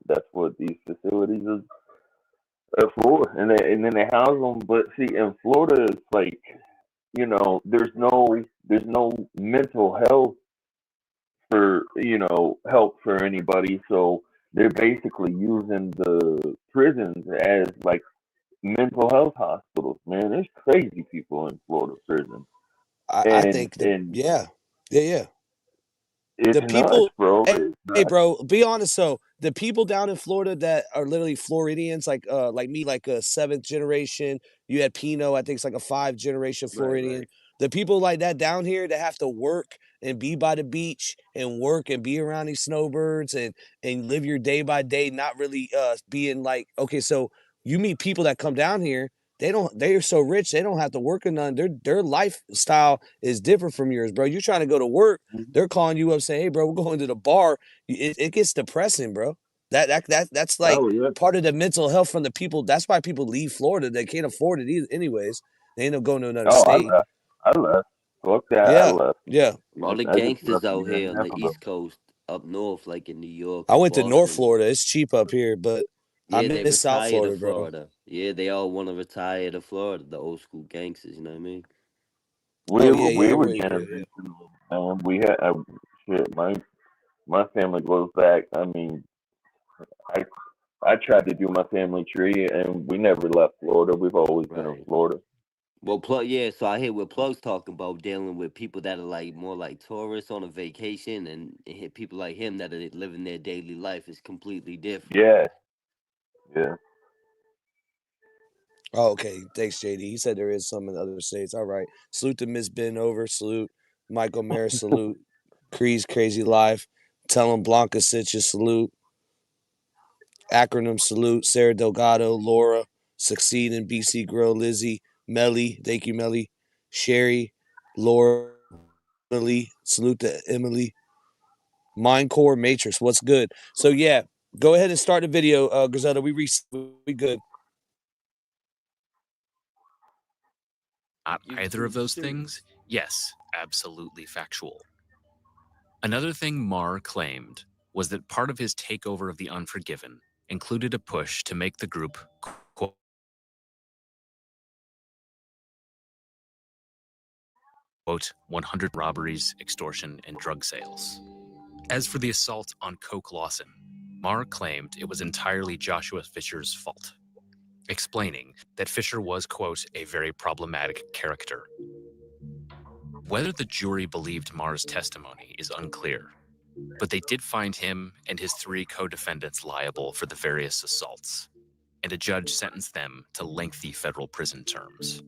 that's what these facilities are for, and then they house them. But see, in Florida, it's like there's no mental health for help for anybody, so they're basically using the prisons as like mental health hospitals. Man, there's crazy people in Florida prison, I and think and yeah. it's The nuts, people, bro. hey, It's hey, nuts. bro, be honest. So the people down in Florida that are literally Floridians, like me, like a seventh generation. You had Pino, I think it's like a 5th generation Floridian. Right. The people like that down here that have to work and be by the beach and work and be around these snowbirds and live your day by day, not really being like, okay, so you meet people that come down here. They're so rich they don't have to work or none. Their lifestyle is different from yours, bro. You're trying to go to work, they're calling you up saying, "Hey, bro, we're going to the bar." It gets depressing, bro. That's like Oh yeah. part of the mental health from the people. That's why people leave Florida. They can't afford it either, anyways. They end up going to another Oh, I state. left. I left. Fuck that. I Yeah, left. yeah. All the I just gangsters left a out year and here a on the half ago. East Coast, up north, like in New York I and went to North Boston. Florida. It's cheap up here, but I Yeah, they miss South retired to Florida, bro. Florida. Yeah, they all want to retire to Florida, the old school gangsters, you know what I mean? We Oh were yeah, we yeah, were yeah. generational, man. We had shit. My family goes back. I mean, I I tried to do my family tree, and we never left Florida. We've always been in Right. Florida. Well, Plug, yeah, so I hear what Plug's talking about, dealing with people that are like more like tourists on a vacation, and hit people like him that are living their daily life is completely different. Yeah, yeah. Oh, okay. Thanks, JD. He said there is some in other states. All right. Salute to Miss Ben Over. Salute Michael Maris. Salute Creed's Crazy Life. Tell him Blanca sent you. Salute. acronym salute, Sarah Delgado, Laura, Succeed in BC Girl, Lizzie, Melly, thank you, Melly, Sherry, Laura, Emily, salute to Emily, Mindcore Matrix, what's good? So yeah, go ahead and start the video, Griselda. We good. Not either of those things? Yes, absolutely factual. Another thing Marr claimed was that part of his takeover of the Unforgiven included a push to make the group, quote, 100 robberies, extortion, and drug sales. As for the assault on Coke Lawson, Marr claimed it was entirely Joshua Fisher's fault, explaining that Fisher was, quote, a very problematic character. Whether the jury believed Marr's testimony is unclear, but they did find him and his 3 co-defendants liable for the various assaults, and a judge sentenced them to lengthy federal prison terms.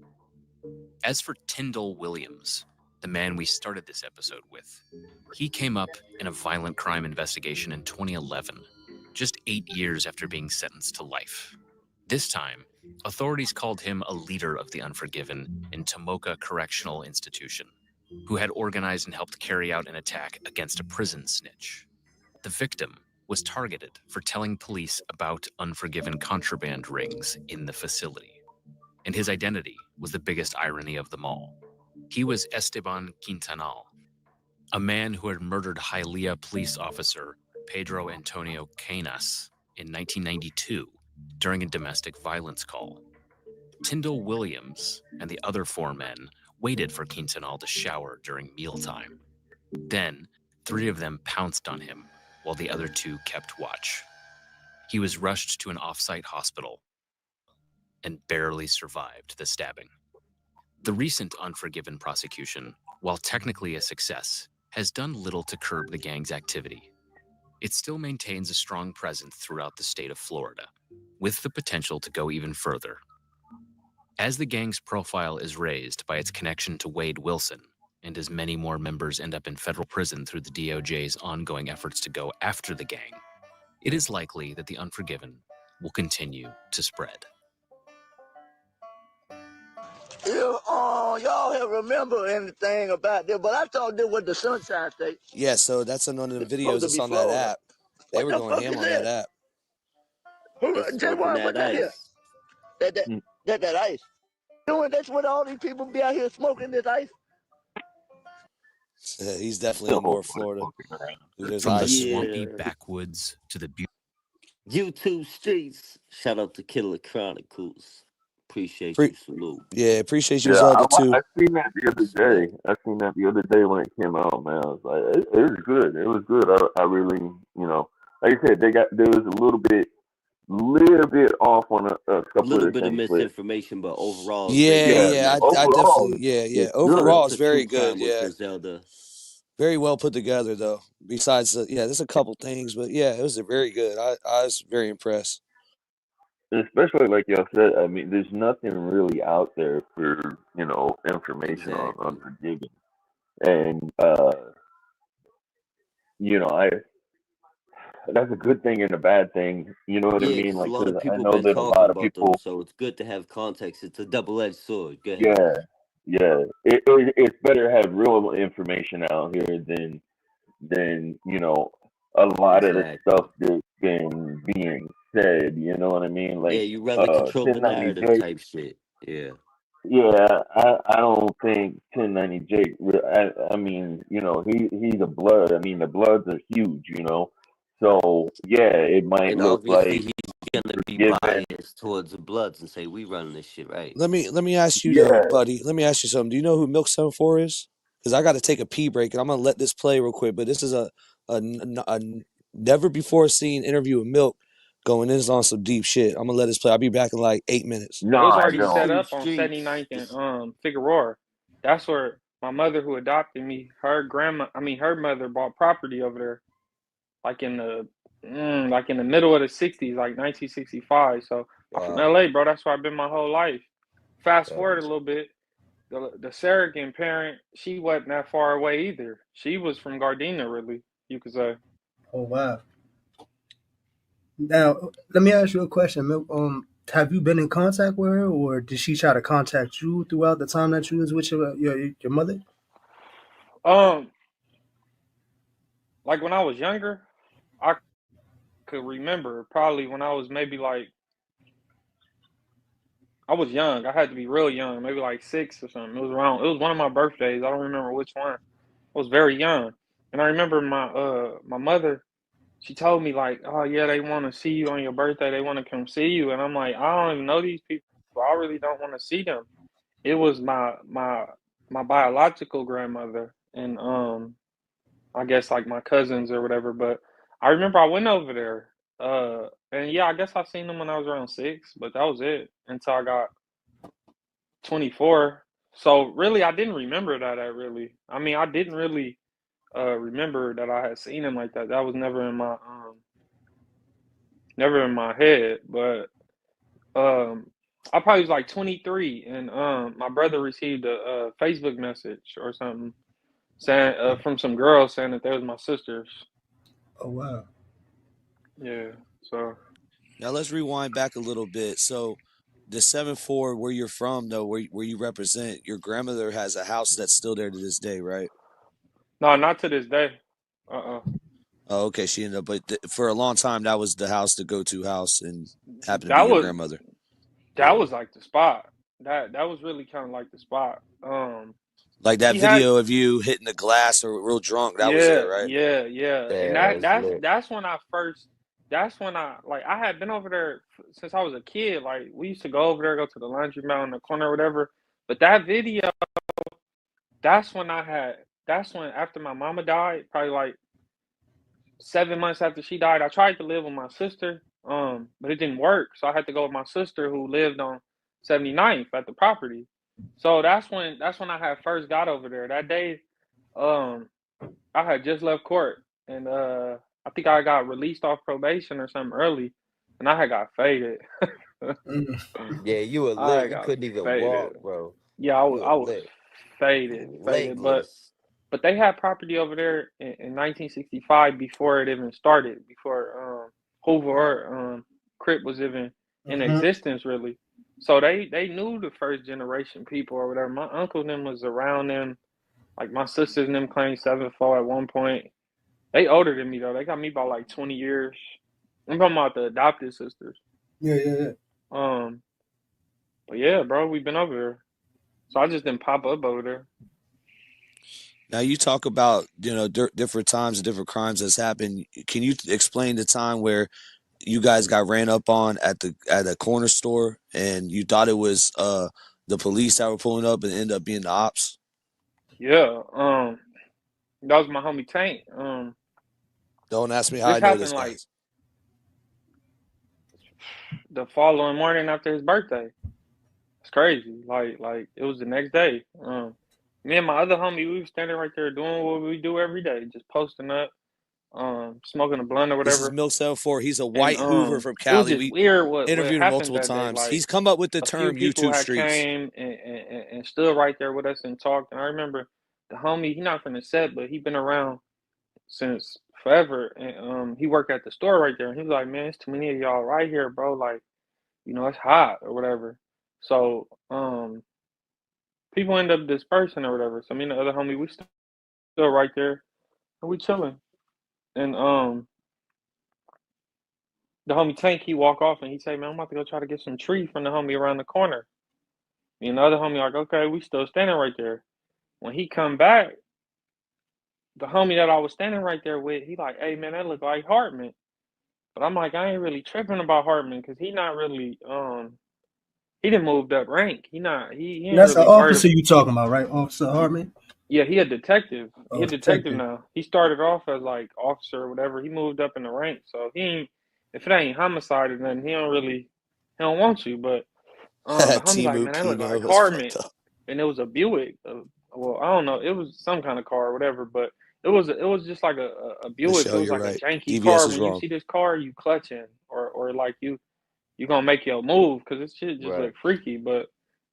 As for Tyndall Williams, the man we started this episode with, he came up in a violent crime investigation in 2011, just 8 years after being sentenced to life. This time, authorities called him a leader of the Unforgiven in Tomoka Correctional Institution, who had organized and helped carry out an attack against a prison snitch. The victim was targeted for telling police about Unforgiven contraband rings in the facility. And his identity was the biggest irony of them all. He was Esteban Quintanal, a man who had murdered Hialeah police officer Pedro Antonio Canas in 1992 during a domestic violence call. Tyndall Williams and the other 4 men waited for Quintanal to shower during mealtime. Then, 3 of them pounced on him while the other 2 kept watch. He was rushed to an off-site hospital and barely survived the stabbing. The recent Unforgiven prosecution, while technically a success, has done little to curb the gang's activity. It still maintains a strong presence throughout the state of Florida, with the potential to go even further. As the gang's profile is raised by its connection to Wade Wilson, and as many more members end up in federal prison through the DOJ's ongoing efforts to go after the gang, it is likely that the Unforgiven will continue to spread. Y'all have remember anything about this, but I thought this was the Sunshine State. Yeah, so that's another It's videos supposed to that's be on that Florida. app. They were What the going fuck ham is on that this? app. It's J1, smoking what that that here? ice. That ice. Doing that's what all these people be out here smoking this ice. He's definitely in North Florida. There's From the ice. swampy backwoods to the YouTube streets. Shout out to Killer Chronicles. Appreciate you. Salute. Yeah, appreciate you, Yeah, Zelda, too. I seen that the other day. I seen that the other day when it came out, man. I was like, it was good. It was good. I really, like I said, there was a little bit off on a couple Little of the bit of things, but misinformation, but overall, Yeah, I overall, definitely, yeah. it's Overall, it's to very true crime good. with Yeah, Griselda. very well put together, though. Besides, there's a couple things, but yeah, it was very good. I was very impressed. especially like y'all said. I mean, there's nothing really out there for information on Unforgiven, and that's a good thing and a bad thing. You know what I mean? Because a Like, lot of 'cause I people know been that a talking lot of about them, people. so it's good to have context. It's a double-edged sword. Go ahead. Yeah. It's better to have real information out here than a lot of the stuff that's been being said. You know what I mean? Yeah, Like, you rather control the 1090 narrative Jake. type shit. Yeah. Yeah, I don't think 1090 Jake. I mean, he's a blood. I mean, the Bloods are huge. So yeah, it might And look obviously, like he's gonna be Unforgiven. biased towards the Bloods and say we running this shit right. Let me ask you Yeah. though, buddy. Let me ask you something. Do you know who Milk 74 is? Because I got to take a pee break, and I'm gonna let this play real quick. But this is a never before seen interview with Milk going in on some deep shit. I'm gonna let this play. I'll be back in like 8 minutes. It was already set up on 79th and Figueroa. That's where my mother, who adopted me, her mother bought property over there, like in the middle of the '60s, like 1965. So I'm from LA, bro. That's where I've been my whole life. Fast forward a little bit, the surrogate parent, she wasn't that far away either. She was from Gardena, really, you could say. Oh wow. Now, let me ask you a question. Have you been in contact with her, or did she try to contact you throughout the time that you was with your mother? Um, like when I was younger, I could remember probably when I was maybe like I was young. I had to be real young, maybe like 6 or something. It was one of my birthdays. I don't remember which one. I was very young. And I remember my mother, she told me like, "Oh yeah, they want to see you on your birthday. They want to come see you." And I'm like, "I don't even know these people. I really don't want to see them." It was my biological grandmother and I guess like my cousins or whatever, but I remember I went over there. And yeah, I guess I seen them when I was around 6, but that was it until I got 24. So really, I didn't remember that really. I mean, I didn't really remember that I had seen him like that. That was never in my head. But I probably was like 23, and my brother received a Facebook message or something saying from some girls saying that they was my sisters. Oh wow. Yeah. So Now let's rewind back a little bit. So the 7-4 where you're from though, where you represent, your grandmother has a house that's still there to this day, right? no, not to this day. Uh-uh. Oh, okay. She ended up, but for a long time that was the house, the go-to house, and happened to be That your was grandmother. that Yeah. was like the spot. That was really kind of like the spot. Like that She had video of you hitting the glass or real drunk, that was there, Yeah, right? yeah, yeah. And Yeah, that that's that's lit. that's when I first that's when I like I had been over there since I was a kid. Like we used to go over there, go to the laundromat in the corner or whatever. But that video, that's when I had that's when after my mama died, probably like 7 months after she died, I tried to live with my sister, but it didn't work. So I had to go with my sister who lived on 79th at the property. So that's when I had first got over there. That day, um, I had just left court, and I think I got released off probation or something early, and I had got faded. Mm. Yeah, you were I lit. You got couldn't even faded. walk, bro. Yeah, You were I was lit. faded. Legless. But they had property over there in 1965 before it even started, before Hoover or Crip was even in Mhm. existence, really. So they knew the first generation people or whatever. My uncle and them was around them. Like my sisters and them claimed 7-4 at one point. They older than me though. They got me by like 20 years. I'm talking about the adopted sisters. Yeah, yeah, yeah. Um, but yeah, bro, we've been over there. So I just didn't pop up over there. Now you talk about different times and different crimes that's happened. Can you explain the time where you guys got ran up on at a corner store and you thought it was the police that were pulling up and ended up being the ops? Yeah. That was my homie Tank. Don't ask me how This I know happened this like guys. the following morning after his birthday. It's crazy. Like it was the next day. Me and my other homie, we were standing right there doing what we do every day, just posting up, smoking a blunt or This is whatever. Milk 74. He's a And white Hoover from it was Cali. just We weird what interviewed him happened multiple that day. times. Like He's come up with the a few term people YouTube had streets. came and stood right there with us and talked. And I remember the homie, he not from the set, but he been around since forever. And he worked at the store right there. And he was like, "Man, it's too many of y'all right here, bro. Like, it's hot or whatever." So people end up dispersing or whatever. So me and the other homie, we still right there and we chilling. And the homie Tank, he walk off and he say, "Man, I'm about to go try to get some tree from the homie around the corner." Me and the other homie like, "Okay, we still standing right there." When he come back, the homie that I was standing right there with, he like, "Hey man, that look like Hartman." But I'm like, I ain't really tripping about Hartman because he not really he didn't moved up rank. He ain't That's the really officer murdered. you talking about, right? Officer Hartman. Yeah, he a detective. He Oh, a detective detective. now. He started off as like officer or whatever. He moved up in the rank, so he ain't. If it ain't homicide or nothing, he don't want you. But the homie like, Timu man, that look like Kino was Hardman, fucked up. and it was a Buick. Well, I don't know. It was some kind of car or whatever, but it was just like a Buick. It Michelle, was you're like a right. janky DVS car. is When you wrong. see this car, you clutching or like you gonna make your move because this shit just Right. look freaky. But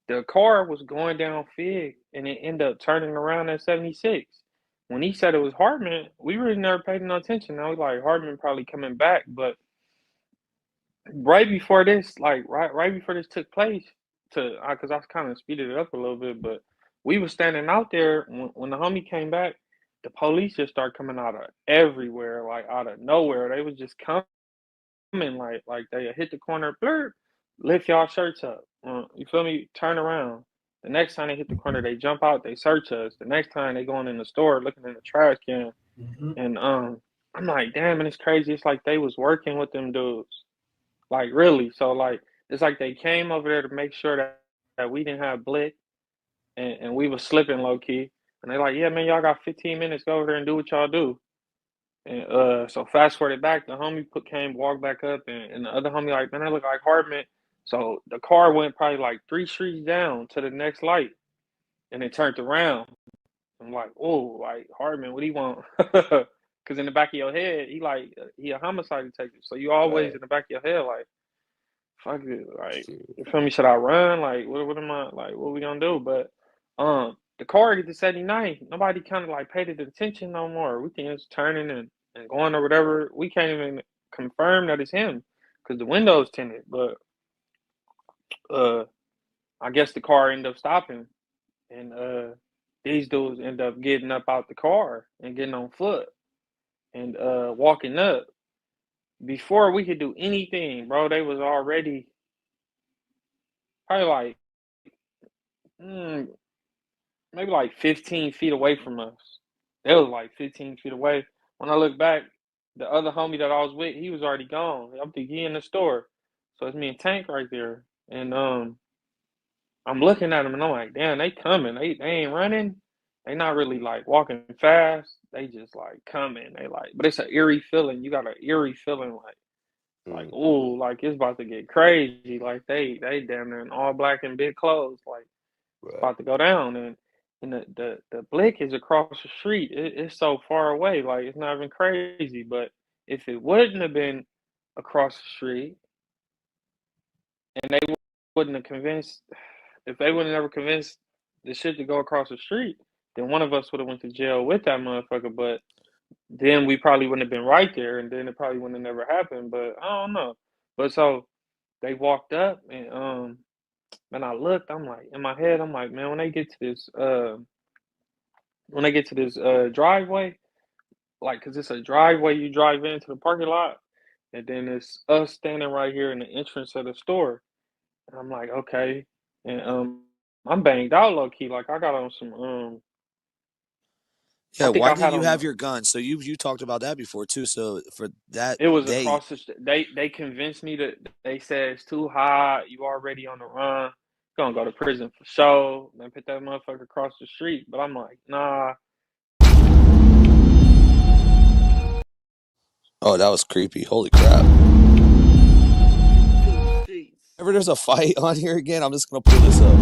the car was going down Fig and it ended up turning around at 76. When he said it was Hardman, we really never paid no attention. I was like, Hardman probably coming back, but right before this, like right before this took place, because I kind of speeded it up a little bit, but we were standing out there when the homie came back. The police just started coming out of everywhere, like out of nowhere. They was just coming, like they hit the corner, blur, lift y'all shirts up. You feel me? Turn around. The next time they hit the corner, they jump out, they search us. The next time they going in the store, looking in the trash can, and I'm like, damn, and it's crazy. It's like they was working with them dudes. Like really. So like it's like they came over there to make sure that we didn't have blick and we was slipping low key. And they like, yeah, man, y'all got 15 minutes, go over there and do what y'all do. And so fast forward back, the homie came, walked back up, and the other homie like, man, that look like Hardman. So the car went probably like 3 streets down to the next light, and it turned around. I'm like, oh, like Hardman, what do you want? Because in the back of your head, he a homicide detective, so you always Right. in the back of your head like, fuck it, like, you feel me? Should I run? Like, what am I like? What we gonna do? But the car get to 79. Nobody kind of like paid it attention no more. We think it's turning and going or whatever. We can't even confirm that it's him because the window's tinted. But uh, I guess the car ended up stopping, and these dudes end up getting up out the car and getting on foot and walking up. Before we could do anything, bro, they was already probably like mm, maybe like 15 feet away from us. They was like 15 feet away. When I look back, the other homie that I was with, he was already gone. I'm thinking he in the store. So it's me and Tank right there. And I'm looking at them and I'm like, damn, they coming. They ain't running. They not really like walking fast. They just like coming. They like, but it's an eerie feeling. You got an eerie feeling like, ooh, like it's about to get crazy. Like they damn near in all black and big clothes. Like it's Right. about to go down, and the blick is across the street. It's so far away, like it's not even crazy. But if it wouldn't have been across the street, and they wouldn't have convinced, if they would have never convinced the shit to go across the street, then one of us would have went to jail with that motherfucker. But then we probably wouldn't have been right there, and then it probably wouldn't have never happened. But I don't know. But so they walked up, and and I looked. I'm like, in my head, I'm like, man, when they get to this driveway, like, cause it's a driveway you drive into the parking lot, and then it's us standing right here in the entrance of the store. And I'm like, okay, and I'm banged out low key, like I got on some I Yeah, think why I didn't had you on have your gun? So you talked about that before too. So for that it was day, across they convinced me that they said it's too hot, you already on the run, gonna go to prison for sure. Then put that motherfucker across the street, but I'm like, nah. oh, that was creepy. Holy crap. Whenever there's a fight on here again, I'm just gonna pull this up.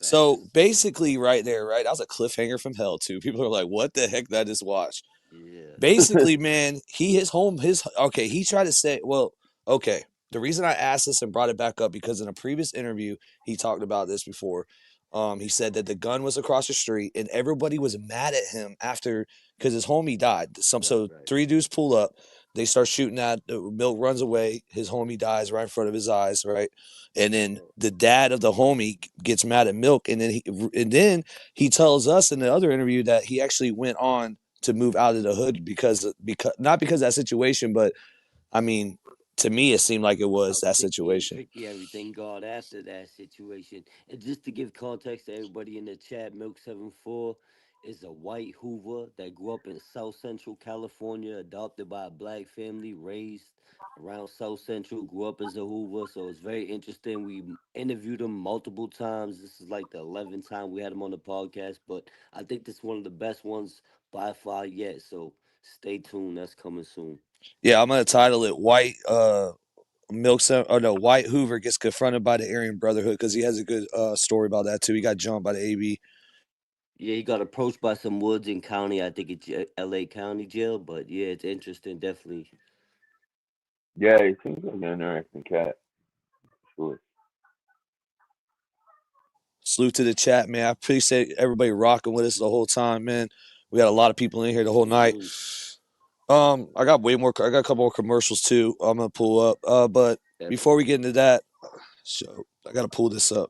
So basically, right there, right, that was a cliffhanger from hell too. People are like, "What the heck did I just watch?" Yeah. Basically, man, his home, okay. He tried to say, well, okay. The reason I asked this and brought it back up because in a previous interview he talked about this before. He said that the gun was across the street and everybody was mad at him after because his homie died. So Right. three dudes pull up, they start shooting at Milk runs away. His homie dies right in front of his eyes, right? And then the dad of the homie gets mad at Milk, and then he tells us in the other interview that he actually went on to move out of the hood because not because of that situation, but I mean, to me, it seemed like it was How that sticky and situation. tricky everything got after that situation. And just to give context to everybody in the chat, Milk74 is a white Hoover that grew up in South Central California, adopted by a black family, raised around South Central, grew up as a Hoover. So it's very interesting. We interviewed him multiple times. This is like the 11th time we had him on the podcast, but I think this is one of the best ones by far yet. So stay tuned. That's coming soon. Yeah, I'm gonna title it "White White Hoover gets confronted by the Aryan Brotherhood" because he has a good story about that too. He got jumped by the AB. Yeah, he got approached by some woods in county. I think it's L.A. County Jail, but yeah, it's interesting, definitely. Yeah, he seems like an interesting cat. Sure. Salute to the chat, man. I appreciate everybody rocking with us the whole time, man. We got a lot of people in here the whole night. Salute. I got way more. I got a couple more commercials too. I'm gonna pull up. But before we get into that, so I gotta pull this up.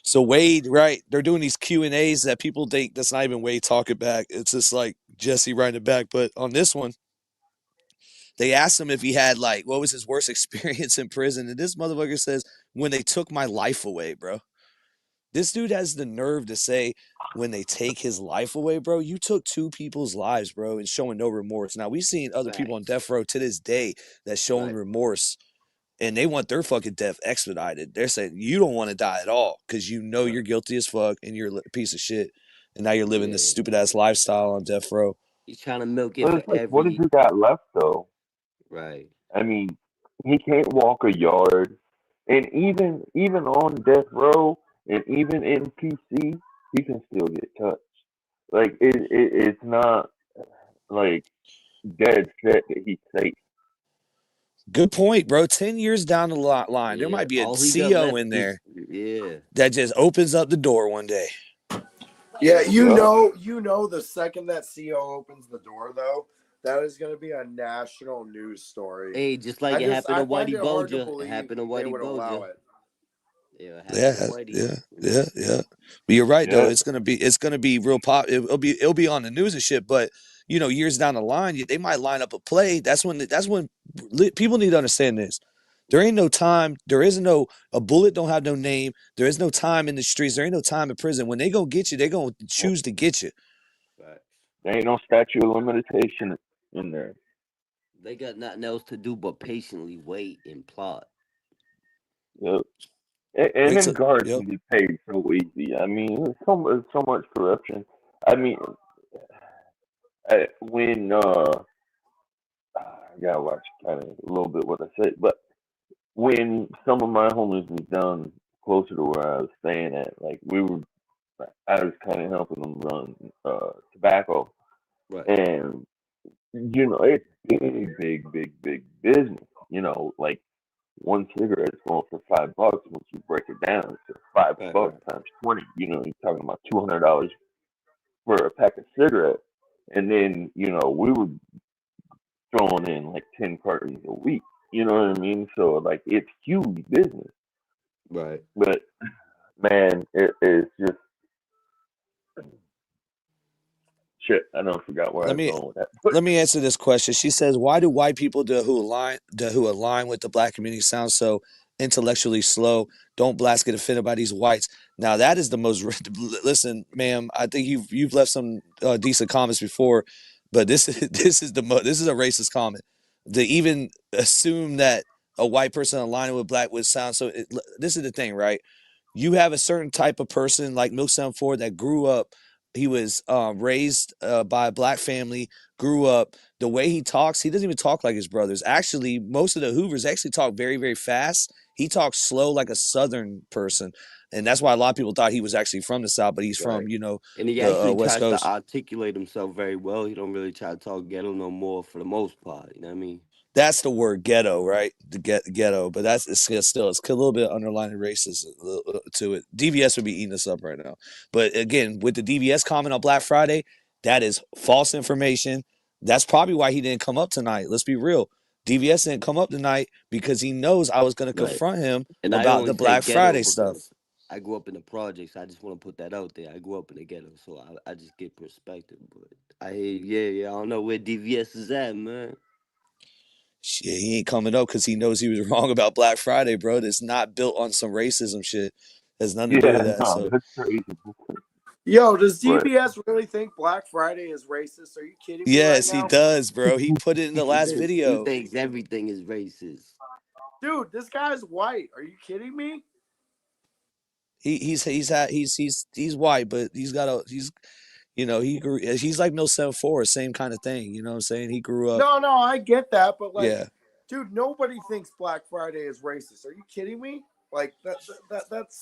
So Wade, right? They're doing these Q&As that people think that's not even Wade talking back. It's just like Jesse writing it back. But on this one, they asked him if he had like what was his worst experience in prison, and this motherfucker says when they took my life away, bro. This dude has the nerve to say when they take his life away, bro. You took two people's lives, bro, and showing no remorse. Now we've seen other people on death row to this day that's showing remorse, and they want their fucking death expedited. They're saying you don't want to die at all because you know you're guilty as fuck and you're a piece of shit, and now you're living this stupid ass lifestyle on death row. He's trying to milk it But for it's like, what has every he got left though? right. I mean, he can't walk a yard, and even on death row, and even in PC, he can still get touched. Like it's not like dead set that he's safe. Good point, bro. 10 years down the line, there Yeah, might be a all he got CO left in is there that just opens up the door one day. Yeah, you know, the second that CO opens the door, though, that is going to be a national news story. Hey, just like it happened to Whitey Bulger. It happened to Whitey Bulger. Yeah, it happened to Whitey. Yeah. But you're right though. It's gonna be real pop. It'll be on the news and shit. But years down the line, they might line up a play. That's when people need to understand this. There ain't no time. There isn't a bullet. Don't have no name. There is no time in the streets. There ain't no time in prison. When they go get you, they gonna choose to get you. Right. There ain't no statute of limitation in there. They got nothing else to do but patiently wait and plot. Yep. And then guards can be paid so easy. I mean, there's so much corruption. I mean, when I gotta watch kind of a little bit what I say, but when some of my homies was down closer to where I was staying at, like I was kind of helping them run tobacco, right? And it's big business. Like one cigarette is going for $5. Once you break it down, it's $5 times 20. You're talking about $200 for a pack of cigarettes, and then we were throwing in like 10 cartons a week. You know what I mean? So like it's huge business, right? But man, it's just shit. I don't forgot where I was going with that. Let me answer this question. She says, "Why do white people who align with the black community sound so intellectually slow? Don't blacks get offended by these whites?" Now that is the most. Listen, ma'am, I think you've left some decent comments before, but this is this is a racist comment. To even assume that a white person aligning with black would sound so. This is the thing, right? You have a certain type of person like Milk 74 that grew up. He was raised by a black family, grew up. The way he talks, he doesn't even talk like his brothers. Actually, most of the Hoovers actually talk very, very fast. He talks slow like a Southern person. And that's why a lot of people thought he was actually from the South, but he's from, And he the actually West tries Coast. to articulate himself very well. He don't really try to talk ghetto no more for the most part. You know what I mean? That's the word ghetto, right? The ghetto, but it's still a little bit underlying racist to it. DVS would be eating us up right now. But again, with the DVS comment on Black Friday, that is false information. That's probably why he didn't come up tonight. Let's be real. DVS didn't come up tonight because he knows I was going to confront him And I about only the say Black ghetto Friday stuff. because I grew up in the projects. I just want to put that out there. I grew up in the ghetto, so I just get perspective. But I hear, I don't know where DVS is at, man. Shit, he ain't coming up because he knows he was wrong about Black Friday, bro. It's not built on some racism shit. There's nothing to do with that. No, that's crazy. Yo, does DBS really think Black Friday is racist? Are you kidding me right Yes, now? he does, bro. He put it in the last video. He thinks everything is racist. Dude, this guy's white. Are you kidding me? He's white, but he's like Mill 74, same kind of thing. You know what I'm saying? He grew up. No, I get that, but like, yeah. Dude, nobody thinks Black Friday is racist. Are you kidding me? Like that's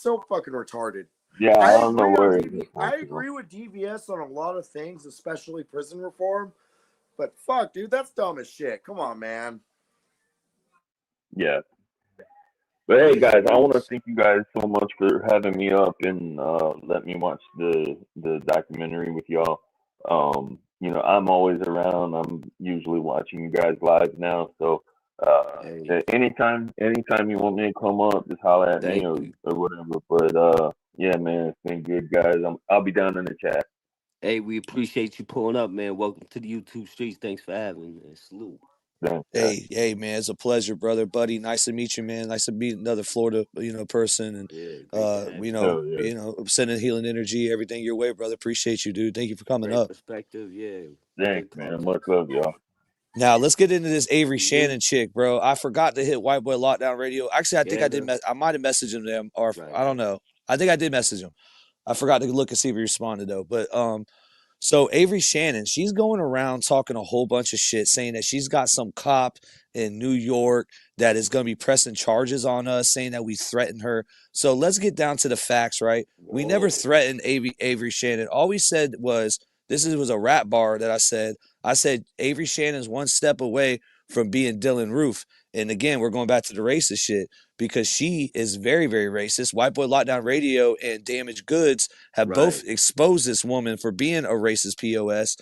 so fucking retarded. Yeah, I don't know where I agree with DVS on a lot of things, especially prison reform. But fuck, dude, that's dumb as shit. Come on, man. Yeah. But hey, guys, I want to thank you guys so much for having me up and let me watch the documentary with y'all. I'm always around. I'm usually watching you guys live now. So Hey, anytime you want me to come up, just holler at me thank or you. whatever. But yeah, man, it's been good, guys. I'll be down in the chat. Hey, we appreciate you pulling up, man. Welcome to the YouTube streets. Thanks for having me, man. Salute. Thanks, guys. Hey, man, it's a pleasure, brother, buddy. Nice to meet you, man. Nice to meet another Florida, person, and Yeah, great to have you. Hell yeah. sending healing energy, everything your way, brother. Appreciate you, dude. Thank you for coming Great up. perspective. Yeah, Thanks, good man. Much context. love, y'all. Now let's get into this Avery Mm-hmm. Shannon chick, bro. I forgot to hit White Boy Lockdown Radio. Actually, I think I Get did. her. I might have messaged him them, or Right. I don't know. I think I did message him. I forgot to look and see if he responded though. But so Avery Shannon, she's going around talking a whole bunch of shit, saying that she's got some cop in New York that is going to be pressing charges on us, saying that we threatened her. So let's get down to the facts, right? We never Whoa. threatened Avery Shannon. All we said was was a rap bar that I said. I said Avery Shannon's one step away from being Dylan Roof. And again, we're going back to the racist shit because she is very, very racist. White Boy Lockdown Radio and Damaged Goods have both Right. exposed this woman for being a racist POS,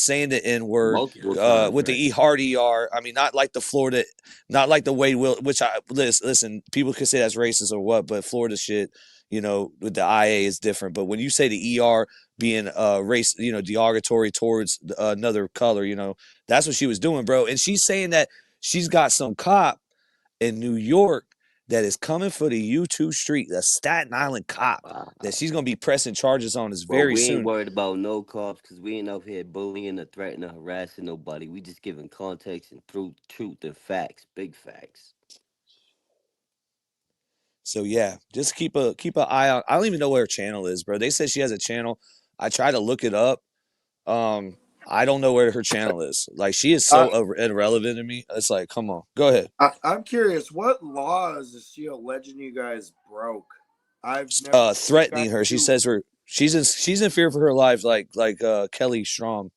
saying the N word Multiple times, with the right? E hard ER. I mean, not like the Florida, not like the Wade Will, which I listen. People could say that's racist or what, but Florida shit, with the IA is different. But when you say the ER being race, derogatory towards another color, that's what she was doing, bro. And she's saying that she's got some cop in New York that is coming for the U2 street, the Staten Island cop Wow. that she's gonna be pressing charges on is Well, very we ain't soon. worried about no cops because we ain't out here bullying or threatening or harassing nobody. We just giving context and truth and facts, big facts. So yeah, just keep an eye on. I don't even know what her channel is, bro. They said she has a channel. I tried to look it up. I don't know where her channel is. Like she is Uh, so irrelevant to me. It's like, come on, go ahead. I'm curious, what laws is she alleging you guys broke? I've never seen you guys Threatening her. She do. says she's in fear for her life, like Kelly Strom.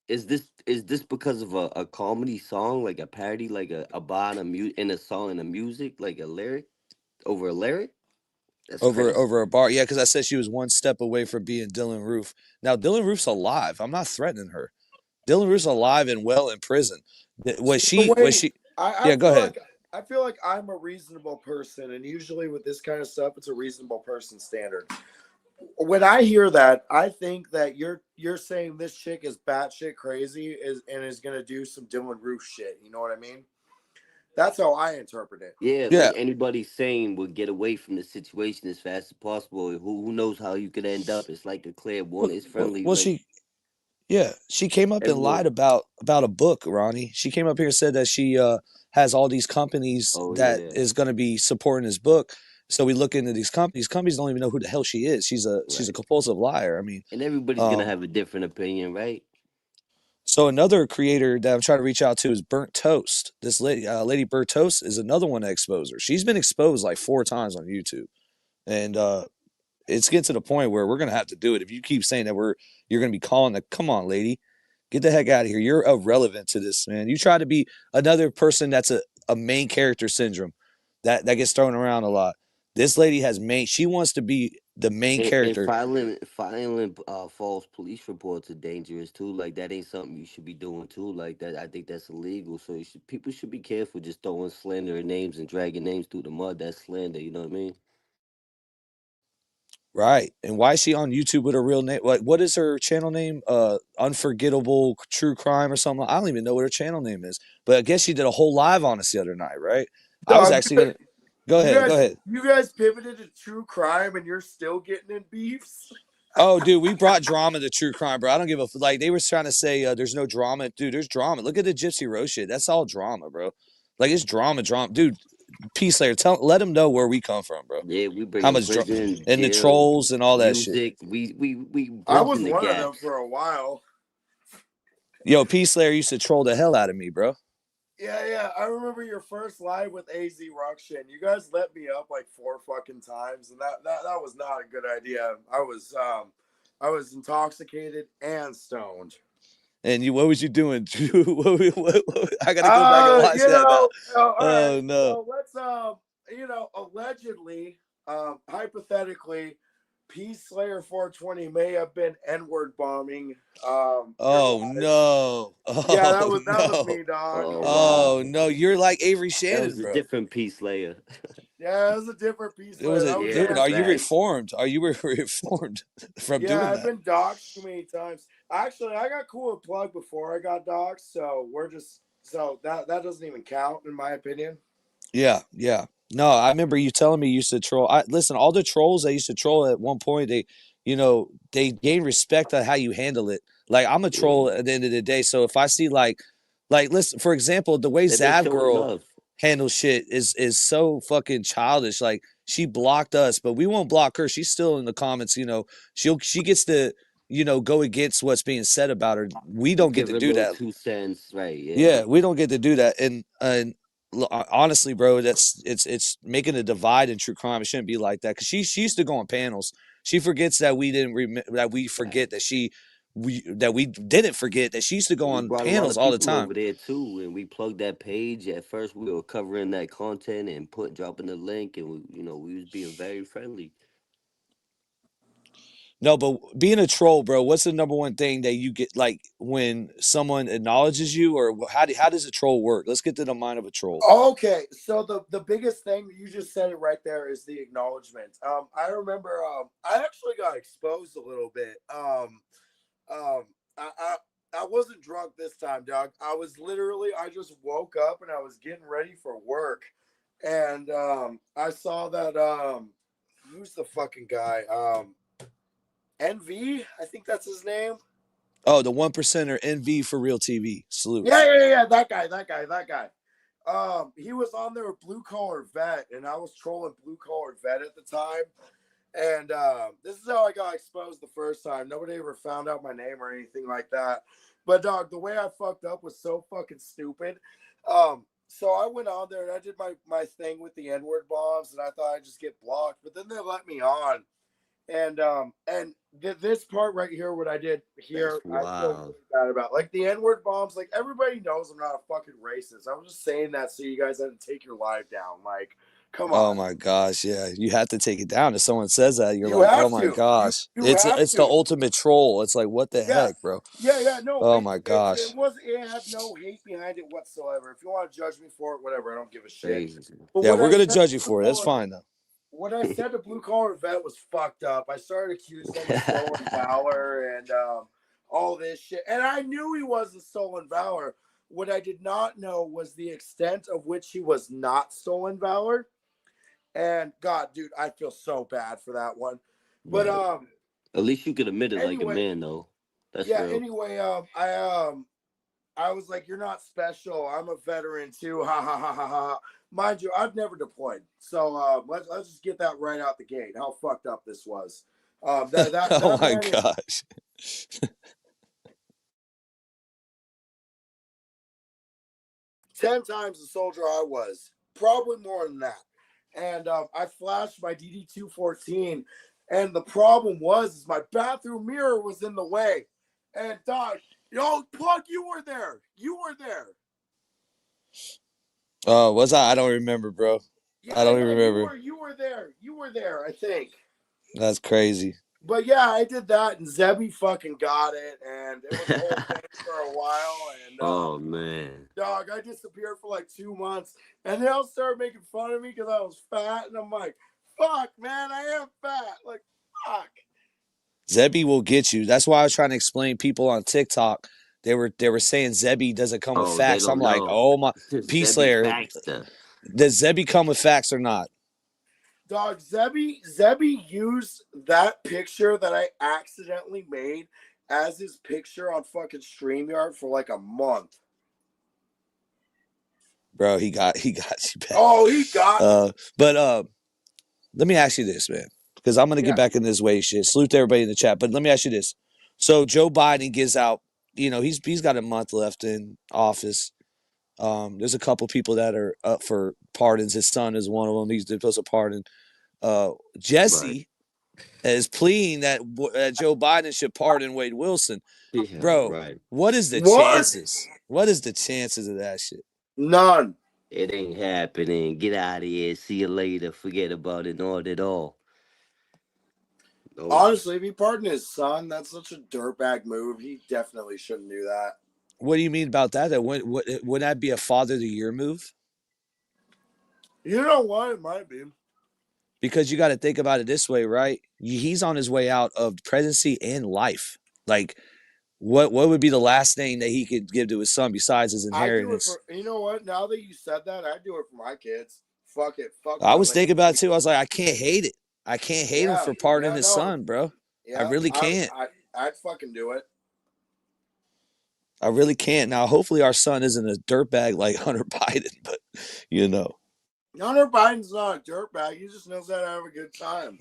Is this because of a comedy song, like a parody, like about in a song and a music, like a lyric over a lyric? That's crazy. Over a bar. Yeah, because I said she was one step away from being Dylan Roof. Now Dylan Roof's alive. I'm not threatening her. Dylan Roof's alive and well in prison. Was So she? Was wait, she? I Yeah, go feel ahead. like I'm a reasonable person, and usually with this kind of stuff, it's a reasonable person standard. When I hear that, I think that you're saying this chick is batshit crazy and is gonna do some Dylan Roof shit. You know what I mean? That's how I interpret it. Yeah, Yeah. like anybody sane would get away from the situation as fast as possible. Who knows how you could end up? It's like a clear one. It's friendly. Well, Like she came up and everyone. lied about a book, Ronnie. She came up here and said that she has all these companies Oh that yeah, is going to be supporting his book. So we look into these companies. Companies don't even know who the hell she is. She's a right. compulsive liar. I mean, And everybody's gonna um, have a different opinion, right? so another creator that I'm trying to reach out to is Burnt Toast. This lady, Lady Burnt Toast, is another one to expose her. She's been exposed like 4 times on YouTube, and it's getting to the point where we're gonna have to do it. If you keep saying that you're gonna be calling the, come on, lady, get the heck out of here. You're irrelevant to this, man. You try to be another person that's a main character syndrome that gets thrown around a lot. This lady has main. She wants to be the main And character. filing false police reports are dangerous too. Like that ain't something you should be doing too. Like that, I think that's illegal. So people should be careful just throwing slander names and dragging names through the mud. That's slander. You know what I mean? Right. And why is she on YouTube with her real name? Like, what is her channel name? Unforgettable True Crime or something. I don't even know what her channel name is. But I guess she did a whole live on us the other night, right? I was Dog, actually gonna go ahead. Go ahead. you guys pivoted to true crime, and you're still getting in beefs. Oh, dude, we brought drama to true crime, bro. I don't give a like. They were trying to say there's no drama, dude. There's drama. Look at the Gypsy Rose shit. That's all drama, bro. Like it's drama, dude. Peace Slayer, let them know where we come from, bro. Yeah, we bring How in much drama prison, and the jail, trolls and all that shit. music. We I was bridging the one of them gaps. for a while. Yo, Peace Slayer used to troll the hell out of me, bro. Yeah. I remember your first live with AZ Ruction. You guys let me up like 4 fucking times, and that was not a good idea. I was intoxicated and stoned. And what was you doing? I gotta go back and watch that now. All Oh right. no. So let's allegedly, hypothetically, Peace Slayer 420 may have been N-word bombing. Oh no! Yeah, Oh that was no! me, dog. Oh Oh wow, no! You're like Avery that Shannon, was a bro. different Peace Layer. Yeah, it was a different Peace It was Slayer. a That was dude. Yeah, Are you facts. reformed? Are you reformed from Yeah, doing I've that? been doxxed too many times. Actually, I got cool with Plug before I got doxxed, so that doesn't even count in my opinion. Yeah, yeah. No, I remember you telling me you used to troll. Listen, all the trolls I used to troll at one point, they gain respect on how you handle it. Like I'm a troll Yeah, at the end of the day, so if I see like listen, for example, the way and they Zav showing girl love. handles shit is so fucking childish. Like she blocked us, but we won't block her. She's still in the comments. She gets to go against what's being said about her. We don't get Give to a do little that. 2 cents, right? Yeah. Yeah, we don't get to do that. And honestly, bro, it's making a divide in true crime. It shouldn't be like that because she used to go on panels. She forgets that we didn't that we forget that we didn't forget that she used to go We on brought a lot panels of all the people time. over there too, and we plugged that page. At first, we were covering that content and dropping the link, and we was being very friendly. No, but being a troll, bro, what's the number one thing that you get like when someone acknowledges you, or how does a troll work? Let's get to the mind of a troll. Okay, so the biggest thing you just said it right there is the acknowledgement. I remember I actually got exposed a little bit. Um, I, I I wasn't drunk this time, dog. I just woke up and I was getting ready for work, and I saw that who's the fucking guy? NV, I think that's his name. Oh, the 1%er NV for real TV. Salute. Yeah, that guy. He was on there with Blue Collar Vet, and I was trolling Blue Collar Vet at the time. And this is how I got exposed the first time. Nobody ever found out my name or anything like that. But dog, the way I fucked up was so fucking stupid. So I went on there and I did my thing with the N-word bombs, and I thought I'd just get blocked. But then they let me on. This part right here, what I did here, That's I feel wild. really bad about. Like the N-word bombs, like everybody knows I'm not a fucking racist. I was just saying that so you guys had to take your life down. Like, come Oh on. my gosh, yeah. You have to take it down. If someone says that, you're You like, oh have my to. gosh. You have It's the to. ultimate troll. It's like, what the Yeah. heck, bro? Yeah. No, Oh my gosh. it had no hate behind it whatsoever. If you want to judge me for it, whatever, I don't give a shit. Crazy. But Yeah, what we're I gonna said judge you to Blue for it. That's Collar, fine though. what I said to Blue Collar Vet was fucked up. I started accusing him of stolen valor and all this shit. And I knew he wasn't stolen valor. What I did not know was the extent of which he was not stolen valor. And God, dude, I feel so bad for that one. But Right. At least you could admit it like a anyway, man, though. That's yeah, real. anyway, I was like, you're not special. I'm a veteran too. Ha ha ha ha ha. Mind you, I've never deployed. So let's just get that right out the gate. How fucked up this was. Oh That my man is gosh. 10 times the soldier I was. Probably more than that. And I flashed my DD-214. And the problem was my bathroom mirror was in the way. And dog, Plug, you were there. You were there. Oh, was I? I don't remember, bro. I don't even remember. You were there. You were there, I think. That's crazy. But yeah, I did that, and Zebby fucking got it, and it was a whole thing for a while. And Oh man, dog, I disappeared for like 2 months, and they all started making fun of me because I was fat, and I'm like, fuck, man, I am fat. Like, fuck. Zebby will get you. That's why I was trying to explain people on TikTok. They were saying Zebby doesn't come with oh they facts. I'm don't like, know. oh my, Peace Zebby Slayer. Baxter. Does Zebby come with facts or not? Dog, Zebby used that picture that I accidentally made as his picture on fucking StreamYard for like a month. Bro, he got you back. Oh, he got but let me ask you this, man, because I'm gonna Yeah. get back in this way shit. Salute to everybody in the chat, but let me ask you this. So Joe Biden gives out, he's got a month left in office. There's a couple people that are up for pardons. His son is one of them. He's supposed to pardon. Jesse is pleading that Joe Biden should pardon Wade Wilson. Yeah, Bro, right. what is the What? chances? What is the chances of that shit? None. It ain't happening. Get out of here. See you later. Forget about it. Not at all. Honestly, if he pardoned his son, that's such a dirtbag move. He definitely shouldn't do that. What do you mean about that? That would that be a father of the year move? You know what? It might be. Because you got to think about it this way, right? He's on his way out of presidency and life. Like, what would be the last thing that he could give to his son besides his I do it inheritance? for, you know what? Now that you said that, I do it for my kids. Fuck it. Fuck I my was thinking about it legacy. too. I was like, I can't hate it. I can't hate him for pardoning his son, bro. I Yeah, really can't. I'd fucking do it. I really can't. Now, hopefully, our son isn't a dirtbag like Hunter Biden, but you know. Hunter Biden's not a dirtbag. He just knows how to have a good time.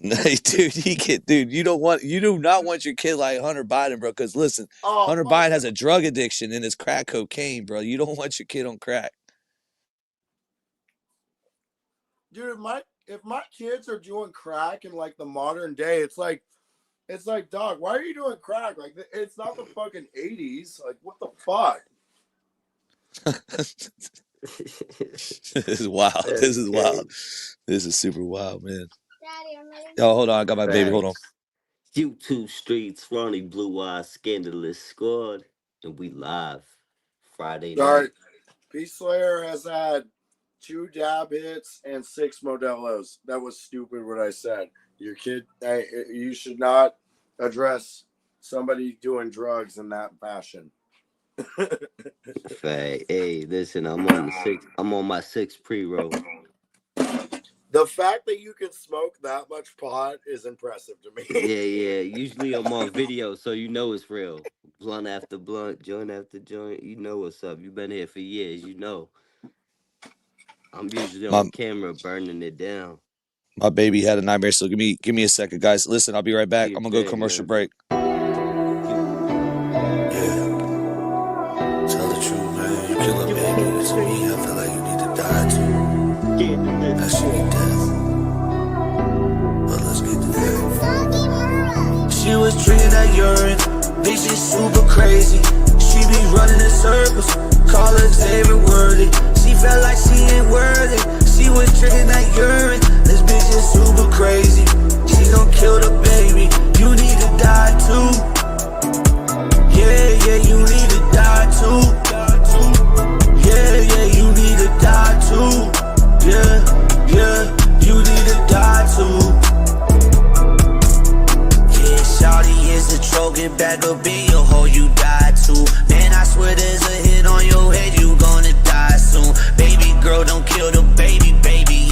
Dude, you do not want your kid like Hunter Biden, bro. Because listen, Hunter Biden has a drug addiction and it's crack cocaine, bro. You don't want your kid on crack. Dude, if my kids are doing crack in like the modern day, it's like, dog, why are you doing crack? Like, it's not the fucking 80s. Like, what the fuck? This is wild. This is wild. This is super wild, man. Oh, hold on. I got my baby. Hold on. YouTube streets, Ronnie Blue Eyes, Scandalous Squad, and we live Friday night. All right. Peace Slayer has had 2 dab hits and 6 Modelos. That was stupid what I said. Your kid, you should not address somebody doing drugs in that fashion. Hey, listen, I'm on my 6th pre-roll. The fact that you can smoke that much pot is impressive to me. Yeah. Usually I'm on video, so you know it's real. Blunt after blunt, joint after joint. You know what's up. You've been here for years. You know. I'm usually on camera burning it down. My baby had a nightmare, so give me a second, guys. Listen, I'll be right back. I'm gonna go commercial break. Yeah. Tell the truth, man. You kill a baby. To me, I feel like you need to die too. That shit be death. But let's get to that. She was treated like urine. Bitch is super crazy. She be running in circles. Call her David Worthy. She felt like she ain't worthy. She was treated like urine. This bitch is super crazy. She gon' kill the baby. You need to die too. Yeah, you need to die too. Yeah, you need to die too. Yeah, you need to die too. Yeah, shawty is a troll, back up in your hole, you die too. Man, I swear there's a hit on your head, you gonna die soon. Baby girl, don't kill the baby,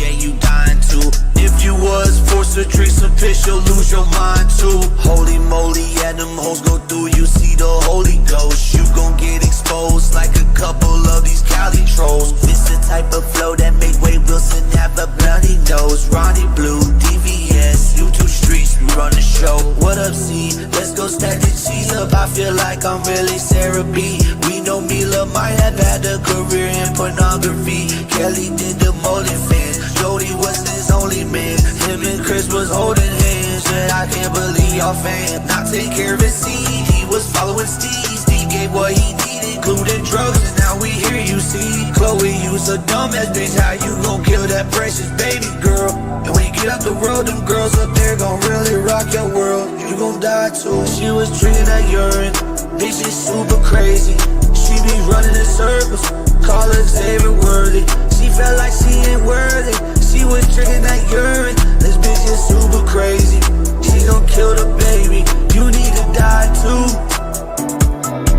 yeah, you dying too. If you was forced to drink some piss, you'll lose your mind too. Holy moly, yeah, them hoes go through, you see the Holy Ghost. You gon' get exposed like a couple of these Cali trolls. This the type of flow that make Wade Wilson have a bloody nose. Ronnie Blue, DVS, YouTube streets, we run the show. What up, C? Let's go stack the cheese up. I feel like I'm really Sarah B. We know Mila might have had a career in pornography. Kelly did the molding fans. Jody wasn't his only man. Him and Chris was holding hands. And I can't believe y'all fan. Not take care of his seed. He was following Steve. Steve gave what he needed, including drugs. And now we hear you see. Chloe, you a dumbass bitch. How you gon' kill that precious baby girl? And when you get out the road, them girls up there gon' really rock your world. You gon' die too. She was treated like urine. Bitch is super crazy. She be running in circles. Call her David Worthy. She felt like she ain't worthy. She was drinking that urine. This bitch is super crazy. She gon' kill the baby. You need to die too.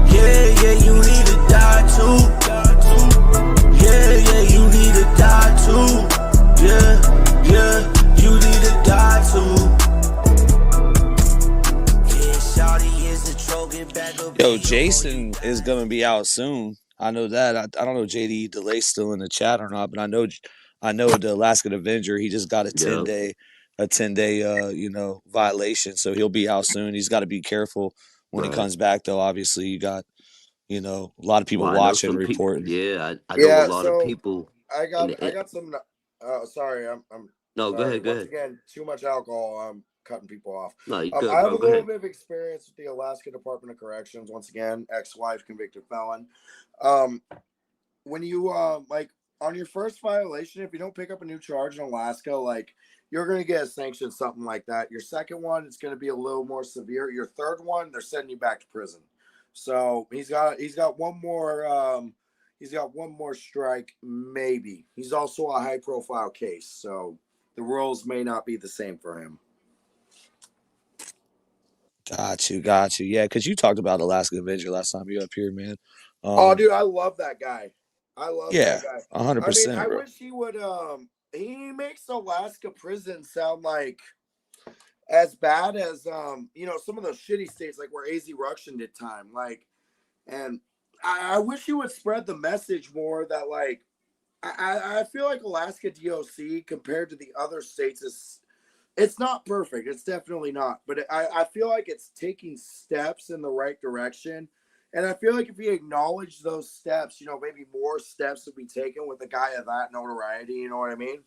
Yeah, you need to die too. Yeah, you need to die too. Yeah, you need to die too. Yeah, shawty is a troll, get back up. Yo, Jason is gonna be out soon. I know that. I don't know JD Delay's still in the chat or not, but I know the Alaskan Avenger. He just got a 10-day violation, so he'll be out soon. He's got to be careful when he comes back, though. Obviously, you got a lot of people watching, reporting. I know a lot of people. I got some. Sorry, I'm. No, sorry. go ahead. Again, too much alcohol. I'm cutting people off. No, you good, I have bro. a little bit of experience with the Alaska Department of Corrections. Once again, ex-wife, convicted felon. When you on your first violation, if you don't pick up a new charge in Alaska, like you're going to get a sanction, something like that. Your second one, it's going to be a little more severe. Your third one, they're sending you back to prison. So he's got one more. He's got one more strike, maybe. He's also a high profile case, so the rules may not be the same for him. Got you. Yeah, because you talked about Alaska Avenger last time you were up here, man. Oh, dude, I love that guy. I love Yeah, that guy. I mean, 100%, I bro. wish he would. He makes Alaska prison sound like as bad as some of those shitty states like where AZ Ruction did time. Like, and I wish he would spread the message more that like I feel like Alaska DOC compared to the other states is it's not perfect. It's definitely not. But I feel like it's taking steps in the right direction. And I feel like if we acknowledge those steps, maybe more steps would be taken with a guy of that notoriety. You know what I mean?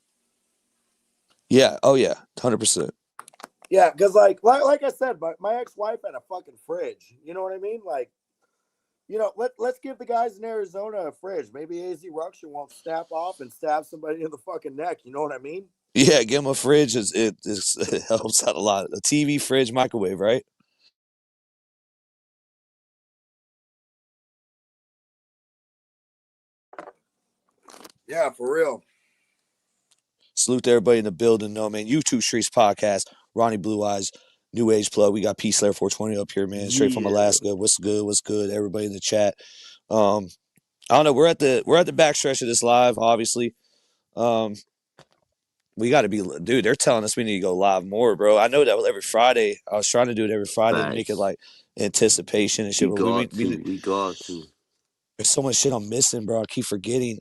Yeah. Oh, yeah. 100%. Yeah, because like I said, my ex-wife had a fucking fridge. You know what I mean? Like, let's give the guys in Arizona a fridge. Maybe AZ Ruction won't snap off and stab somebody in the fucking neck. You know what I mean? Yeah, give him a fridge. It helps out a lot. A TV, fridge, microwave, right? Yeah, for real. Salute to everybody in the building. No, man. YouTube Streets Podcast. Ronnie Blue Eyes, New Age Plug. We got Peace Slayer 420 up here, man. Straight from Alaska. What's good? What's good? Everybody in the chat. I don't know. We're at the back stretch of this live, obviously. We got to be, dude. They're telling us we need to go live more, bro. I know that every Friday. I was trying to do it every Friday to make it like anticipation and shit. We But got to. there's so much shit I'm missing, bro. I keep forgetting.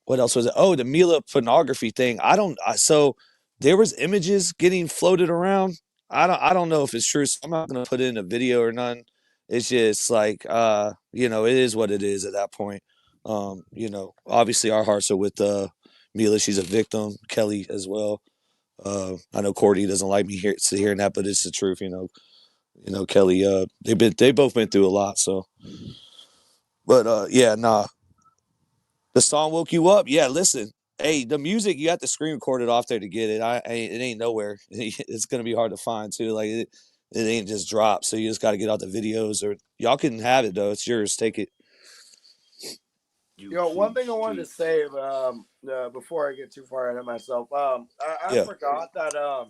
What else was it? Oh, the Mila pornography thing. So there was images getting floated around. I don't know if it's true. So I'm not gonna put it in a video or none. It's just like it is what it is at that point. Obviously our hearts are with Mila. She's a victim. Kelly as well. I know Courtney doesn't like me hearing that, but it's the truth. Kelly. They both been through a lot. So, but yeah, nah. The song woke you up. Yeah, listen. Hey, the music you have to screen record it off there to get it. It ain't nowhere. It's gonna be hard to find too. Like it ain't just dropped. So you just got to get out the videos, or y'all can have it though. It's yours. Take it. One thing I wanted to say before I get too far ahead of myself, I forgot that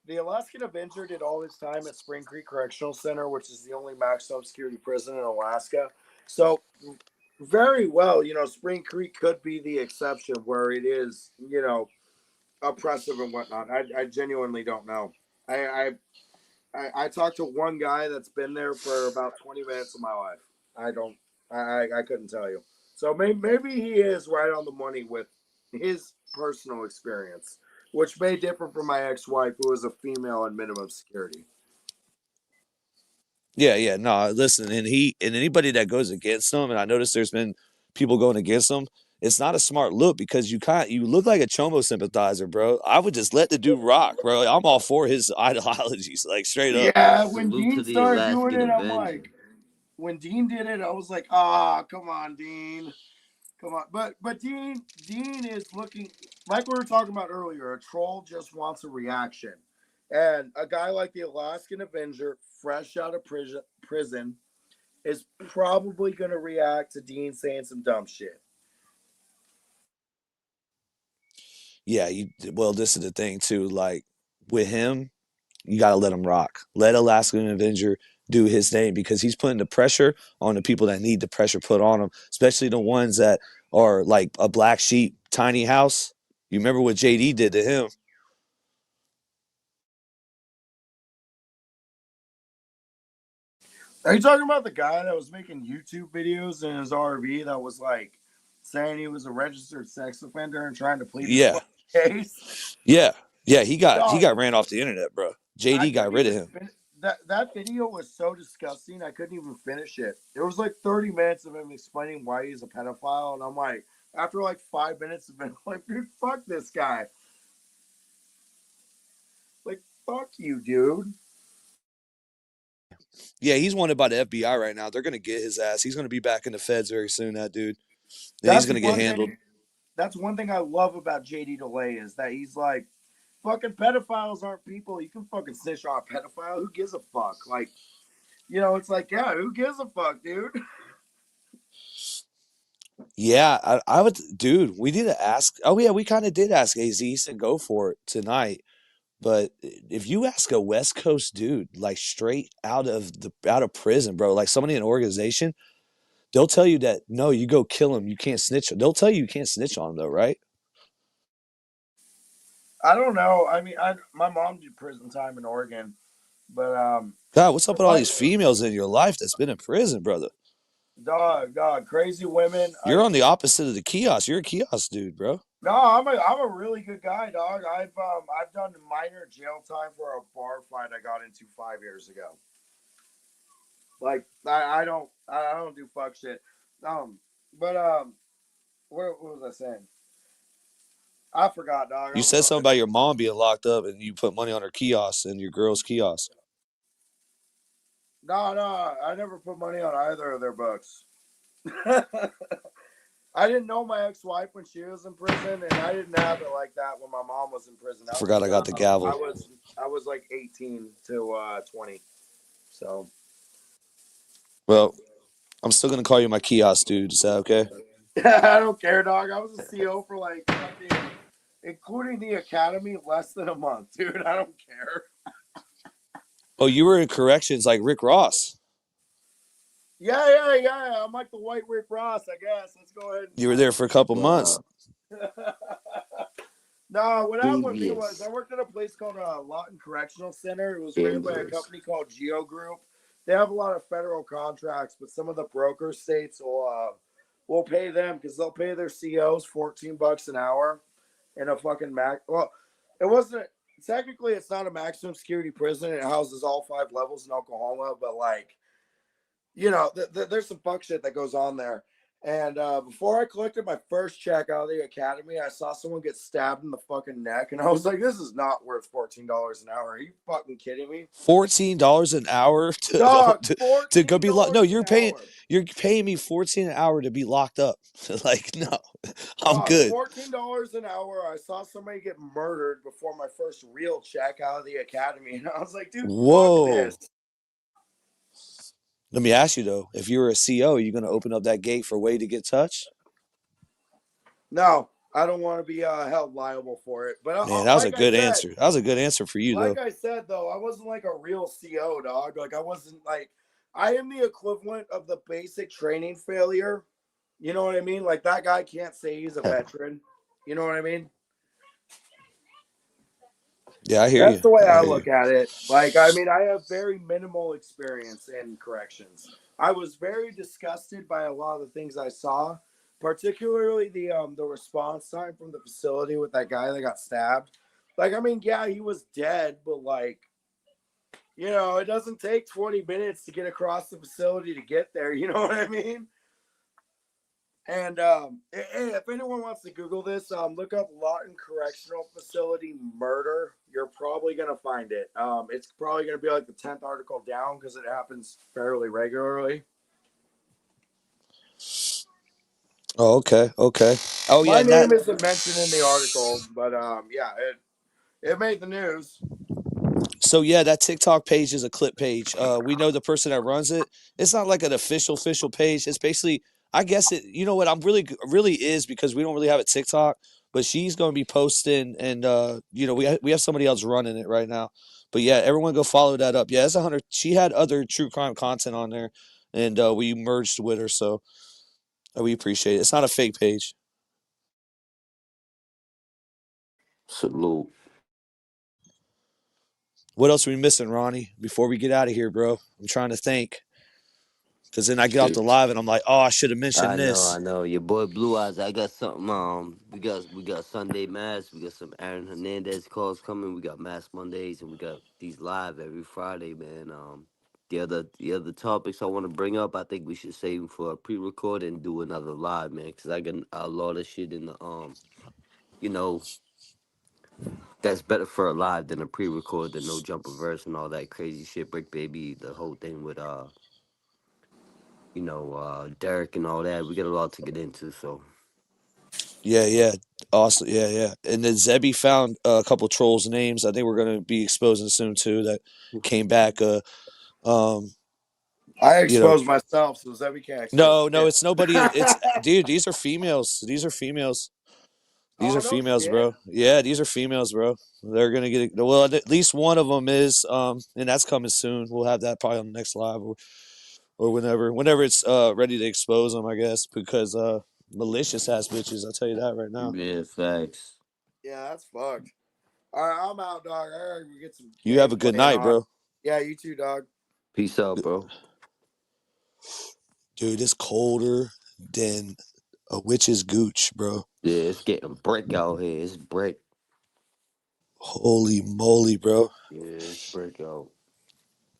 the Alaskan Avenger did all his time at Spring Creek Correctional Center, which is the only maximum security prison in Alaska. So very well, Spring Creek could be the exception where it is, oppressive and whatnot. I genuinely don't know. I talked to one guy that's been there for about 20 minutes of my life. I couldn't tell you. So maybe he is right on the money with his personal experience, which may differ from my ex-wife, who is a female in minimum security. Yeah. No, listen, and anybody that goes against him, and I noticed there's been people going against him. It's not a smart look because you look like a Chomo sympathizer, bro. I would just let the dude rock, bro. I'm all for his ideologies, like straight up. Yeah, when Dean started doing it, I'm like, when Dean did it, I was like, come on, Dean. Come on. But Dean is looking like we were talking about earlier. A troll just wants a reaction. And a guy like the Alaskan Avenger, fresh out of prison, is probably going to react to Dean saying some dumb shit. Yeah, well, this is the thing too. Like with him, you got to let him rock. Let Alaskan Avenger do his thing because he's putting the pressure on the people that need the pressure put on them, especially the ones that are like a black sheep, tiny house. You remember what JD did to him? Are you talking about the guy that was making YouTube videos in his RV that was like saying he was a registered sex offender and trying to plead his case? Yeah. He got ran off the internet, bro. JD got rid of him. That video was so disgusting. I couldn't even finish it. It was like 30 minutes of him explaining why he's a pedophile, and I'm like, after like 5 minutes of it, I'm like, dude, fuck this guy. Like, fuck you, dude. Yeah, he's wanted by the FBI right now. They're gonna get his ass. He's gonna be back in the feds very soon. That dude. then he's That's gonna get one handled. thing. That's one thing I love about JD Delay is that he's like, fucking pedophiles aren't people. You can fucking snitch on a pedophile. Who gives a fuck? Like, you know, it's like, yeah, who gives a fuck, dude? Yeah, I would, dude. We need to ask. Oh yeah, we kind of did ask Az. He said go for it tonight. But if you ask a West Coast dude, like straight out of prison, bro, like somebody in an organization, they'll tell you that no, you go kill him. You can't snitch. They'll tell you can't snitch on him though, right? I don't know. I mean, my mom did prison time in Oregon, but God, what's up with all my these females in your life that's been in prison, brother? dog, crazy women. You're on the opposite of the kiosk. You're a kiosk dude, bro. No, I'm a really good guy, dog. I've done minor jail time for a bar fight I got into 5 years ago. Like I don't do fuck shit. But what was I saying? I forgot, dog. You I'm said something sorry. about your mom being locked up and you put money on her kiosk and your girl's kiosk. No, I never put money on either of their books. I didn't know my ex-wife when she was in prison, and I didn't have it like that when my mom was in prison. I forgot I got the gavel. I was like 18 to 20. So. Well, I'm still gonna call you my kiosk dude. Is that okay? I don't care, dog. I was a CO for like fucking, including the academy, less than a month, dude. I don't care. Oh, you were in corrections like Rick Ross. Yeah. I'm like the white Rick Ross, I guess. Let's go ahead. You were there for a couple months. No, what happened with me was Devious. I worked at a place called Lawton Correctional Center. It was ran by a company called Geo Group. They have a lot of federal contracts, but some of the broker states will pay them because they'll pay their COs $14 an hour in a fucking Well, it wasn't technically. It's not a maximum security prison. It houses all 5 levels in Oklahoma, but like, you know, there's some fuck shit that goes on there. And before I collected my first check out of the academy, I saw someone get stabbed in the fucking neck, and I was like, "This is not worth $14 an hour. Are you fucking kidding me?" $14 an hour Dog, to go be locked. No, $14 an hour. you're paying me 14 an hour to be locked up. Like, no, I'm Dog, good. $14 an hour. I saw somebody get murdered before my first real check out of the academy, and I was like, "Dude, fuck Whoa. this." Let me ask you though, if you were a CO, are you gonna open up that gate for Wade to get touched? No, I don't want to be held liable for it. But Man, that was a like I good said, answer. That was a good answer for you though. like I said, though, I wasn't like a real CO, dog. Like I wasn't like I am the equivalent of the basic training failure. You know what I mean? Like that guy can't say he's a veteran. You know what I mean? Yeah, I hear That's you. the way I hear you. look at it. Like, I mean, I have very minimal experience in corrections. I was very disgusted by a lot of the things I saw, particularly the response time from the facility with that guy that got stabbed. Like, I mean, yeah, he was dead, but like, you know, it doesn't take 20 minutes to get across the facility to get there. You know what I mean? And hey, if anyone wants to Google this, look up Lawton Correctional Facility murder. You're probably gonna find it. It's probably gonna be like the 10th article down because it happens fairly regularly. Oh, okay. Oh yeah, My and that name isn't mentioned in the article, but yeah, it made the news. so yeah, that TikTok page is a clip page. We know the person that runs it. It's not like an official page. It's basically, I guess it. You know what? I'm really is because we don't really have a TikTok, but she's going to be posting, and you know, we have somebody else running it right now. But yeah, everyone go follow that up. Yeah, it's 100. She had other true crime content on there, and we merged with her, so we appreciate it. It's not a fake page. Salute. What else are we missing, Ronnie? Before we get out of here, bro, I'm trying to think. Because then I get off the Shit. live and I'm like, oh, I should have mentioned I this. know. Your boy Blue Eyes. I got something. We got Sunday Mass. We got some Aaron Hernandez calls coming. We got Mass Mondays, and we got these live every Friday, man. The other topics I want to bring up, I think we should save 'em for a pre-record and do another live, man. Cause I got a lot of shit in the you know, that's better for a live than a pre-record, the no jumper verse and all that crazy shit. Brick Baby, the whole thing with Derek and all that. We got a lot to get into. So Yeah. Awesome. Yeah. And then Zebby found a couple trolls' names. I think we're gonna be exposing soon too. That came back. Um, I you know, exposed myself, so Zebby can't expose no, shit. it's nobody. It's dude. These are females. These are females. These Oh are no females, shit. bro. Yeah, these are females, bro. They're gonna get it. Well, at least one of them is, and that's coming soon. We'll have that probably on the next live or whenever it's ready to expose them, I guess, because malicious ass bitches. I'll tell you that right now. yeah, facts. Yeah, that's fucked. All right, I'm out, dog. I gotta get some You have a good gameplay night, on. bro. Yeah, you too, dog. Peace out, bro. Dude, it's colder than a witch's gooch, bro. Yeah, it's getting brick out here. It's brick. Holy moly, bro. Yeah, it's brick out.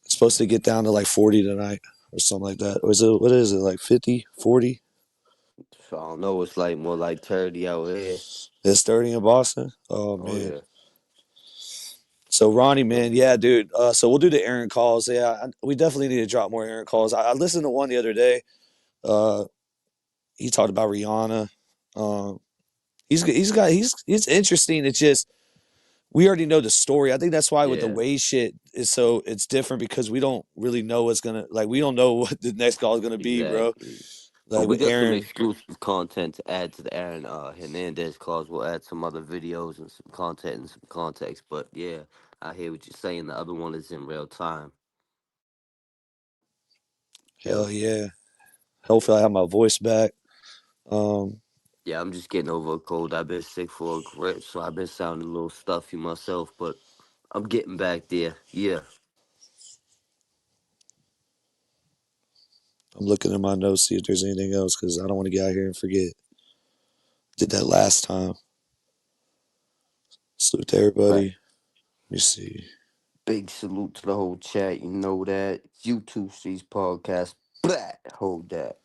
It's supposed to get down to like 40 tonight or something like that. Or is it, what is it, like 50, 40? So I don't know. It's like more like 30 out here. It's 30 in Boston? Oh, Oh man. yeah. So, Ronnie, man, yeah, dude. So we'll do the Aaron calls. Yeah, we definitely need to drop more Aaron calls. I listened to one the other day. Uh, he talked about Rihanna. Um, he's interesting. It's just we already know the story. I think that's why with the Yeah. Wade shit is so it's different because we don't really know what's gonna like. We don't know what the next call is gonna be, bro. Exactly. But Like we with got some Aaron. exclusive content to add to the Aaron Hernandez clause. We'll add some other videos and some content and some context. But yeah, I hear what you're saying. The other one is in real time. Hell yeah. Hopefully I have my voice back. Um, Yeah, I'm just getting over a cold. I've been sick for a grip, so I've been sounding a little stuffy myself, but I'm getting back there. Yeah. I'm looking at my notes, see if there's anything else, because I don't want to get out here and forget. Did that last time. Salute to everybody. Right. Let me see. Big salute to the whole chat. You know that. YouTube Streets Podcast. Blah. Hold that.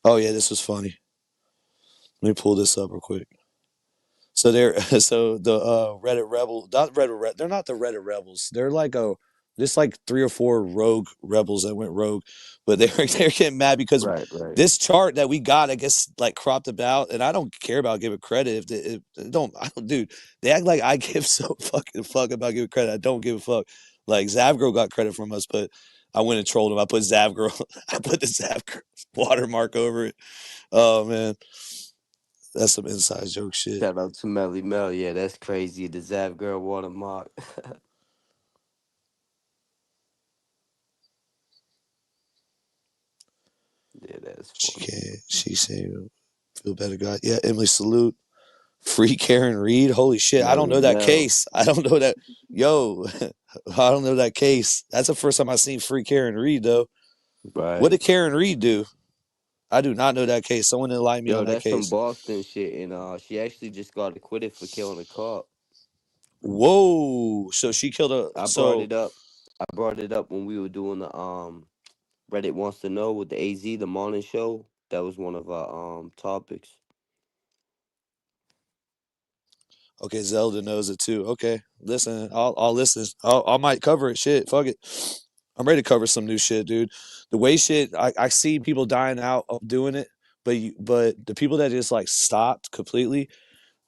Oh yeah, this was funny. Let me pull this up real quick. So they're so the Reddit rebel, not Reddit. They're not the Reddit rebels. They're like just like 3 or 4 rogue rebels that went rogue, but they're getting mad because Right, right. this chart that we got, I guess, like cropped about, and I don't care about giving credit if I don't, dude. They act like I give so fucking fuck about giving credit. I don't give a fuck. Like Zavgirl got credit from us, but I went and trolled him. I put Zavgirl, I put the Zavgirl watermark over it. Oh man, that's some inside joke shit. Shout out to Melly Mel. Yeah, that's crazy. The Zav Girl watermark. Yeah, that's She funny. can't. She say feel better, God. Yeah, Emily, salute. Free Karen Reed. Holy shit. I don't Melly know that Mel. case. I don't know that. Yo, I don't know that case. That's the first time I've seen Free Karen Reed, though. What Right. did Karen Reed do? I do not know that case. Someone enlighten me Yo, on that that's some case. Boston shit, and she actually just got acquitted for killing a cop. Whoa. So she killed a. I brought So, it up. I brought it up when we were doing the Reddit wants to know with the AZ the morning show. That was one of our topics. okay, Zelda knows it too. Okay. Listen, I'll listen. I might cover it. Shit. Fuck it. I'm ready to cover some new shit, dude. The way shit, I see people dying out of doing it, but the people that just like stopped completely,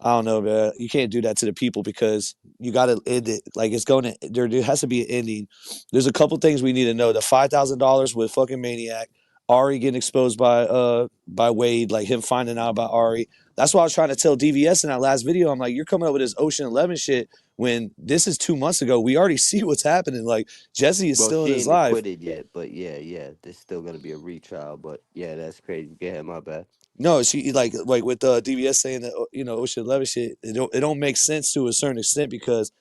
I don't know, man. You can't do that to the people because you got to end it. Like it's going to there. There has to be an ending. There's a couple things we need to know. The $5,000 with fucking Maniac, Ari getting exposed by Wade, like him finding out about Ari. That's why I was trying to tell DVS in that last video. I'm like, you're coming up with this Ocean 11 shit when this is 2 months ago. We already see what's happening. Like Jesse is Well, still in she his ain't life. acquitted yet, but yeah, there's still gonna be a retrial. But yeah, that's crazy. Go ahead, my bad. No, she like with DVS saying that Ocean 11 shit. It don't make sense to a certain extent because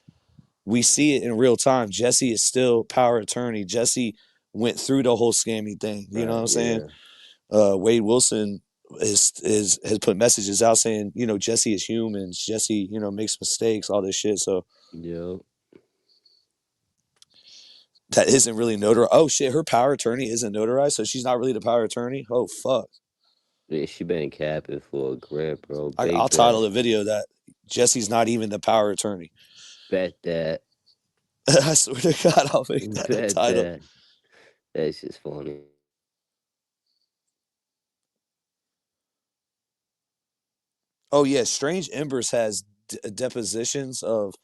we see it in real time. Jesse is still power attorney. Jesse went through the whole scammy thing. You know what Right. I'm saying? Yeah. Wade Wilson has put messages out saying, Jesse is human. Jesse, makes mistakes, all this shit. So Yeah. that isn't really notarized. Oh shit, her power attorney isn't notarized, so she's not really the power attorney. Oh fuck. Yeah, she been capping for a grip, bro. I'll Big title bet. the video that Jesse's not even the power attorney. Bet that. I swear to God, I'll make that a Bet title. that. That's just funny. Oh yeah, Strange Embers has depositions of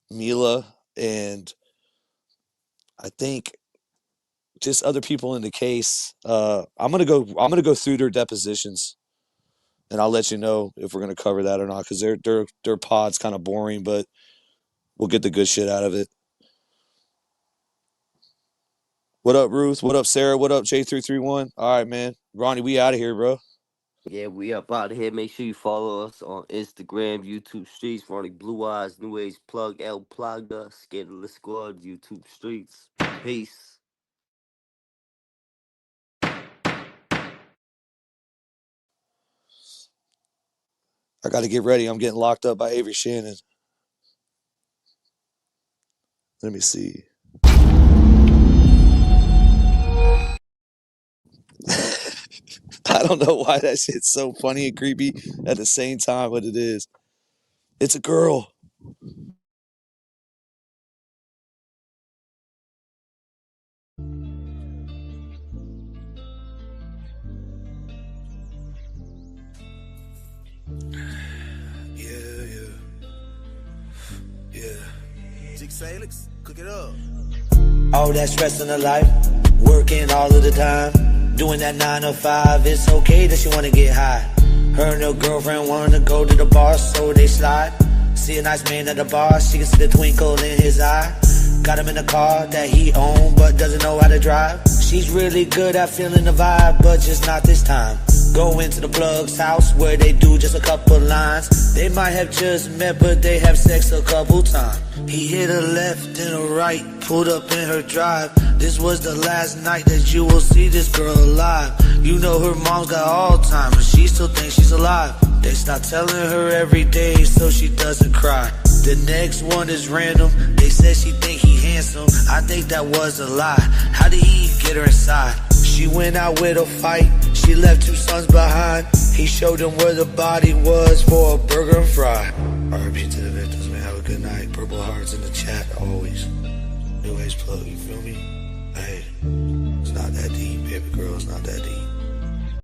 Mila and I think just other people in the case. I'm gonna go through their depositions, and I'll let you know if we're gonna cover that or not because their pod's kind of boring, but we'll get the good shit out of it. What up, Ruth? What up, Sarah? What up, J331? All right, man. Ronnie, we out of here, bro. Yeah, we up out of here. Make sure you follow us on Instagram, YouTube Streets, Ronnie Blue Eyes, New Age Plug, El Plaga, Scandalous Squad, YouTube Streets. Peace. I got to get ready. I'm getting locked up by Avery Shannon. Let me see. I don't know why that shit's so funny and creepy at the same time, but it is. It's a girl. Jig Salix, cook it up. All that stress in her life, working all of the time, doing that 9 to 5. It's okay that she wanna get high. Her and her girlfriend wanna go to the bar, so they slide. See a nice man at the bar, she can see the twinkle in his eye. Got him in a car that he owned, but doesn't know how to drive. She's really good at feeling the vibe, but just not this time. Go into the plug's house where they do just a couple lines. They might have just met, but they have sex a couple times. He hit a left and a right, pulled up in her drive. This was the last night that you will see this girl alive. You know her mom's got Alzheimer's, she still thinks she's alive. They start telling her every day so she doesn't cry. The next one is random, they said she think he handsome. I think that was a lie, how did he get her inside? She went out with a fight, she left 2 sons behind. He showed them where the body was for a burger and fry. RIP to the victims, man, have a good night. Purple hearts in the chat, always. New Age Plug, you feel me? Hey, it's not that deep, baby girl, it's not that deep.